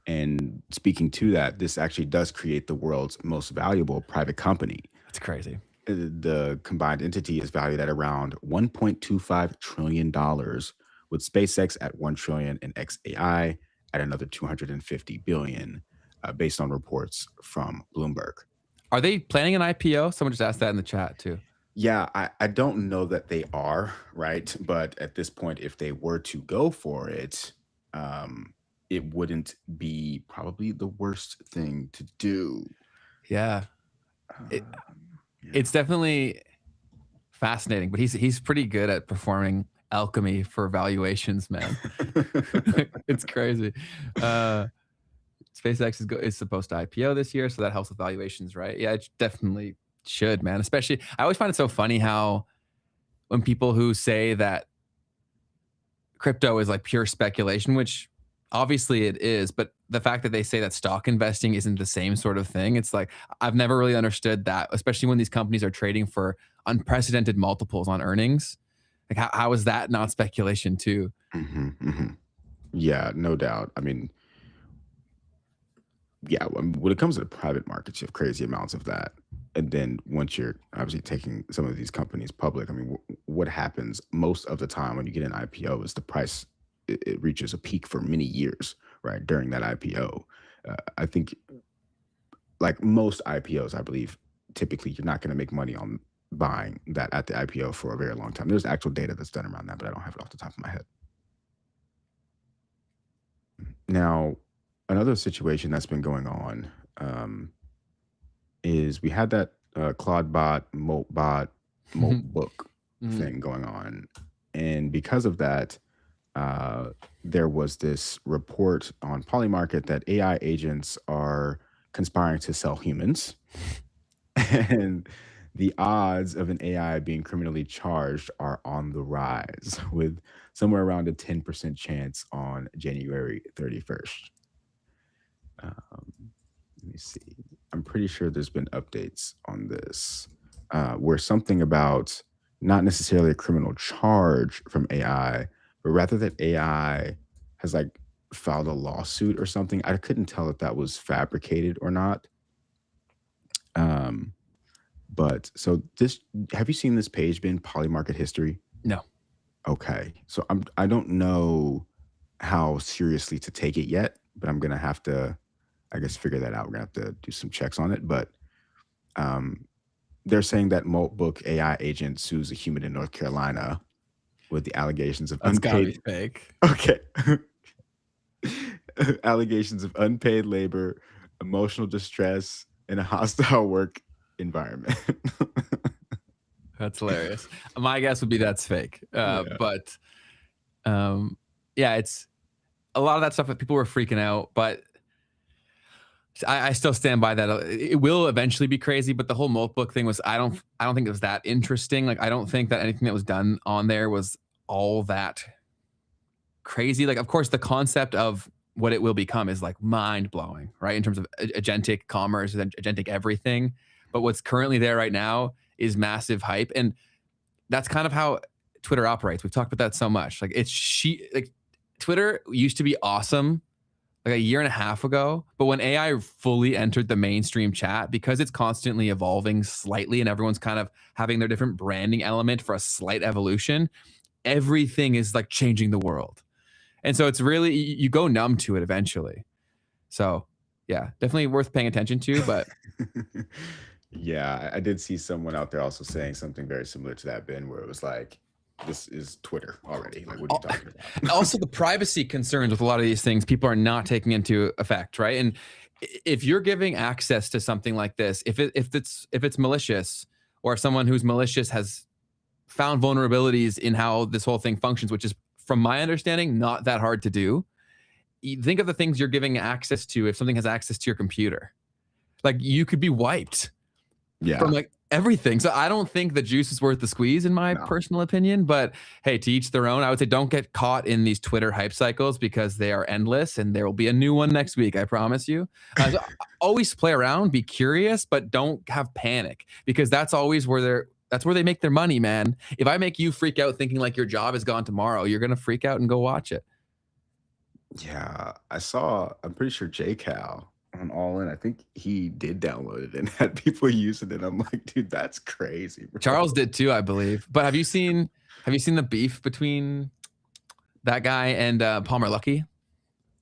And speaking to that, this actually does create the world's most valuable private company. That's crazy. The combined entity is valued at around $1.25 trillion, with SpaceX at $1 trillion and XAI at another $250 billion, based on reports from Bloomberg. Are they planning an IPO? Someone just asked that in the chat too. Yeah, I don't know that they are, right? But at this point, if they were to go for it, it wouldn't be probably the worst thing to do. Yeah. It's definitely fascinating, but he's pretty good at performing alchemy for valuations, man. It's crazy. SpaceX is supposed to IPO this year, so that helps with valuations, right? Yeah, it definitely should, man. Especially, I always find it so funny how when people who say that crypto is like pure speculation, which obviously it is, but the fact that they say that stock investing isn't the same sort of thing, it's like, I've never really understood that, especially when these companies are trading for unprecedented multiples on earnings. Like, how is that not speculation too? Yeah, no doubt. I mean, yeah, when it comes to the private markets, you have crazy amounts of that. And then once you're obviously taking some of these companies public, I mean, what happens most of the time when you get an IPO is the price, it reaches a peak for many years, right? During that IPO. I think like most IPOs, I believe, typically you're not going to make money on buying that at the IPO for a very long time. There's actual data that's done around that, but I don't have it off the top of my head. Now, another situation that's been going on is we had that Claudebot, Moltbot, Moltbook thing going on. And because of that, there was this report on Polymarket that AI agents are conspiring to sell humans. And the odds of an AI being criminally charged are on the rise, with somewhere around a 10% chance on January 31st. Let me see. I'm pretty sure there's been updates on this, where something about not necessarily a criminal charge from AI, but rather that AI has like filed a lawsuit or something. I couldn't tell if that was fabricated or not. But so this, have you seen this page, Ben? Polymarket history? No. Okay. So I don't know how seriously to take it yet, but I'm gonna have to, I guess, figure that out. We're gonna have to do some checks on it. But they're saying that Moltbook AI agent sues a human in North Carolina with the allegations of That's gotta be unpaid. fake. Okay. Allegations of unpaid labor, emotional distress, and a hostile work environment. That's hilarious. My guess would be that's fake. Yeah. But yeah, it's a lot of that stuff that people were freaking out, but I still stand by that. It will eventually be crazy, but the whole Moltbook thing was, I don't think it was that interesting. Like, I don't think that anything that was done on there was all that crazy. Like, of course, the concept of what it will become is like mind blowing, right? In terms of agentic commerce and agentic everything. But what's currently there right now is massive hype. And that's kind of how Twitter operates. We've talked about that so much. Like, like Twitter used to be awesome like a year and a half ago, but when AI fully entered the mainstream chat, because it's constantly evolving slightly and everyone's kind of having their different branding element for a slight evolution, everything is like changing the world. And so it's really, you go numb to it eventually. So yeah, definitely worth paying attention to, but yeah, I did see someone out there also saying something very similar to that, Ben, where it was like, this is Twitter already. Like, what are you talking about? Also the privacy concerns with a lot of these things, people are not taking into effect, right? And if you're giving access to something like this, if it's malicious, or if someone who's malicious has found vulnerabilities in how this whole thing functions, which is, from my understanding, not that hard to do. You think of the things you're giving access to. If something has access to your computer, like, you could be wiped from like everything. So I don't think the juice is worth the squeeze, in my personal opinion. But hey, to each their own. I would say don't get caught in these Twitter hype cycles, because they are endless, and there will be a new one next week, I promise you. So always play around, be curious, but don't have panic, because that's always where they make their money, man. If I make you freak out thinking like your job is gone tomorrow, you're gonna freak out and go watch it. Yeah, I'm pretty sure JCal on All In, I think he did download it and had people using it. I'm like, dude, that's crazy, bro. Charles did too, I believe. But have you seen the beef between that guy and Palmer Luckey?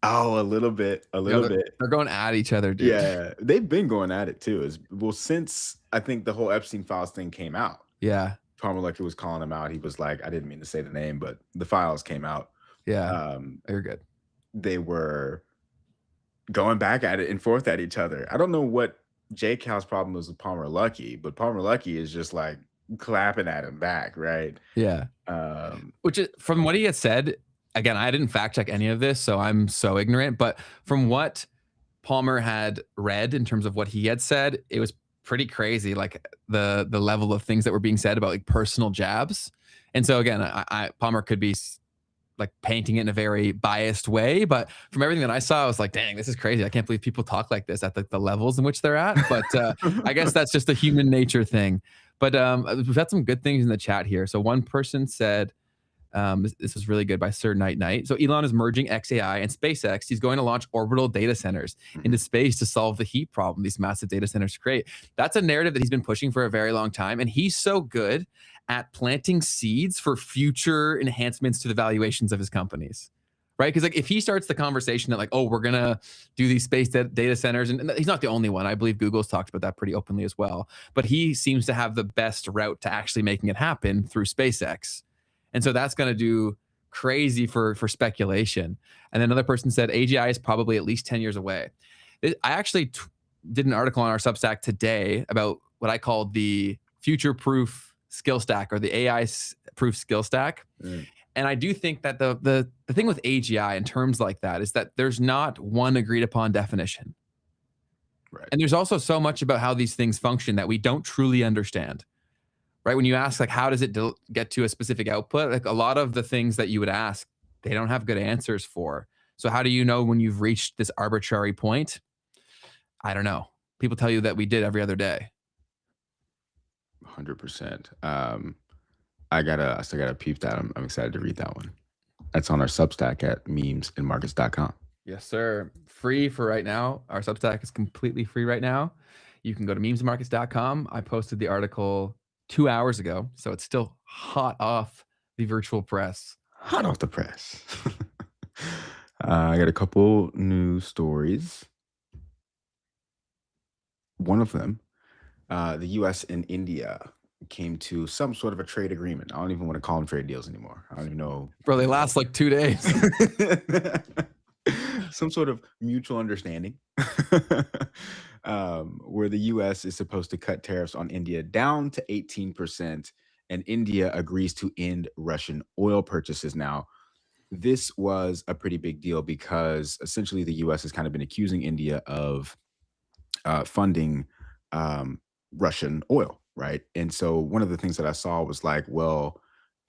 Oh, a little bit. They're going at each other, dude. Yeah, they've been going at it too. Since I think the whole Epstein files thing came out. Yeah. Palmer Luckey was calling him out. He was like, I didn't mean to say the name, but the files came out. Yeah. You're good. They were going back at it and forth at each other. I don't know what JCal's problem was with Palmer Luckey, but Palmer Luckey is just like clapping at him back, right? Yeah. Which is, from what he had said, again, I didn't fact check any of this, so I'm so ignorant, but from what Palmer had read in terms of what he had said, it was pretty crazy, like the level of things that were being said about like personal jabs. And so again, Palmer could be like painting it in a very biased way, but from everything that I saw, I was like, dang, this is crazy. I can't believe people talk like this at the levels in which they're at. But I guess that's just a human nature thing. But we've had some good things in the chat here. So one person said, this is really good, by Sir Night. So Elon is merging XAI and SpaceX. He's going to launch orbital data centers into space to solve the heat problem these massive data centers create. That's a narrative that he's been pushing for a very long time. And he's so good at planting seeds for future enhancements to the valuations of his companies, right? Because like, if he starts the conversation that like, oh, we're going to do these space data centers, and he's not the only one. I believe Google's talked about that pretty openly as well. But he seems to have the best route to actually making it happen through SpaceX. And so that's going to do crazy for speculation. And then another person said AGI is probably at least 10 years away. I actually did an article on our Substack today about what I called the future-proof skill stack, or the AI-proof skill stack. And I do think that the thing with AGI in terms like that is that there's not one agreed-upon definition. Right. And there's also so much about how these things function that we don't truly understand. Right? When you ask, like, how does it get to a specific output? Like, a lot of the things that you would ask, they don't have good answers for. So how do you know when you've reached this arbitrary point? I don't know. People tell you that we did every other day. 100%. I still gotta peep that. I'm excited to read that one. That's on our Substack at memesandmarkets.com. Yes, sir. Free for right now. Our Substack is completely free right now. You can go to memesandmarkets.com. I posted the article 2 hours ago, so it's still hot off the virtual press. Hot off the press. I got a couple news stories. One of them, the U.S. and India came to some sort of a trade agreement. I don't even want to call them trade deals anymore. I don't even know. Bro, they last like 2 days. Some sort of mutual understanding where the U.S. is supposed to cut tariffs on India down to 18%, and India agrees to end Russian oil purchases. Now, this was a pretty big deal because essentially the U.S. has kind of been accusing India of funding Russian oil, right? And so one of the things that I saw was like, well,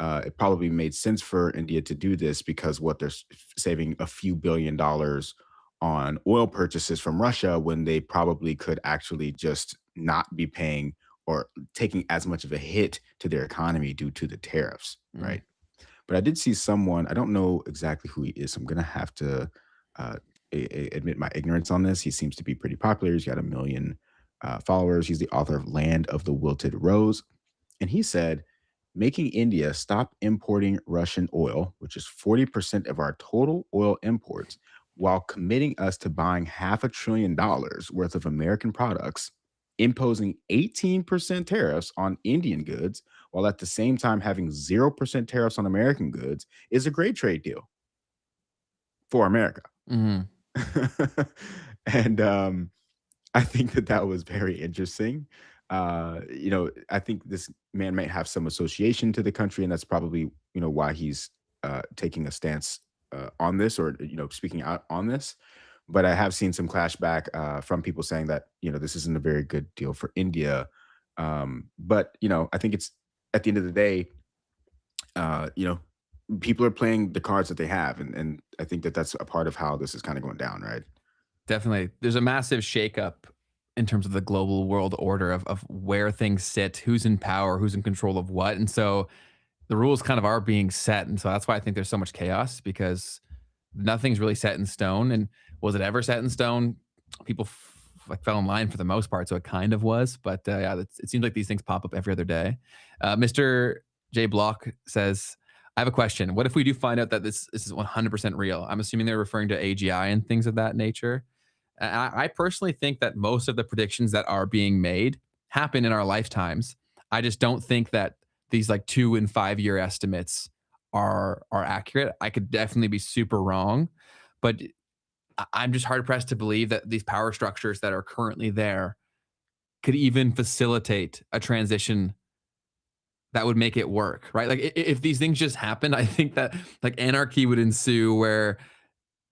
it probably made sense for India to do this because what they're saving a few $billion on oil purchases from Russia when they probably could actually just not be paying or taking as much of a hit to their economy due to the tariffs, right? But I did see someone, I don't know exactly who he is, so I'm going to have to uh, admit my ignorance on this. He seems to be pretty popular. He's got 1 million followers. He's the author of Land of the Wilted Rose. And he said, making India stop importing Russian oil, which is 40% of our total oil imports, while committing us to buying $500 billion worth of American products, imposing 18% tariffs on Indian goods, while at the same time having 0% tariffs on American goods, is a great trade deal for America. Mhm. And I think that that was very interesting. I think this man might have some association to the country, and that's probably why he's taking a stance on this, or speaking out on this. But I have seen some clashback from people saying that this isn't a very good deal for India. But I think it's at the end of the day, people are playing the cards that they have, and I think that that's a part of how this is kind of going down, right? Definitely. There's a massive shakeup in terms of the global world order of where things sit, who's in power, who's in control of what. And so the rules kind of are being set. And so that's why I think there's so much chaos, because nothing's really set in stone. And was it ever set in stone? People like fell in line for the most part. So it kind of was. But yeah, it seems like these things pop up every other day. Mr. J Block says, I have a question. What if we do find out that this is 100% real? I'm assuming they're referring to AGI and things of that nature. I personally think that most of the predictions that are being made happen in our lifetimes. I just don't think that these like 2 and 5 year estimates are accurate. I could definitely be super wrong, but I'm just hard pressed to believe that these power structures that are currently there could even facilitate a transition that would make it work, right? Like if these things just happened, I think that like anarchy would ensue, where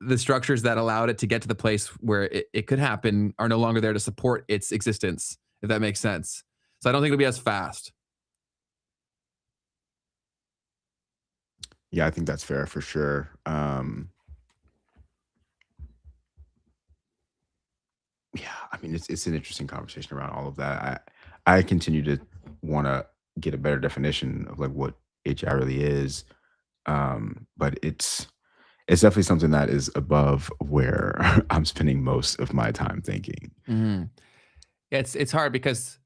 the structures that allowed it to get to the place where it could happen are no longer there to support its existence, if that makes sense. So I don't think it'll be as fast. Yeah, I think that's fair for sure. Yeah, I mean, it's an interesting conversation around all of that. I continue to want to get a better definition of like what HI really is, but it's definitely something that is above where I'm spending most of my time thinking. Mm-hmm. Yeah, it's hard because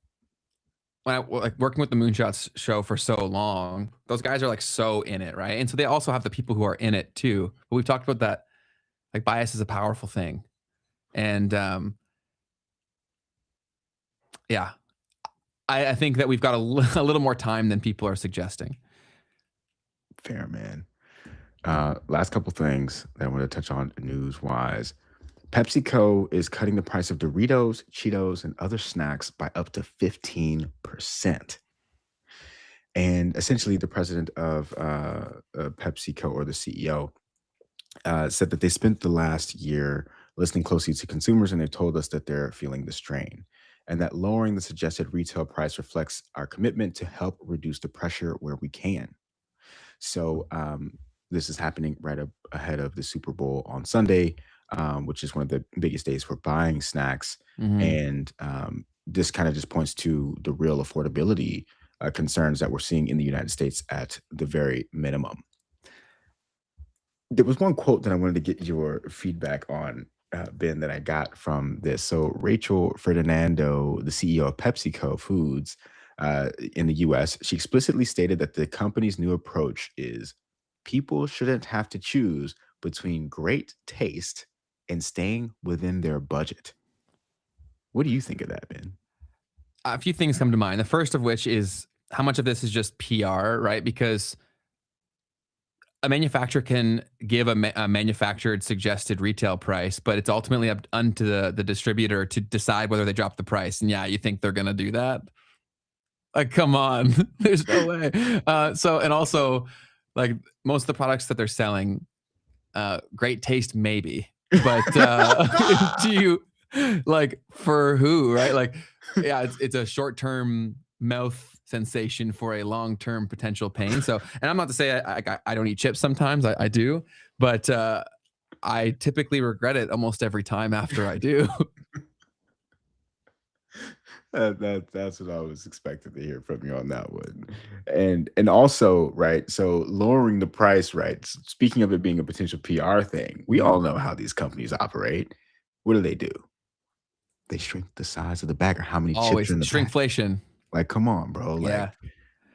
when I like working with the Moonshots show for so long, those guys are like so in it, right? And so they also have the people who are in it too. But we've talked about that. Like bias is a powerful thing, and yeah, I think that we've got a little more time than people are suggesting. Fair, man. Last couple things that I want to touch on news wise. PepsiCo is cutting the price of Doritos, Cheetos, and other snacks by up to 15%. And essentially, the president of PepsiCo, or the CEO, said that they spent the last year listening closely to consumers, and they've told us that they're feeling the strain, and that lowering the suggested retail price reflects our commitment to help reduce the pressure where we can. So this is happening right up ahead of the Super Bowl on Sunday, which is one of the biggest days for buying snacks. Mm-hmm. And this kind of just points to the real affordability concerns that we're seeing in the United States at the very minimum. There was one quote that I wanted to get your feedback on, Ben, that I got from this. So Rachel Ferdinando, the CEO of PepsiCo Foods in the US, she explicitly stated that the company's new approach is people shouldn't have to choose between great taste and staying within their budget. What do you think of that, Ben? A few things come to mind. The first of which is how much of this is just PR, right? Because a manufacturer can give a manufactured suggested retail price, but it's ultimately up unto the distributor to decide whether they drop the price. And yeah, you think they're going to do that? Like, come on, there's no way. And also, like, most of the products that they're selling, great taste maybe, but do you, like, for who, right? Like, yeah, it's a short-term mouth sensation for a long-term potential pain. So, and I'm not to say I don't eat chips sometimes, I do, but I typically regret it almost every time after I do. That's what I was expecting to hear from you on that one. And also, right, so lowering the price, right? Speaking of it being a potential PR thing, we all know how these companies operate. What do? They shrink the size of the bag or how many chips Always are in the bag. shrinkflation. Like, come on, bro. Yeah.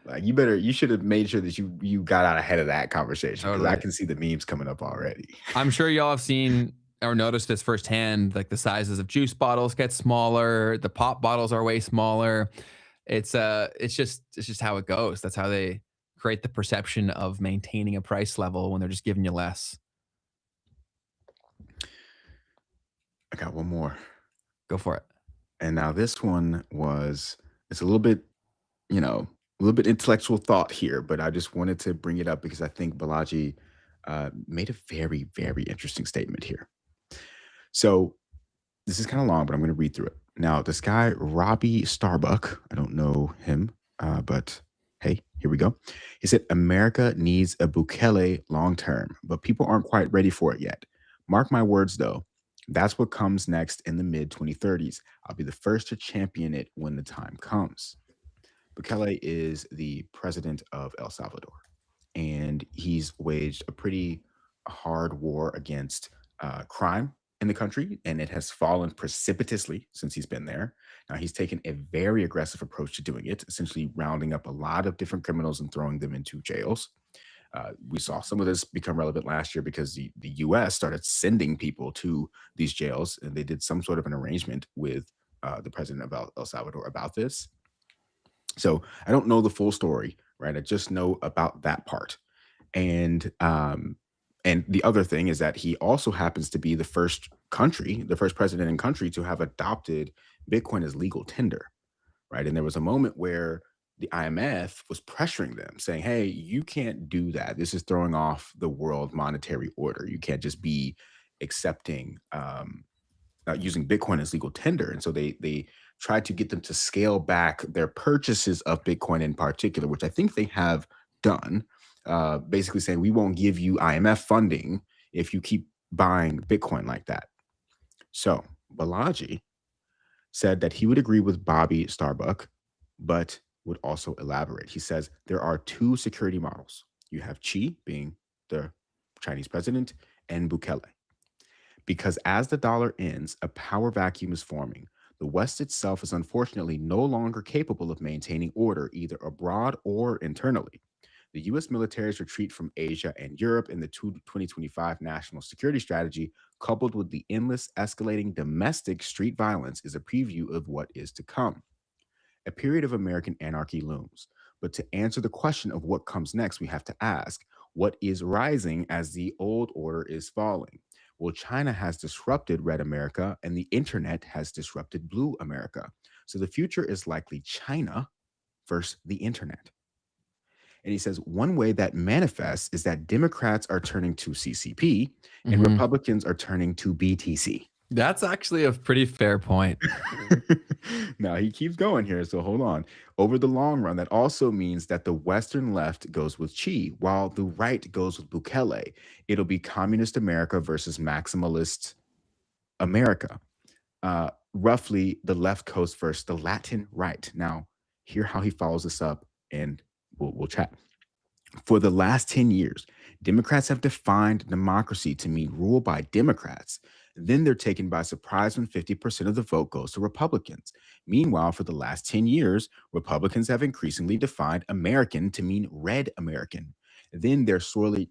Like you should have made sure that you got out ahead of that conversation, because I Totally. can see the memes coming up already. I'm sure y'all have seen or noticed this firsthand. Like, the sizes of juice bottles get smaller. The pop bottles are way smaller. It's just how it goes. That's how they create the perception of maintaining a price level when they're just giving you less. I got one more. Go for it. And now this one it's a little bit, a little bit intellectual thought here, but I just wanted to bring it up because I think Balaji made a very, very interesting statement here. So this is kind of long, but I'm going to read through it. Now, this guy, Robbie Starbuck, I don't know him, but hey, here we go. He said, America needs a Bukele long term, but people aren't quite ready for it yet. Mark my words, though. That's what comes next in the mid-2030s. I'll be the first to champion it when the time comes. Bukele is the president of El Salvador, and he's waged a pretty hard war against crime in the country, and it has fallen precipitously since he's been there. Now, he's taken a very aggressive approach to doing it, essentially rounding up a lot of different criminals and throwing them into jails. We saw some of this become relevant last year because the U.S. started sending people to these jails, and they did some sort of an arrangement with the president of El Salvador about this. So I don't know the full story, right? I just know about that part. And the other thing is that he also happens to be the first president in country to have adopted Bitcoin as legal tender, right? And there was a moment where the IMF was pressuring them, saying, hey, you can't do that. This is throwing off the world monetary order. You can't just be accepting using Bitcoin as legal tender. And so they tried to get them to scale back their purchases of Bitcoin in particular, which I think they have done, basically saying, we won't give you IMF funding if you keep buying Bitcoin like that. So Balaji said that he would agree with Bobby Starbuck, but would also elaborate. He says there are two security models. You have Xi being the Chinese president and Bukele. Because as the dollar ends, a power vacuum is forming. The West itself is unfortunately no longer capable of maintaining order either abroad or internally. The U.S. military's retreat from Asia and Europe in the 2025 National Security Strategy, coupled with the endless escalating domestic street violence, is a preview of what is to come. A period of American anarchy looms. But to answer the question of what comes next, we have to ask, what is rising as the old order is falling? Well, China has disrupted Red America, and the internet has disrupted Blue America. So the future is likely China versus the internet. And he says one way that manifests is that Democrats are turning to CCP and Republicans are turning to BTC. That's actually a pretty fair point. Now, he keeps going here, so hold on. Over the long run, that also means that the Western left goes with Xi, while the right goes with Bukele. It'll be communist America versus maximalist America. Roughly the left coast versus the Latin right. Now, hear how he follows this up, and we'll chat. For the last 10 years, Democrats have defined democracy to mean rule by Democrats. Then they're taken by surprise when 50% of the vote goes to Republicans. Meanwhile, for the last 10 years, Republicans have increasingly defined American to mean red American. Then they're sorely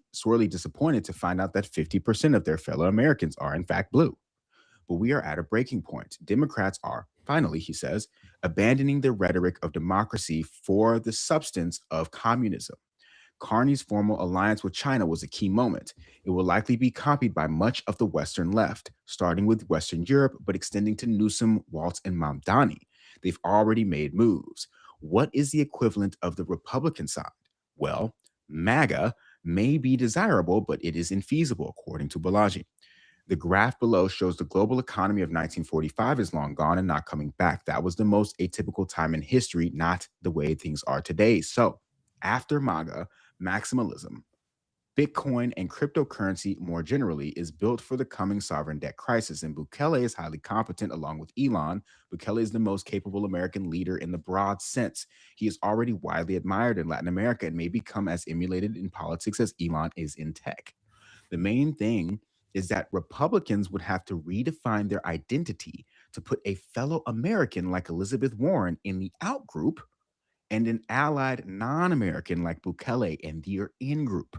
disappointed to find out that 50% of their fellow Americans are in fact blue. But we are at a breaking point. Democrats are, finally, he says, abandoning the rhetoric of democracy for the substance of communism. Carney's formal alliance with China was a key moment. It will likely be copied by much of the Western left, starting with Western Europe, but extending to Newsom, Waltz, and Mamdani. They've already made moves. What is the equivalent of the Republican side? Well, MAGA may be desirable, but it is infeasible, according to Balaji. The graph below shows the global economy of 1945 is long gone and not coming back. That was the most atypical time in history, not the way things are today. So, after MAGA, maximalism, Bitcoin and cryptocurrency more generally is built for the coming sovereign debt crisis. And Bukele is highly competent along with Elon. Bukele is the most capable American leader in the broad sense. He is already widely admired in Latin America and may become as emulated in politics as Elon is in tech. The main thing is that Republicans would have to redefine their identity to put a fellow American like Elizabeth Warren in the out group and an allied non-American like Bukele in the in group.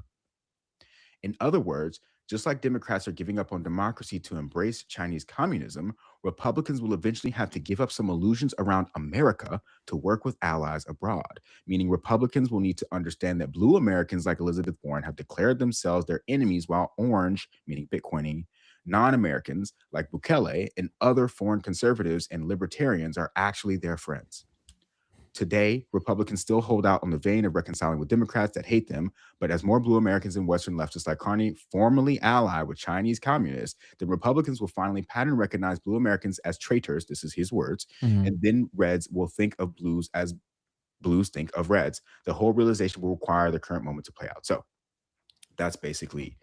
In other words, just like Democrats are giving up on democracy to embrace Chinese communism, Republicans will eventually have to give up some illusions around America to work with allies abroad, meaning Republicans will need to understand that blue Americans like Elizabeth Warren have declared themselves their enemies, while orange, meaning Bitcoining, non-Americans like Bukele and other foreign conservatives and libertarians are actually their friends. Today, Republicans still hold out on the vein of reconciling with Democrats that hate them, but as more blue Americans and Western leftists like Carney formally ally with Chinese communists, then Republicans will finally pattern recognize blue Americans as traitors, this is his words, and then Reds will think of blues as blues think of Reds. The whole realization will require the current moment to play out. So that's basically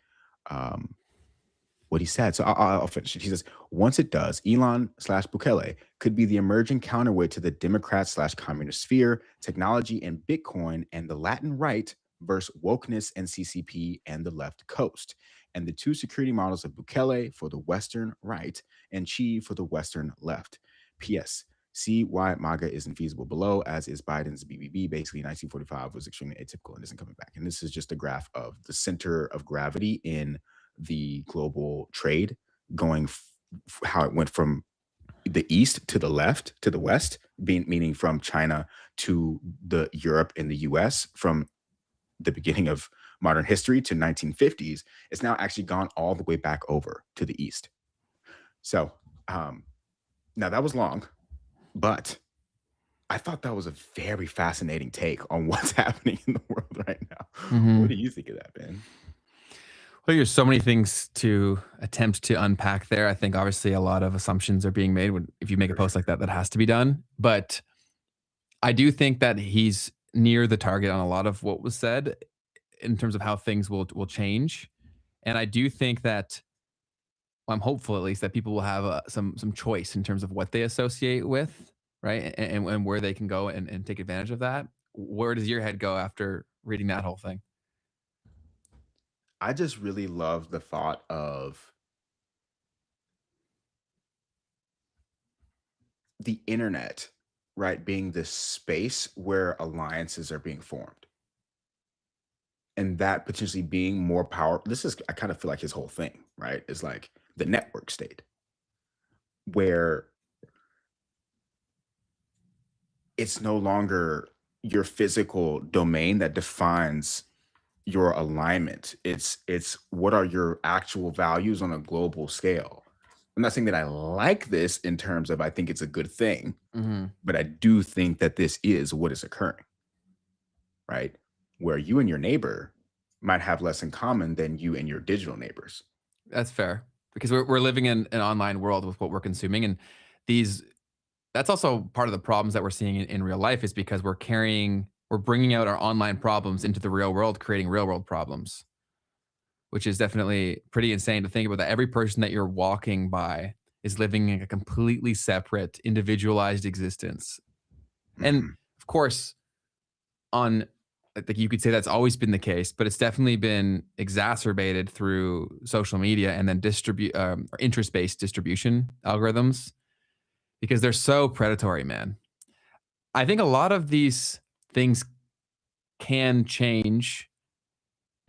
what he said. So I'll finish it. He says, once it does, Elon/Bukele could be the emerging counterweight to the Democrat/communist sphere, technology and Bitcoin, and the Latin right versus wokeness and CCP and the left coast. And the two security models of Bukele for the Western right and Xi for the Western left. P.S. See why MAGA is infeasible below, as is Biden's BBB. Basically, 1945 was extremely atypical and isn't coming back. And this is just a graph of the center of gravity in the global trade going how it went from the east to the left to the west, meaning from China to the Europe and the US from the beginning of modern history to 1950s. It's now actually gone all the way back over to the east. So now that was long, but I thought that was a very fascinating take on what's happening in the world right now. What do you think of that, Ben? Well, there's so many things to attempt to unpack there. I think obviously a lot of assumptions are being made if you make a post like that, that has to be done. But I do think that he's near the target on a lot of what was said in terms of how things will change. And I do think that, well, I'm hopeful at least that people will have some choice in terms of what they associate with, right? And where they can go and take advantage of that. Where does your head go after reading that whole thing? I just really love the thought of the internet, right, being this space where alliances are being formed. And that potentially being more powerful. I kind of feel like his whole thing, right, is like the network state, where it's no longer your physical domain that defines your alignment. It's what are your actual values on a global scale. I'm not saying that I like this in terms of I think it's a good thing, but I do think that this is what is occurring, right? Where you and your neighbor might have less in common than you and your digital neighbors. That's fair, because we're living in an online world with what we're consuming, and that's also part of the problems that we're seeing in real life, is because we're bringing out our online problems into the real world, creating real world problems, which is definitely pretty insane to think about, that every person that you're walking by is living in a completely separate, individualized existence. And of course, you could say that's always been the case, but it's definitely been exacerbated through social media and then interest-based distribution algorithms, because they're so predatory, man. I think a lot of these things can change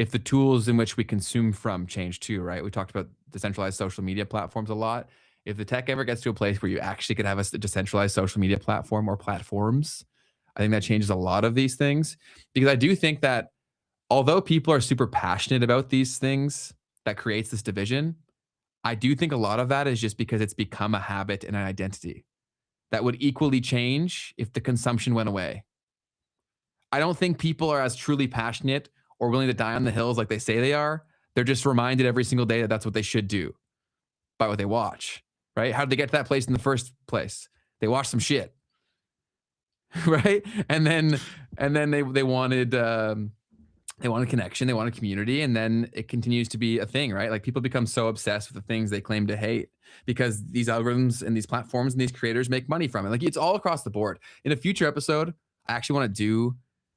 if the tools in which we consume from change too, right? We talked about decentralized social media platforms a lot. If the tech ever gets to a place where you actually could have a decentralized social media platform or platforms, I think that changes a lot of these things, because I do think that although people are super passionate about these things that creates this division, I do think a lot of that is just because it's become a habit and an identity that would equally change if the consumption went away. I don't think people are as truly passionate or willing to die on the hills like they say they are. They're just reminded every single day that that's what they should do by what they watch, right? How did they get to that place in the first place? They watched some shit, right? And then they wanted connection, they wanted community, and then it continues to be a thing, right? Like people become so obsessed with the things they claim to hate because these algorithms and these platforms and these creators make money from it. Like it's all across the board. In a future episode, I actually want to do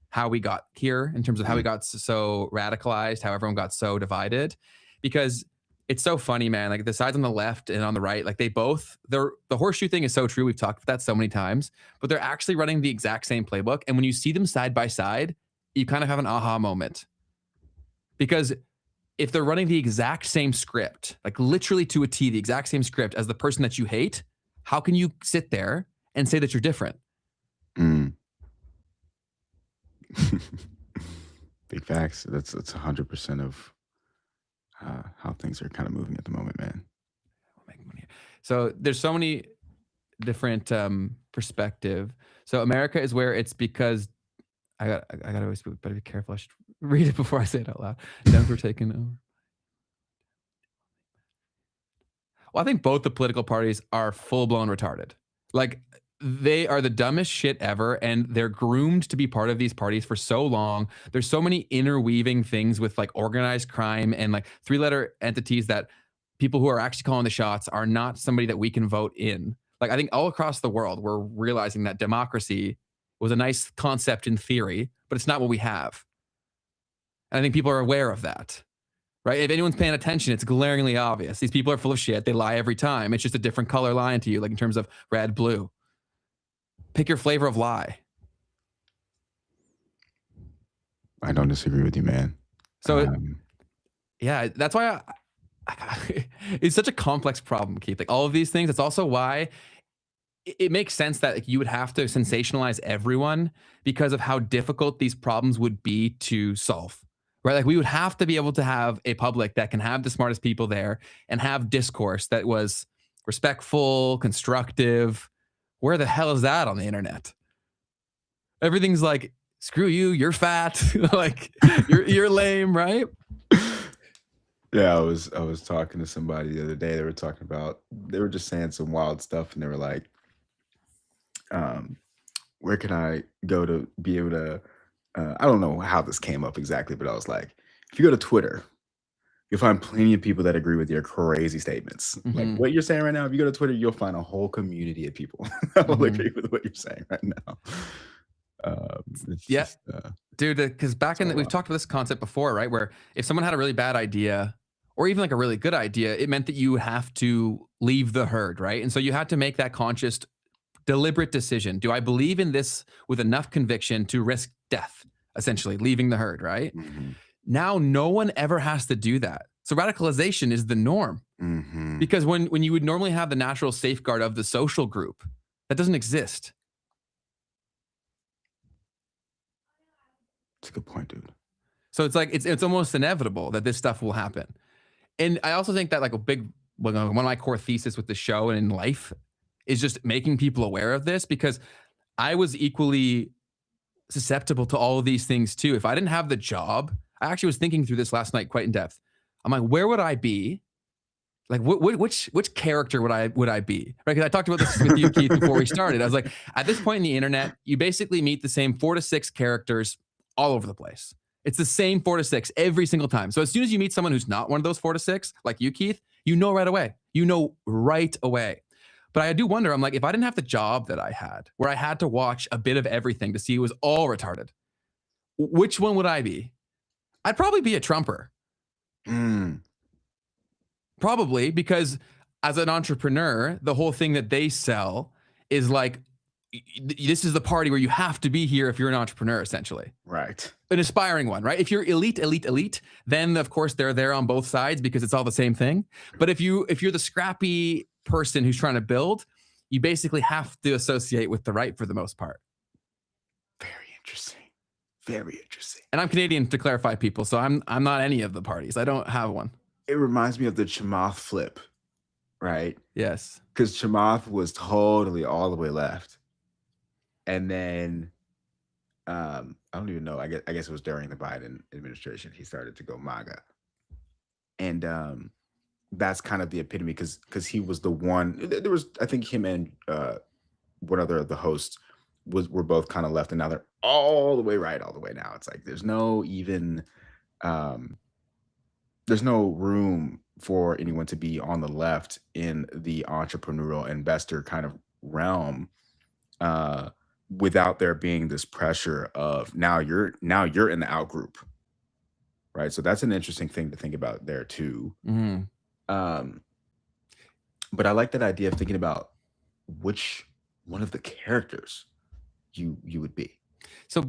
how we got here in terms of how we got so radicalized, how everyone got so divided, because it's so funny, man. Like the sides on the left and on the right, like the horseshoe thing is so true. We've talked about that so many times, but they're actually running the exact same playbook. And when you see them side by side, you kind of have an aha moment, because if they're running the exact same script, like literally to a T, the exact same script as the person that you hate, how can you sit there and say that you're different? Big facts. That's 100% of how things are kind of moving at the moment, man. So there's so many different perspective. So America is where it's because I got to always better be careful. I should read it before I say it out loud. Dems were taken over. Well, I think both the political parties are full-blown retarded. Like they are the dumbest shit ever, and they're groomed to be part of these parties for so long. There's so many interweaving things with like organized crime and like three-letter entities that people who are actually calling the shots are not somebody that we can vote in. Like I think all across the world, we're realizing that democracy was a nice concept in theory, but it's not what we have. And I think people are aware of that, right? If anyone's paying attention, it's glaringly obvious. These people are full of shit. They lie every time. It's just a different color lying to you, like in terms of red, blue. Pick your flavor of lie. I don't disagree with you, man. So, yeah, that's why it's such a complex problem, Keith. Like all of these things, it's also why it makes sense that like, you would have to sensationalize everyone because of how difficult these problems would be to solve, right? Like we would have to be able to have a public that can have the smartest people there and have discourse that was respectful, constructive. Where the hell is that on the internet? Everything's like, screw you, you're fat, like you're lame, right? Yeah, I was talking to somebody the other day. They were just saying some wild stuff, and they were like, where can I go to be able to, I don't know how this came up exactly, but I was like, if you go to Twitter, you'll find plenty of people that agree with your crazy statements. Like what you're saying right now, if you go to Twitter, you'll find a whole community of people that will agree with what you're saying right now. Yeah, dude, because back in we've talked about this concept before, right? Where if someone had a really bad idea or even like a really good idea, it meant that you have to leave the herd, right? And so you had to make that conscious, deliberate decision. Do I believe in this with enough conviction to risk death, essentially leaving the herd, right? Now, no one ever has to do that. So radicalization is the norm because when you would normally have the natural safeguard of the social group, that doesn't exist. That's a good point, dude. So it's like, it's almost inevitable that this stuff will happen. And I also think that like one of my core thesis with the show and in life is just making people aware of this, because I was equally susceptible to all of these things too. If I didn't have the job, I actually was thinking through this last night quite in depth. I'm like, where would I be? Like, which character would I be? Right? Because I talked about this with you, Keith, before we started. I was like, at this point in the internet, you basically meet the same 4 to 6 characters all over the place. It's the same 4 to 6 every single time. So as soon as you meet someone who's not one of those 4 to 6, like you, Keith, you know right away. You know right away. But I do wonder, I'm like, if I didn't have the job that I had, where I had to watch a bit of everything to see it was all retarded, which one would I be? I'd probably be a Trumper. Probably, because as an entrepreneur, the whole thing that they sell is like this is the party where you have to be here if you're an entrepreneur, essentially. Right. An aspiring one, right? If you're elite, then of course they're there on both sides because it's all the same thing. But if you're the scrappy person who's trying to build, you basically have to associate with the right for the most part. Very interesting. Very interesting. And I'm Canadian, to clarify, people, so I'm not any of the parties. I don't have one. It reminds me of the Chamath flip, right? Yes. Because Chamath was totally all the way left. And then I don't even know. I guess it was during the Biden administration he started to go MAGA. And that's kind of the epitome because he was the one. There was, I think, him and one other of the hosts were both kind of left, and now they're all the way right, all the way now. It's like there's no room for anyone to be on the left in the entrepreneurial investor kind of realm without there being this pressure of now you're in the out group, right? So that's an interesting thing to think about there too. Mm-hmm. But I like that idea of thinking about which one of the characters you would be. So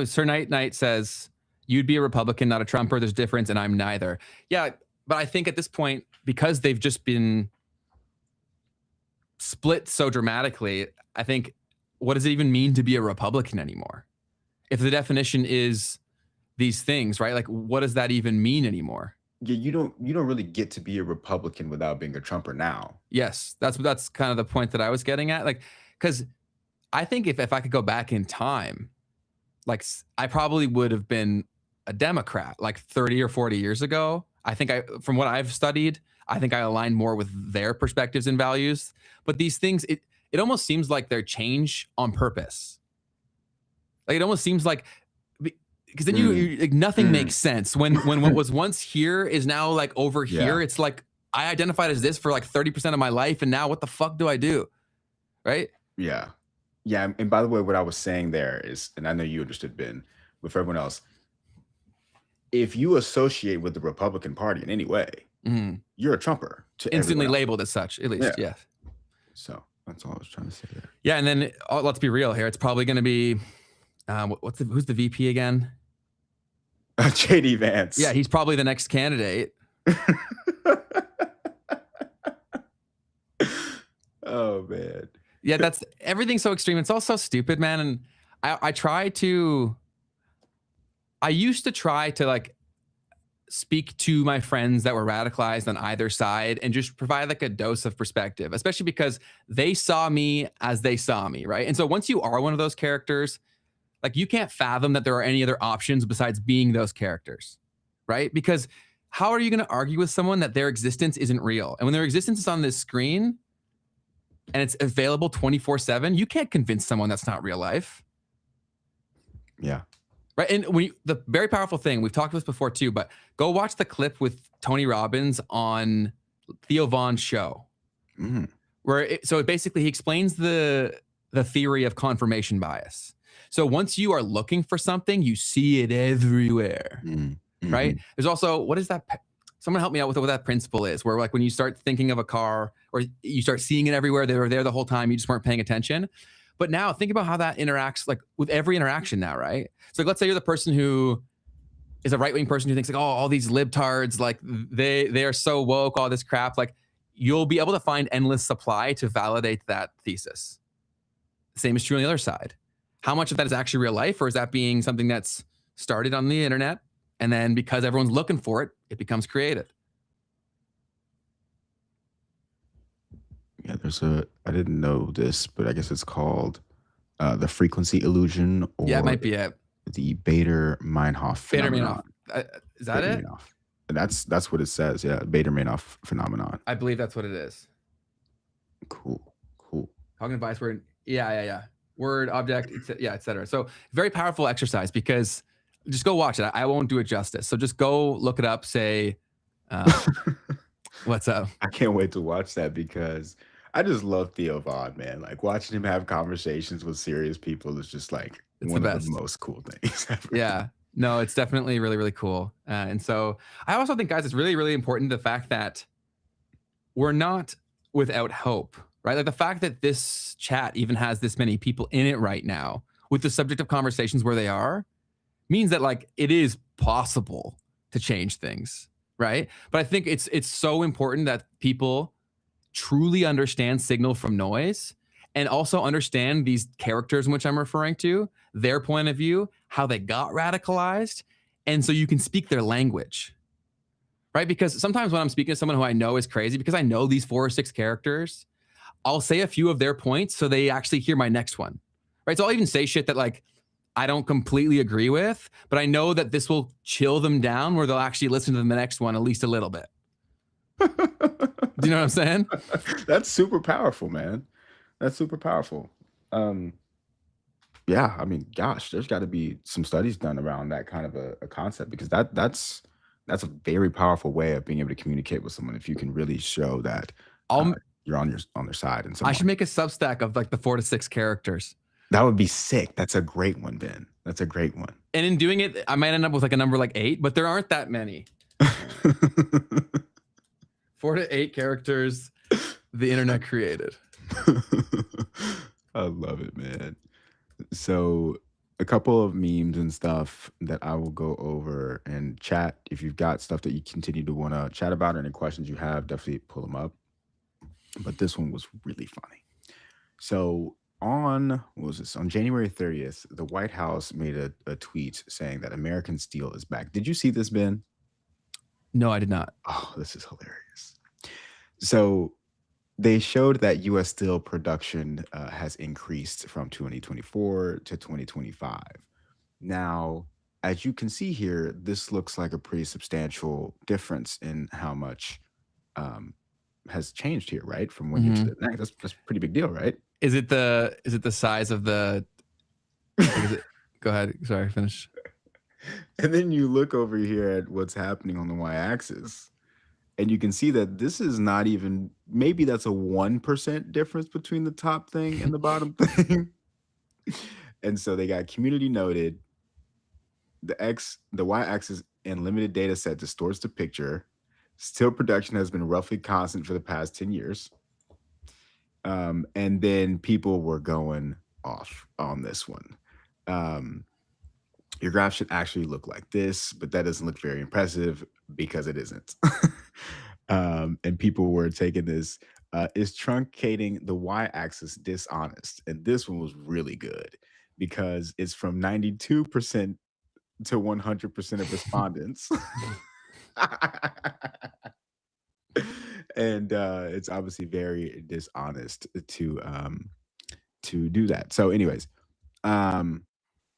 Sir Knight says you'd be a Republican, not a Trumper. There's a difference, and I'm neither. Yeah, but I think at this point, because they've just been split so dramatically, I think, what does it even mean to be a Republican anymore? If the definition is these things, right? Like, what does that even mean anymore? Yeah, you don't really get to be a Republican without being a Trumper now. Yes, that's kind of the point that I was getting at. Like, because I think if I could go back in time, like I probably would have been a Democrat like 30 or 40 years ago. I think from what I've studied, I think I align more with their perspectives and values. But these things, it almost seems like they're change on purpose. Like it almost seems like, because then you like nothing makes sense when what was once here is now like over here. It's like I identified as this for like 30% of my life, and now what the fuck do I do? Right? Yeah. And by the way, what I was saying there is, and I know you understood, Ben, but for everyone else, if you associate with the Republican Party in any way, you're a Trumper. Instantly labeled as such, at least. Yeah. So that's all I was trying to say there. Yeah, and then let's be real here. It's probably going to be who's the VP again? JD Vance. Yeah, he's probably the next candidate. Oh man. Yeah, that's everything's so extreme. It's all so stupid, man. And I used to try to like speak to my friends that were radicalized on either side and just provide like a dose of perspective, especially because they saw me as they saw me, right? And so once you are one of those characters, like you can't fathom that there are any other options besides being those characters, right? Because how are you going to argue with someone that their existence isn't real? And when their existence is on this screen and it's available 24/7, you can't convince someone that's not real life. Yeah. Right. And the very powerful thing, we've talked about this before too, but go watch the clip with Tony Robbins on Theo Vaughn's show, so basically he explains the theory of confirmation bias. So once you are looking for something, you see it everywhere, right? There's also, what is that? Someone help me out with what that principle is, where like when you start thinking of a car or you start seeing it everywhere, they were there the whole time, you just weren't paying attention. But now think about how that interacts like with every interaction now, right? So like, let's say you're the person who is a right-wing person who thinks like, oh, all these libtards, like they are so woke, all this crap. Like you'll be able to find endless supply to validate that thesis. Same is true on the other side. How much of that is actually real life, or is that being something that's started on the internet, and then because everyone's looking for it, it becomes created? Yeah, I didn't know this, but I guess it's called the frequency illusion, or yeah, it might be it. The Bader-Meinhof phenomenon. Is that it? That's what it says. Yeah, Bader-Meinhof phenomenon. I believe that's what it is. Cool. Cognitive bias word. Yeah. Word, object, etc. So very powerful exercise, because just go watch it. I won't do it justice. So just go look it up. Say, what's up? I can't wait to watch that, because I just love Theo Vaughn, man. Like watching him have conversations with serious people is just like one of the most cool things ever. Yeah. No, it's definitely really, really cool. And so I also think, guys, it's really, really important, the fact that we're not without hope. right? Like the fact that this chat even has this many people in it right now with the subject of conversations where they are means that like it is possible to change things, right? But I think it's so important that people truly understand signal from noise and also understand these characters in which I'm referring to, their point of view, how they got radicalized, and so you can speak their language, right? Because sometimes when I'm speaking to someone who I know is crazy, because I know these 4 or 6 characters, I'll say a few of their points so they actually hear my next one, right? So I'll even say shit that like I don't completely agree with, but I know that this will chill them down where they'll actually listen to the next one at least a little bit. Do you know what I'm saying? That's super powerful, man. That's super powerful. Yeah, I mean, gosh, there's got to be some studies done around that kind of a concept, because that's a very powerful way of being able to communicate with someone if you can really show that you're on their side. And I should make a Substack of like the 4 to 6 characters. That would be sick. That's a great one, Ben. That's a great one. And in doing it, I might end up with like a number like 8, but there aren't that many. 4 to 8 characters the internet created. I love it, man. So a couple of memes and stuff that I will go over, and chat. If you've got stuff that you continue to want to chat about or any questions you have, definitely pull them up. But this one was really funny. So on January 30th, the White House made a tweet saying that American steel is back. Did you see this, Ben? No, I did not. Oh, this is hilarious. So they showed that U.S. steel production has increased from 2024 to 2025. Now, as you can see here, this looks like a pretty substantial difference in how much has changed here, right? From one year to the next. That's a pretty big deal, right? Is it the size of the? Go ahead. Sorry, finish. And then you look over here at what's happening on the y-axis, and you can see that this is not even, maybe that's a 1% difference between the top thing and the bottom thing. And so they got community noted. The y-axis and limited data set distorts the picture. Steel production has been roughly constant for the past 10 years. And then people were going off on this one. Your graph should actually look like this, but that doesn't look very impressive because it isn't. And people were taking this, is truncating the y-axis dishonest? And this one was really good because it's from 92% to 100% of respondents. And it's obviously very dishonest to do that. So anyways,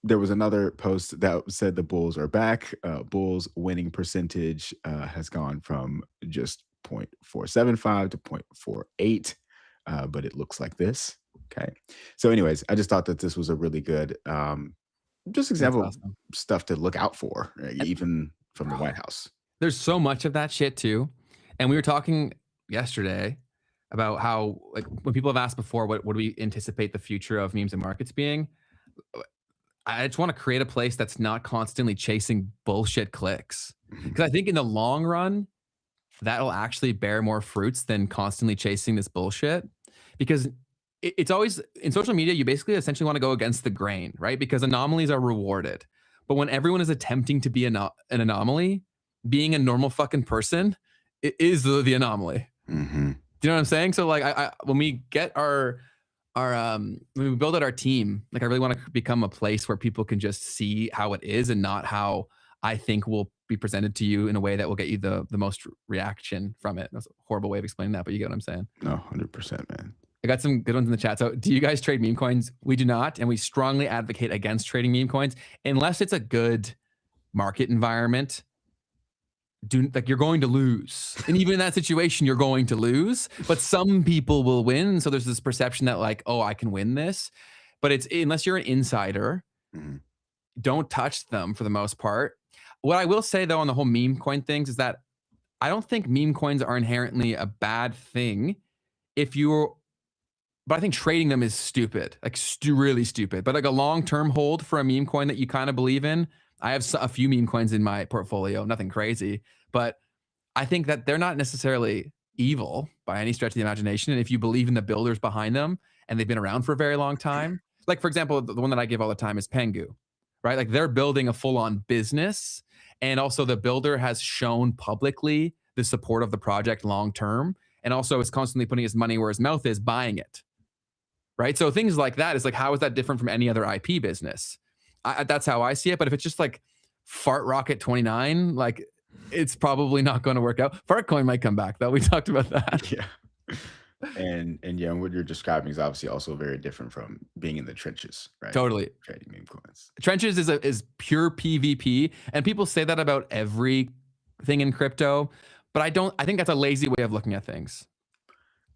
there was another post that said the Bulls are back. Bulls winning percentage has gone from just 0.475 to 0.48, but it looks like this. Okay. So anyways, I just thought that this was a really good just example of stuff to look out for, even from the White House. There's so much of that shit too. And we were talking yesterday about how, like, when people have asked before, what do we anticipate the future of memes and markets being? I just want to create a place that's not constantly chasing bullshit clicks. Because I think in the long run, that'll actually bear more fruits than constantly chasing this bullshit. Because it's always, in social media, you basically essentially want to go against the grain, right? Because anomalies are rewarded. But when everyone is attempting to be an anomaly, being a normal fucking person is the anomaly. Mm-hmm. Do you know what I'm saying? So like, when we get when we build out our team, like I really want to become a place where people can just see how it is and not how I think will be presented to you in a way that will get you the most reaction from it. That's a horrible way of explaining that, but you get what I'm saying. No, 100%, man. I got some good ones in the chat. So do you guys trade meme coins? We do not. And we strongly advocate against trading meme coins unless it's a good market environment. You're going to lose. And even in that situation, you're going to lose, but some people will win. So there's this perception that like, oh, I can win this, but it's, unless you're an insider, don't touch them for the most part. What I will say though, on the whole meme coin things is that I don't think meme coins are inherently a bad thing but I think trading them is stupid, like really stupid, but like a long-term hold for a meme coin that you kind of believe in. I have a few meme coins in my portfolio, nothing crazy, but I think that they're not necessarily evil by any stretch of the imagination. And if you believe in the builders behind them and they've been around for a very long time, like for example, the one that I give all the time is Pengu, right? Like they're building a full-on business, and also the builder has shown publicly the support of the project long-term, and also is constantly putting his money where his mouth is, buying it, right? So things like that is like, how is that different from any other IP business? That's how I see it. But if it's just like Fart Rocket 29, like it's probably not going to work out. Fartcoin might come back though. We talked about that. Yeah. And yeah, and what you're describing is obviously also very different from being in the trenches, right? Totally. Trading meme coins. Trenches is pure PvP, and people say that about every thing in crypto, but I think that's a lazy way of looking at things.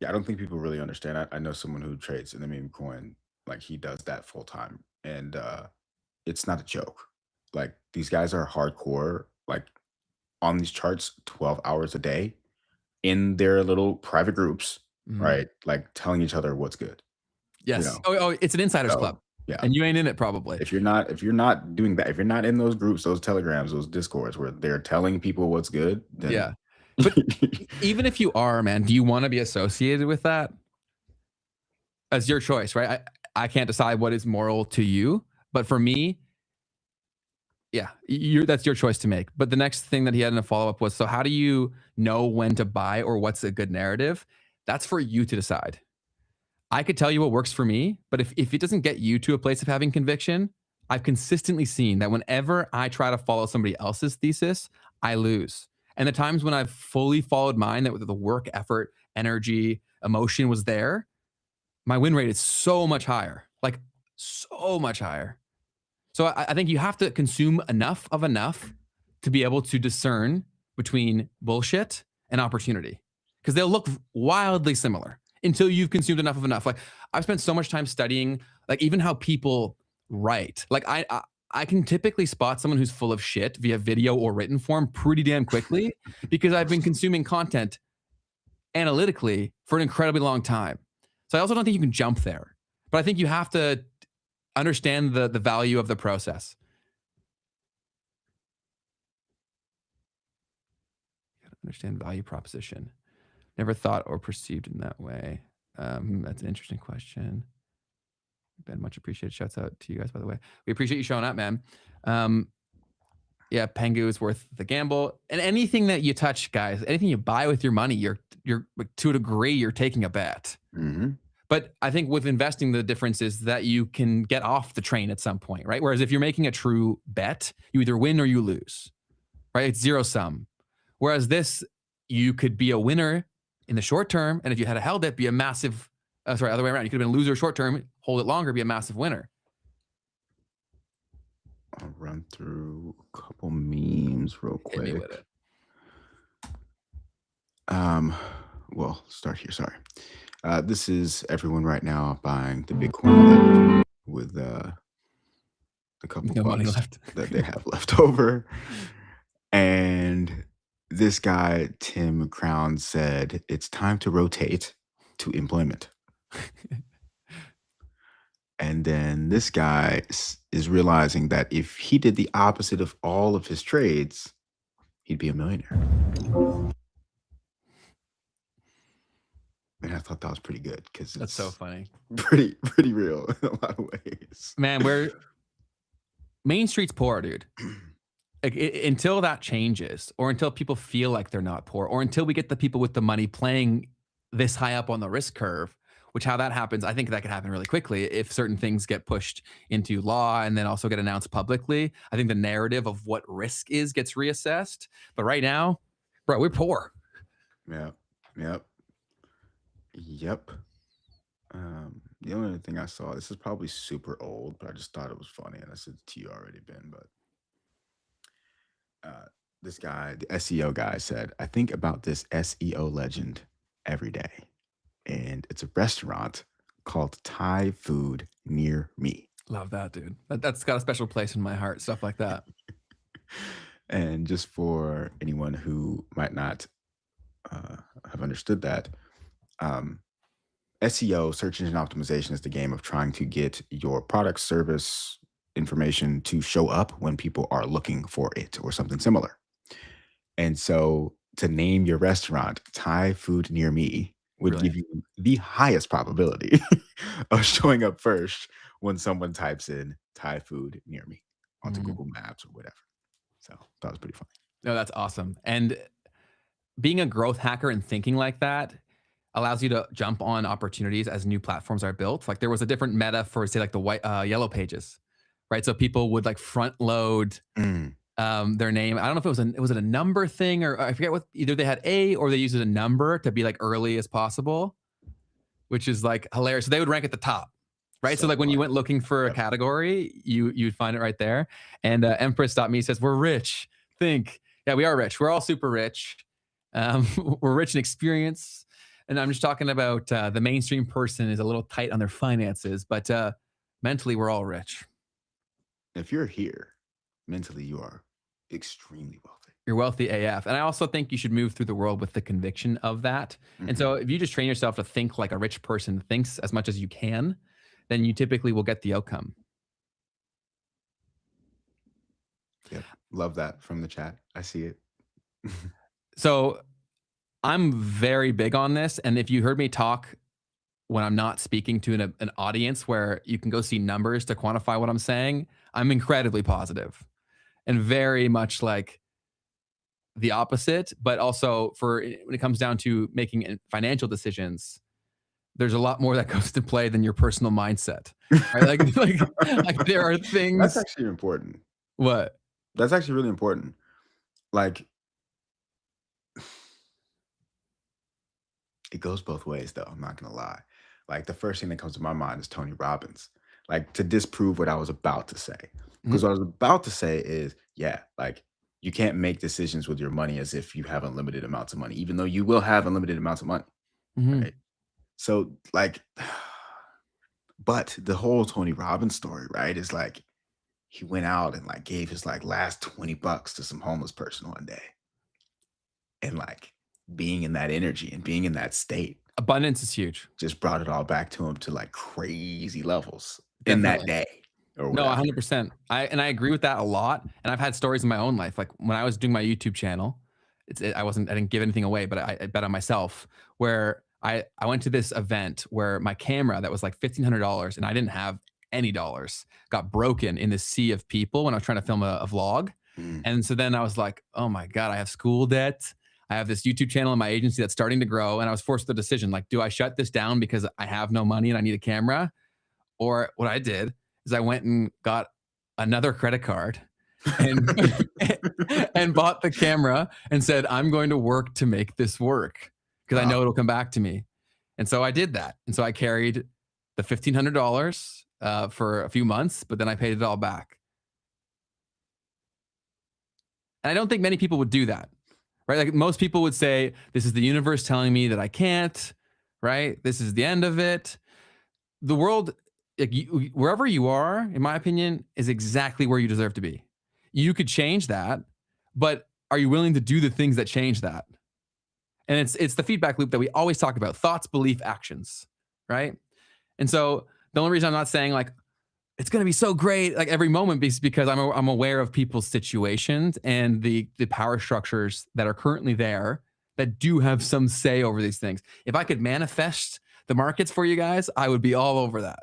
Yeah, I don't think people really understand. I know someone who trades in the meme coin, like he does that full time, and it's not a joke. Like these guys are hardcore, like on these charts 12 hours a day in their little private groups, right? Like telling each other what's good. Yes. You know? Oh, it's an insiders club. Yeah. And you ain't in it probably. If you're not doing that, if you're not in those groups, those telegrams, those discords where they're telling people what's good, then yeah. But even if you are, man, do you want to be associated with that? As your choice, right? I can't decide what is moral to you, but for me, yeah, that's your choice to make. But the next thing that he had in a follow-up was, so how do you know when to buy or what's a good narrative? That's for you to decide. I could tell you what works for me, but if it doesn't get you to a place of having conviction, I've consistently seen that whenever I try to follow somebody else's thesis, I lose. And the times when I've fully followed mine, that the work, effort, energy, emotion was there, my win rate is so much higher, like so much higher. So I think you have to consume enough to be able to discern between bullshit and opportunity, because they'll look wildly similar until you've consumed enough. Like I've spent so much time studying, like even how people write. Like I can typically spot someone who's full of shit via video or written form pretty damn quickly because I've been consuming content analytically for an incredibly long time. So I also don't think you can jump there, but I think you have to understand the value of the process. You gotta understand value proposition. Never thought or perceived in that way. That's an interesting question. Ben, much appreciated. Shouts out to you guys, by the way. We appreciate you showing up, man. Yeah, Pengu is worth the gamble. And anything that you touch, guys, anything you buy with your money, you're to a degree, you're taking a bet. Mm-hmm. But I think with investing, the difference is that you can get off the train at some point, right? Whereas if you're making a true bet, you either win or you lose, right? It's zero sum. Whereas this, you could be a winner in the short term, and if you had held it, be a massive, other way around. You could have been a loser short term, hold it longer, be a massive winner. I'll run through a couple memes real quick. Hit me with it. Well, start here. Sorry. This is everyone right now buying the Bitcoin with the couple money bucks left that they have left over. And this guy, Tim Crown, said, it's time to rotate to employment. And then this guy is realizing that if he did the opposite of all of his trades, he'd be a millionaire. And I thought that was pretty good because that's so funny. Pretty real in a lot of ways. Man, Main Street's poor, dude. Like, until that changes, or until people feel like they're not poor, or until we get the people with the money playing this high up on the risk curve, which how that happens, I think that could happen really quickly if certain things get pushed into law and then also get announced publicly. I think the narrative of what risk is gets reassessed. But right now, bro, we're poor. Yep. The only other thing I saw, this is probably super old, but I just thought it was funny, and I said to you already, Ben, but this guy, the SEO guy, said, I think about this SEO legend every day, and it's a restaurant called Thai Food Near Me. Love that, dude. That's got a special place in my heart, stuff like that. And just for anyone who might not have understood that, SEO, search engine optimization, is the game of trying to get your product, service, information to show up when people are looking for it or something similar. And so to name your restaurant Thai food near me would Brilliant. give you the highest probability of showing up first when someone types in Thai food near me onto Google Maps or whatever. So that was pretty funny. No, that's awesome. And being a growth hacker and thinking like that allows you to jump on opportunities as new platforms are built. Like there was a different meta for say like the yellow pages, right? So people would like front load their name. I don't know if was it a number thing or I forget what, either they had or they used a number to be like early as possible, which is like hilarious. So they would rank at the top, right? So like when you went looking for a category, you'd find it right there. And Empress.me says, we're rich. Think, yeah, we are rich. We're all super rich. We're rich in experience. And I'm just talking about the mainstream person is a little tight on their finances, but mentally we're all rich. If you're here, mentally you are extremely wealthy. You're wealthy AF. And I also think you should move through the world with the conviction of that. And so if you just train yourself to think like a rich person thinks as much as you can, then you typically will get the outcome. Yep. Love that from the chat. I see it. So I'm very big on this. And if you heard me talk when I'm not speaking to an audience where you can go see numbers to quantify what I'm saying, I'm incredibly positive and very much like the opposite. But also when it comes down to making financial decisions, there's a lot more that goes to play than your personal mindset. Right? like there are things. That's actually important. What? That's actually really important. Like, it goes both ways, though. I'm not going to lie. Like, the first thing that comes to my mind is Tony Robbins, like, to disprove what I was about to say. Because what I was about to say is, yeah, like, you can't make decisions with your money as if you have unlimited amounts of money, even though you will have unlimited amounts of money. Right? So, like, but the whole Tony Robbins story, right, is like, he went out and like gave his like last $20 to some homeless person one day. And like being in that energy and being in that state. Abundance is huge. Just brought it all back to him to like crazy levels in that day. No, 100%. I agree with that a lot. And I've had stories in my own life. Like when I was doing my YouTube channel, I didn't give anything away, but I bet on myself where I went to this event where my camera that was like $1,500 and I didn't have any dollars got broken in the sea of people when I was trying to film a vlog. And so then I was like, oh my God, I have school debt. I have this YouTube channel in my agency that's starting to grow. And I was forced to the decision, like, do I shut this down because I have no money and I need a camera? Or what I did is I went and got another credit card and, and bought the camera and said, I'm going to work to make this work because I know it'll come back to me. And so I did that. And so I carried the $1,500 for a few months, but then I paid it all back. And I don't think many people would do that, right? Like most people would say, this is the universe telling me that I can't, right? This is the end of it. The world, like wherever you are, in my opinion, is exactly where you deserve to be. You could change that, but are you willing to do the things that change that? And it's the feedback loop that we always talk about: thoughts, belief, actions, right? And so the only reason I'm not saying like it's going to be so great like every moment is because I'm aware of people's situations and the power structures that are currently there that do have some say over these things. If I could manifest the markets for you guys, I would be all over that.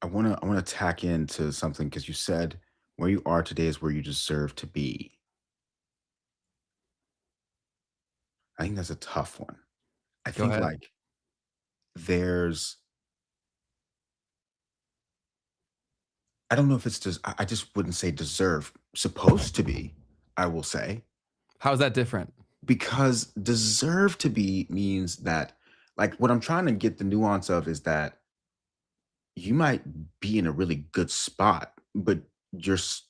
I want to tack into something because you said where you are today is where you deserve to be. I think that's a tough one. I think like I don't know if it's just, I just wouldn't say deserve, supposed to be, I will say. How's that different? Because deserve to be means that, like, what I'm trying to get the nuance of is that you might be in a really good spot, but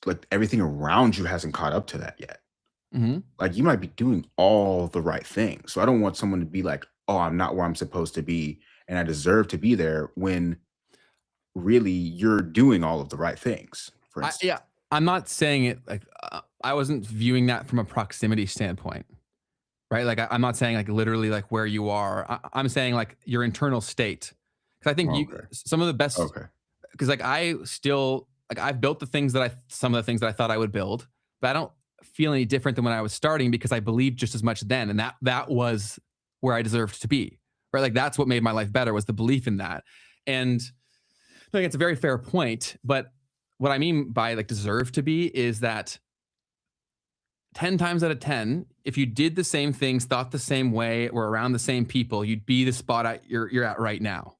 like everything around you hasn't caught up to that yet. Like you might be doing all the right things. So I don't want someone to be like, oh, I'm not where I'm supposed to be and I deserve to be there when really you're doing all of the right things. For instance. Yeah, I'm not saying it like I wasn't viewing that from a proximity standpoint, right? Like I'm not saying like literally like where you are. I'm saying like your internal state. Because I think some of the best. Because like I've built some of the things that I thought I would build, but I don't feel any different than when I was starting because I believed just as much then. And that was where I deserved to be, right? Like that's what made my life better, was the belief in that. And I think it's a very fair point. But what I mean by like deserve to be is that 10 times out of 10, if you did the same things, thought the same way, or around the same people, you'd be the spot you're at right now.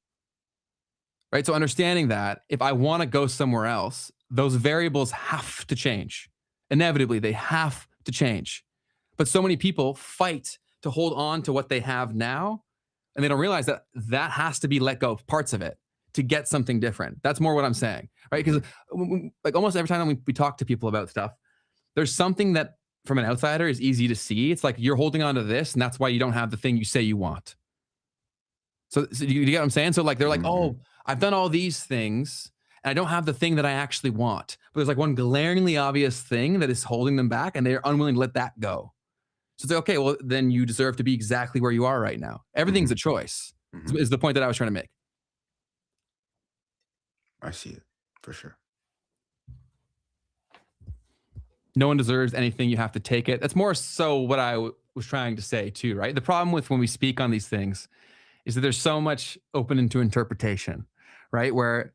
Right? So understanding that if I want to go somewhere else, those variables have to change. Inevitably, they have to change. But so many people fight to hold on to what they have now, and they don't realize that that has to be let go of parts of it to get something different. That's more what I'm saying, right? Because like almost every time we talk to people about stuff, there's something that from an outsider is easy to see. It's like you're holding on to this, and that's why you don't have the thing you say you want. So you get what I'm saying? So like they're like, oh, I've done all these things, and I don't have the thing that I actually want. But there's like one glaringly obvious thing that is holding them back, and they're unwilling to let that go. So it's like, okay, well, then you deserve to be exactly where you are right now. Everything's a choice, is the point that I was trying to make. I see it, for sure. No one deserves anything. You have to take it. That's more so what I was trying to say too, right? The problem with when we speak on these things is that there's so much open into interpretation, right? Where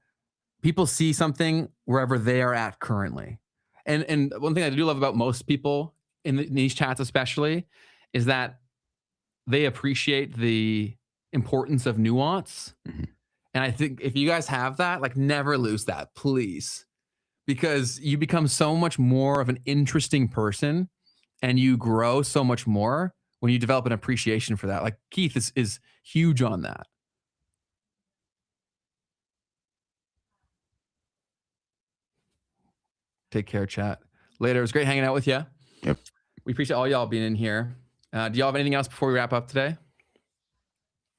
people see something wherever they are at currently. And one thing I do love about most people in these chats especially is that they appreciate the importance of nuance. And I think if you guys have that, like never lose that, please. Because you become so much more of an interesting person and you grow so much more when you develop an appreciation for that. Like Keith is huge on that. Take care, chat. Later. It was great hanging out with you. Yep. We appreciate all y'all being in here. Do y'all have anything else before we wrap up today?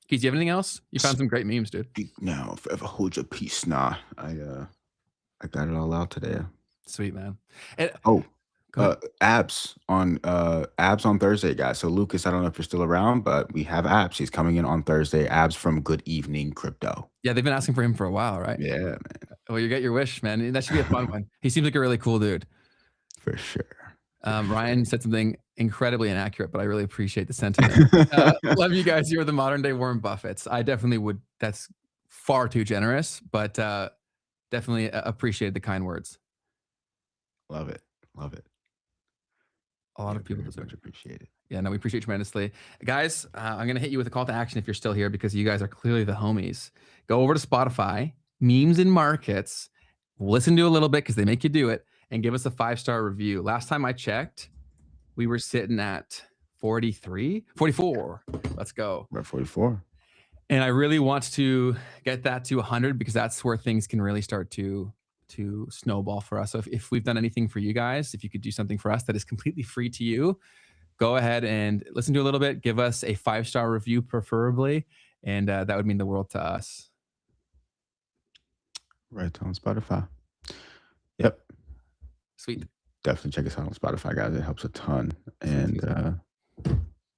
Keith, do you have anything else? You found some great memes, dude. No, forever hold your peace. Nah, I got it all out today. Sweet, man. Abs on Thursday, guys. So Lucas, I don't know if you're still around, but we have Abs. He's coming in on Thursday. Abs from Good Evening Crypto. Yeah, they've been asking for him for a while, right? Yeah, man. Well, you get your wish, man. That should be a fun one. He seems like a really cool dude. For sure. Ryan said something incredibly inaccurate, but I really appreciate the sentiment. Love you guys. You're the modern day Warren Buffetts. I definitely would. That's far too generous, but definitely appreciate the kind words. Love it. Love it. A lot of people deserve to appreciate it. Yeah, no, we appreciate it tremendously. Guys, I'm going to hit you with a call to action if you're still here, because you guys are clearly the homies. Go over to Spotify, Memes and Markets, listen to a little bit because they make you do it, and give us a 5-star review. Last time I checked, we were sitting at 44. Let's go. We're at 44. And I really want to get that to 100 because that's where things can really start to snowball for us. So if we've done anything for you guys, if you could do something for us that is completely free to you, go ahead and listen to a little bit, give us a 5-star review preferably, and that would mean the world to us. Right on Spotify. Yep. Sweet. Definitely check us out on Spotify, guys. It helps a ton. And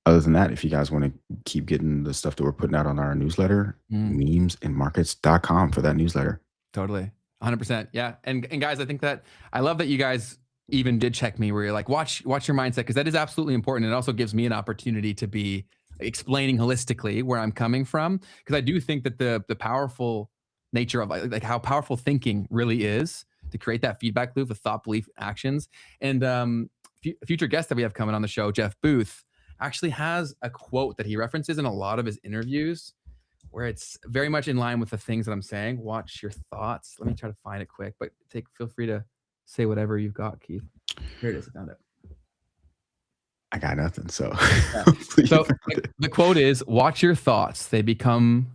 other than that, if you guys want to keep getting the stuff that we're putting out on our newsletter, memesandmarkets.com for that newsletter. Totally. 100%. Yeah. And guys, I think that I love that you guys even did check me where you're like, watch your mindset, because that is absolutely important. It also gives me an opportunity to be explaining holistically where I'm coming from, because I do think that the powerful nature of like how powerful thinking really is to create that feedback loop of thought, belief, actions. And a future guest that we have coming on the show, Jeff Booth, actually has a quote that he references in a lot of his interviews where it's very much in line with the things that I'm saying. Watch your thoughts. Let me try to find it quick, but feel free to say whatever you've got, Keith. Here it is. I found it. I got nothing. So, yeah. So the quote is, watch your thoughts. They become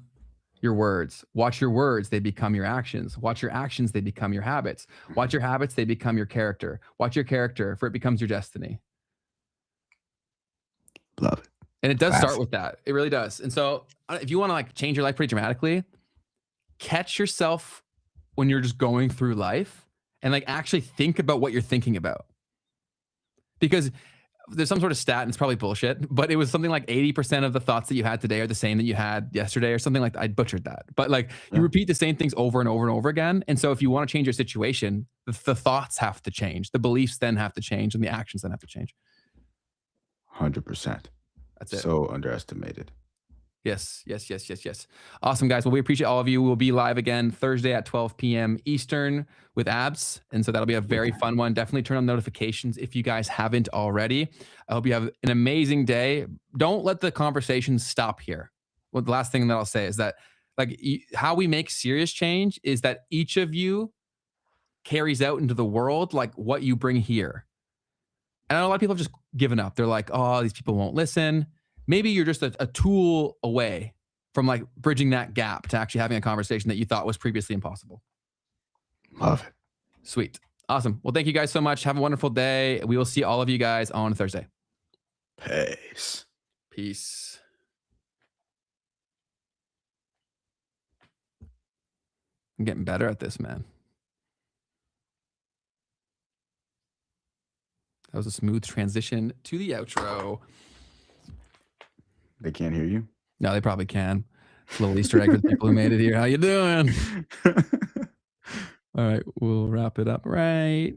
your words. Watch your words. They become your actions. Watch your actions. They become your habits. Watch your habits. They become your character. Watch your character, for it becomes your destiny. Love it. And it does start with that. It really does. And so if you want to like change your life pretty dramatically, catch yourself when you're just going through life and like actually think about what you're thinking about. Because there's some sort of stat, and it's probably bullshit, but it was something like 80% of the thoughts that you had today are the same that you had yesterday, or something like that. I butchered that, but like you repeat the same things over and over and over again. And so if you want to change your situation, the thoughts have to change, the beliefs then have to change, and the actions then have to change. 100%. That's it. So underestimated. Yes. Awesome, guys. Well, we appreciate all of you. We'll be live again Thursday at 12 p.m. Eastern with Abs. And so that'll be a very fun one. Definitely turn on notifications if you guys haven't already. I hope you have an amazing day. Don't let the conversation stop here. Well, the last thing that I'll say is that like how we make serious change is that each of you carries out into the world like what you bring here. And a lot of people have just given up. They're like, oh, these people won't listen. Maybe you're just a tool away from like bridging that gap to actually having a conversation that you thought was previously impossible. Love it. Sweet. Awesome. Well, thank you guys so much. Have a wonderful day. We will see all of you guys on Thursday. Peace. I'm getting better at this, man. That was a smooth transition to the outro. They can't hear you? No, they probably can. It's a little Easter egg for the people who made it here. How you doing? All right, we'll wrap it up right